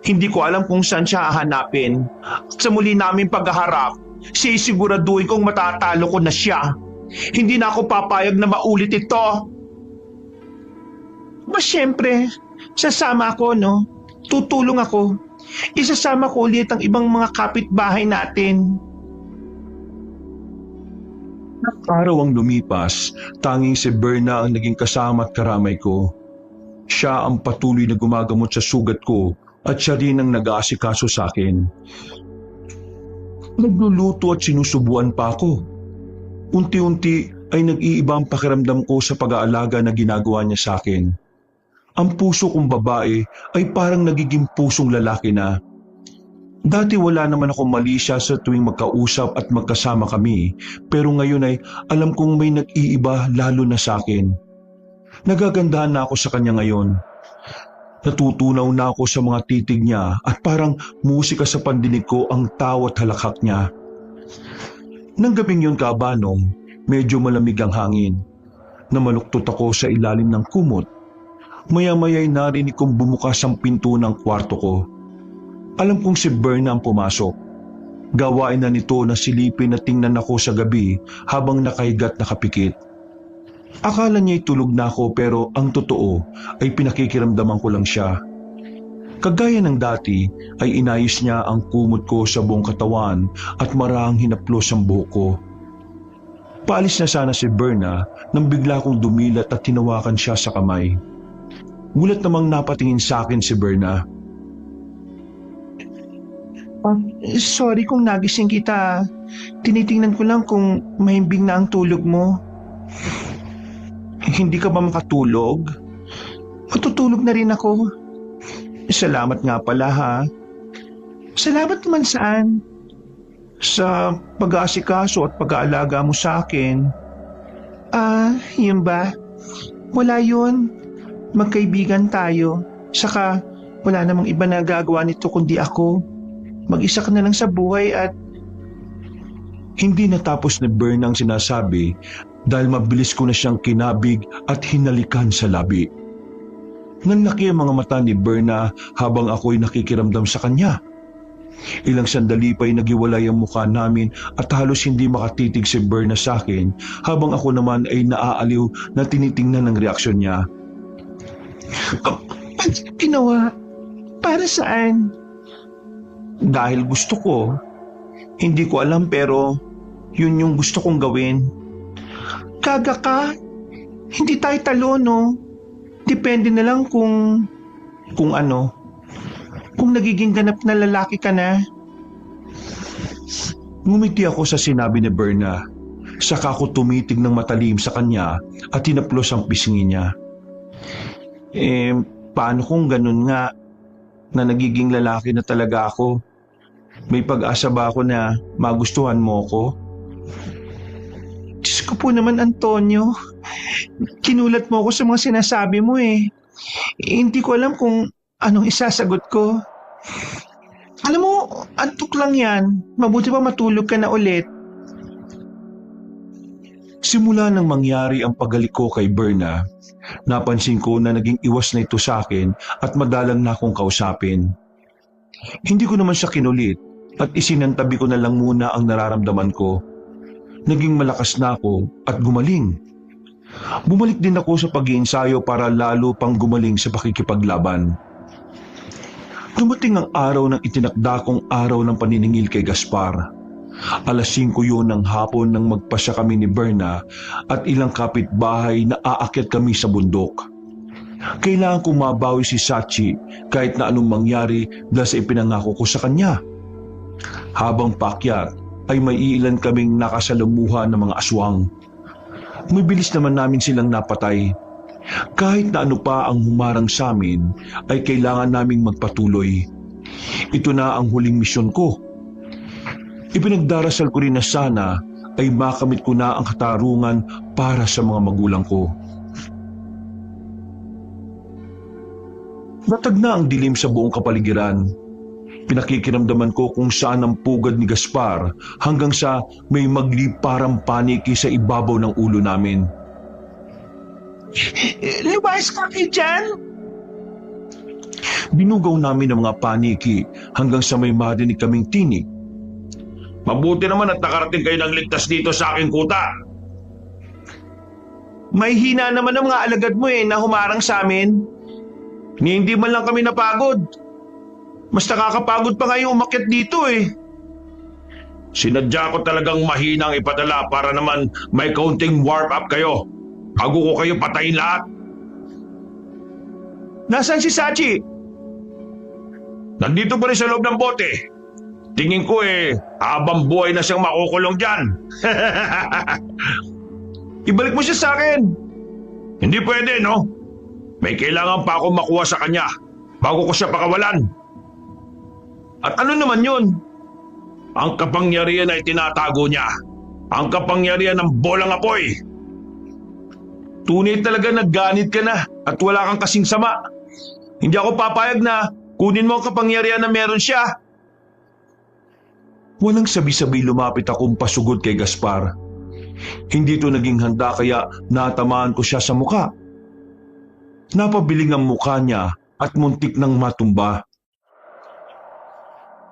Hindi ko alam kung saan siya hahanapin. Sa muli naming paghaharap, sisiguraduhin kong matatalo ko na siya. Hindi na ako papayag na maulit ito. Ba syempre, sasama ako, no? Tutulong ako. Isasama ko ulit ang ibang mga kapitbahay natin. Araw ang lumipas, tanging si Berna ang naging kasama at karamay ko. Siya ang patuloy na gumagamot sa sugat ko at siya rin ang nag-aasikaso sa akin. Nagluluto at sinusubuan pa ako. Unti-unti ay nag-iiba ang pakiramdam ko sa pag-aalaga na ginagawa niya sa akin. Ang puso kong babae ay parang nagiging pusong lalaki na. Dati wala naman akong mali siya sa tuwing magkausap at magkasama kami, pero ngayon ay alam kong may nag-iiba lalo na sa akin. Nagagandahan na ako sa kanya ngayon. Natutunaw na ako sa mga titig niya at parang musika sa pandinig ko ang tawa at halakhak niya. Nang gabing yun kaabanong, medyo malamig ang hangin. Namaluktot ako sa ilalim ng kumot. Maya-maya'y narinig kong bumukas ang pinto ng kwarto ko. Alam kong si Berna ang pumasok. Gawain na nito na silipin na tingnan ako sa gabi habang nakahigat nakapikit. Akala niya'y tulog na ako pero ang totoo ay pinakikiramdaman ko lang siya. Kagaya ng dati ay inayos niya ang kumot ko sa buong katawan at marahang hinaplos ang buhok ko. Paalis na sana si Berna nang bigla kong dumilat at tinawakan siya sa kamay. Gulat namang napatingin sa akin si Berna. Sorry kung nagising kita. Tinitingnan ko lang kung mahimbing na ang tulog mo. Hindi ka ba makatulog? Matutulog na rin ako. Salamat nga pala ha. Salamat naman saan? Sa pag-aasikaso at pag-aalaga mo sa akin. Yun ba? Wala yun. Magkaibigan tayo. Saka wala namang iba na gagawa nito kundi ako. Mag-isa ka na lang sa buhay at... Hindi natapos ni Berna ang sinasabi dahil mabilis ko na siyang kinabig at hinalikan sa labi. Nanlaki ang mga mata ni Berna habang ako'y nakikiramdam sa kanya. Ilang sandali pa'y nagiwalay ang mukha namin at halos hindi makatitig si Berna sa akin habang ako naman ay naaaliw na tinitingnan ang reaksyon niya. Ginawa? Para saan? Dahil gusto ko. Hindi ko alam pero yun yung gusto kong gawin. Kaga ka? Hindi tayo talo, no? Depende na lang kung ano. Kung nagiging ganap na lalaki ka na. Ngumiti ako sa sinabi ni Berna. Saka ako tumitig ng matalim sa kanya at tinaplos ang pisngi niya. Paano kung ganun nga na nagiging lalaki na talaga ako? May pag-asa ba ako na magustuhan mo ko? Diyos ko po naman, Antonio. Kinulat mo ako sa mga sinasabi mo eh. Hindi ko alam kung anong isasagot ko. Alam mo, antok lang yan. Mabuti pa matulog ka na ulit. Simula nang mangyari ang paghalik ko kay Berna, napansin ko na naging iwas na ito sa akin at madalang na akong kausapin. Hindi ko naman siya kinulit at isinantabi ko na lang muna ang nararamdaman ko. Naging malakas na ako at gumaling. Bumalik din ako sa pag-iensayo para lalo pang gumaling sa pakikipaglaban. Dumating ang araw ng itinakda kong araw ng paniningil kay Gaspar. Alas 5 yun ng hapon nang magpasya kami ni Berna at ilang kapitbahay na aakyat kami sa bundok. Kailangan kong mabawi si Sachi kahit na anong mangyari dahil sa ipinangako ko sa kanya. Habang paakyat ay may ilan kaming nakasalamuhan ng mga aswang. Mabilis naman namin silang napatay. Kahit na ano pa ang humarang sa amin ay kailangan naming magpatuloy. Ito na ang huling misyon ko. Ipinagdarasal ko rin na sana ay makamit ko na ang katarungan para sa mga magulang ko. Natag na ang dilim sa buong kapaligiran. Pinakikiramdaman ko kung saan ang pugad ni Gaspar hanggang sa may magliparang paniki sa ibabaw ng ulo namin. Lumayas ka kayo dyan! Binugaw namin ang mga paniki hanggang sa may marinig kaming tinig. Mabuti naman at nakarating kayo ng ligtas dito sa aking kuta. May hina naman ang mga alagad mo na humarang sa amin. Hindi man lang kami napagod. Mas nakakapagod pa nga yung umakyat dito Sinadya ko talagang mahinang ipadala para naman may kaunting warm up kayo. Bago ko kayo patayin lahat. Nasaan si Sachi? Nandito pa rin sa loob ng bote. Tingin ko habang buhay na siyang makukulong dyan. Ibalik mo siya sa akin. Hindi pwede, no? May kailangan pa akong makuha sa kanya bago ko siya pakawalan. At ano naman yun? Ang kapangyarihan ay tinatago niya. Ang kapangyarihan ng bolang apoy. Tunay talaga nagganit ka na at wala kang kasing sama. Hindi ako papayag na kunin mo ang kapangyarihan na meron siya. Walang sabi-sabi lumapit akong pasugod kay Gaspar. Hindi ito naging handa kaya natamaan ko siya sa muka. Napabiling ang mukha niya at muntik nang matumba.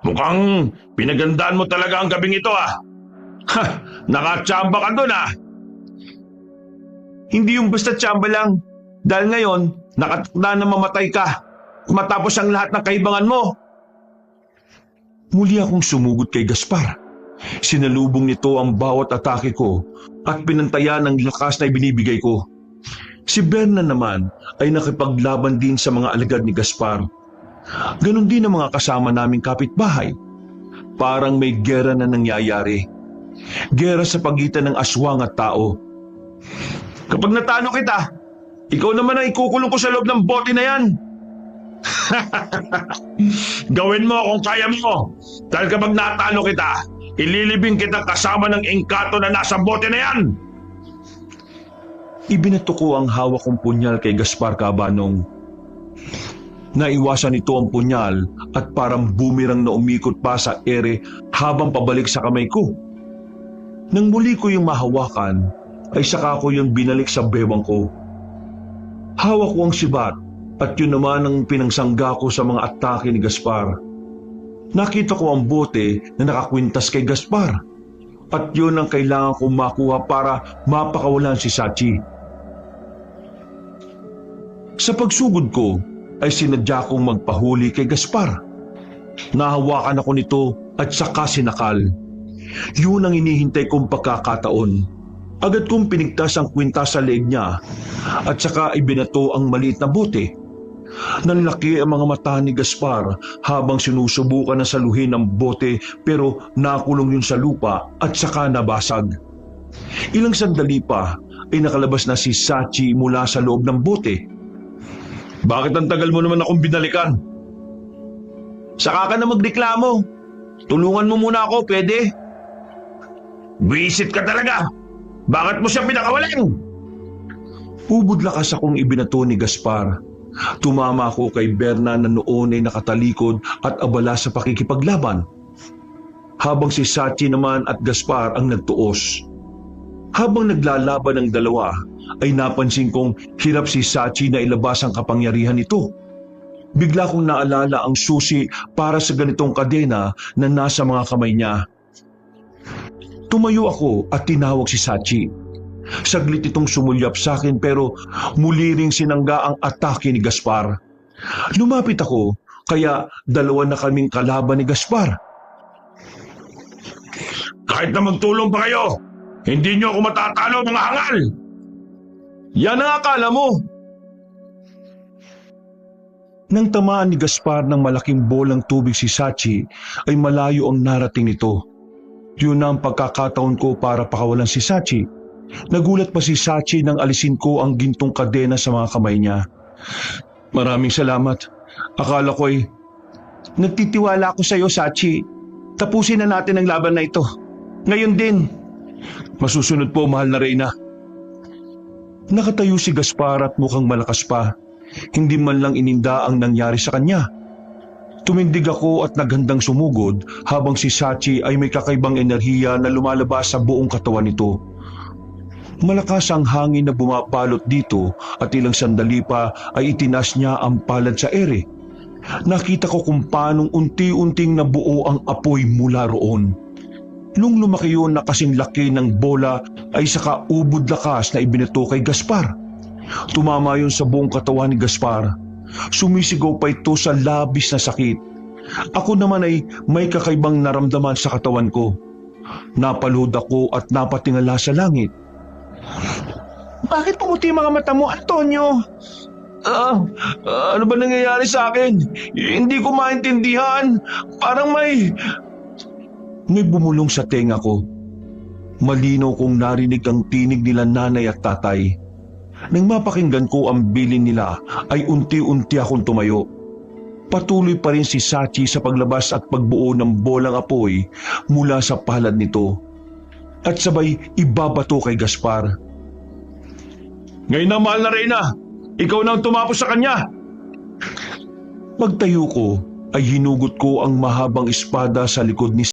Mukhang pinagandaan mo talaga ang gabing ito Ha, nakatsamba ka doon Hindi yung basta tsamba lang. Dahil ngayon, nakatakda na mamatay ka. Matapos ang lahat ng kaibangan mo. Muli akong sumugod kay Gaspar. Sinalubong nito ang bawat atake ko at pinantayan ng lakas na ibinibigay ko. Si Berna naman ay nakipaglaban din sa mga alagad ni Gaspar. Ganon din ang mga kasama naming kapitbahay. Parang may gera na nangyayari. Gera sa pagitan ng aswang at tao. Kapag natalo kita, ikaw naman ang ikukulong ko sa loob ng bote na yan. Gawin mo kung kaya mo. Dahil kapag natalo kita, ililibing kita kasama ng engkanto na nasa bote na yan. Ibinato ko ang hawak kong punyal kay Gaspar Cabanong. Naiwasan nito ang punyal at parang bumirang na umikot pa sa ere habang pabalik sa kamay ko. Nang muli ko yung mahawakan, ay saka ko yung binalik sa bewang ko. Hawak ko ang sibat at yun naman ang pinangsangga ko sa mga atake ni Gaspar. Nakita ko ang bote na nakakwintas kay Gaspar at yun ang kailangan kong makuha para mapakawalan si Sachi. Sa pagsugod ko ay sinadya kong magpahuli kay Gaspar. Nahawakan ako nito at saka sinakal. Yun ang inihintay kong pagkakataon. Agad kong pinigtas ang kwintas sa leeg niya at saka ibinato ang maliit na bote. Nanlaki ang mga mata ni Gaspar habang sinusubukan na saluhin ang bote pero nakulong yun sa lupa at saka nabasag. Ilang sandali pa ay nakalabas na si Sachi mula sa loob ng bote. Bakit ang tagal mo naman akong binalikan? Saka ka na magreklamo. Tulungan mo muna ako, pwede? Visit ka talaga! Bakit mo siya pinakawalan? Ubod lakas akong ibinato ni Gaspar. Tumama ako kay Berna na noon ay nakatalikod at abala sa pakikipaglaban. Habang si Sachi naman at Gaspar ang nagtuos. Habang naglalaban ang dalawa, ay napansin kong hirap si Sachi na ilabas ang kapangyarihan nito. Bigla kong naalala ang susi para sa ganitong kadena na nasa mga kamay niya. Tumayo ako at tinawag si Sachi. Saglit itong sumulyap sa akin pero muli ring sinangga ang atake ni Gaspar. Lumapit ako kaya dalawa na kaming kalaban ni Gaspar. Kahit na magtulong pa kayo, hindi niyo ako matatalo mga hangal! Yan ang akala mo. Nang tamaan ni Gaspar ng malaking bolang tubig si Sachi ay malayo ang narating nito. Yun na ang pagkakataon ko para pakawalan si Sachi. Nagulat pa si Sachi nang alisin ko ang gintong kadena sa mga kamay niya. Maraming salamat. Akala ko ay... Nagtitiwala ako sa iyo, Sachi. Tapusin na natin ang laban na ito. Ngayon din. Masusunod po, mahal na Reyna. Nakatayo si Gaspar at mukhang malakas pa. Hindi man lang ininda ang nangyari sa kanya. Tumindig ako at naghandang sumugod habang si Sachi ay may kakaibang enerhiya na lumalabas sa buong katawan nito. Malakas ang hangin na bumapalot dito at ilang sandali pa ay itinas niya ang palad sa ere. Nakita ko kung paanong unti-unting nabuo ang apoy mula roon. Nung lumaki yun na kasing laki ng bola ay saka ubod lakas na ibinato kay Gaspar. Tumama yun sa buong katawan ni Gaspar. Sumisigaw pa ito sa labis na sakit. Ako naman ay may kakaibang naramdaman sa katawan ko. Napaluhod ako at napatingala sa langit. Bakit pumuti mga mata mo, Antonio? Ano ba nangyayari sa akin? Hindi ko maintindihan. Parang may bumulong sa tenga ko. Malinaw kong narinig ang tinig nila nanay at tatay. Nang mapakinggan ko ang bilin nila ay unti-unti akong tumayo. Patuloy pa rin si Sachi sa paglabas at pagbuo ng bolang apoy mula sa palad nito. At sabay ibabato kay Gaspar. Ngayon na, mahal na Reyna, ikaw na ang tumapos sa kanya. Pagtayo ko ay hinugot ko ang mahabang espada sa likod ni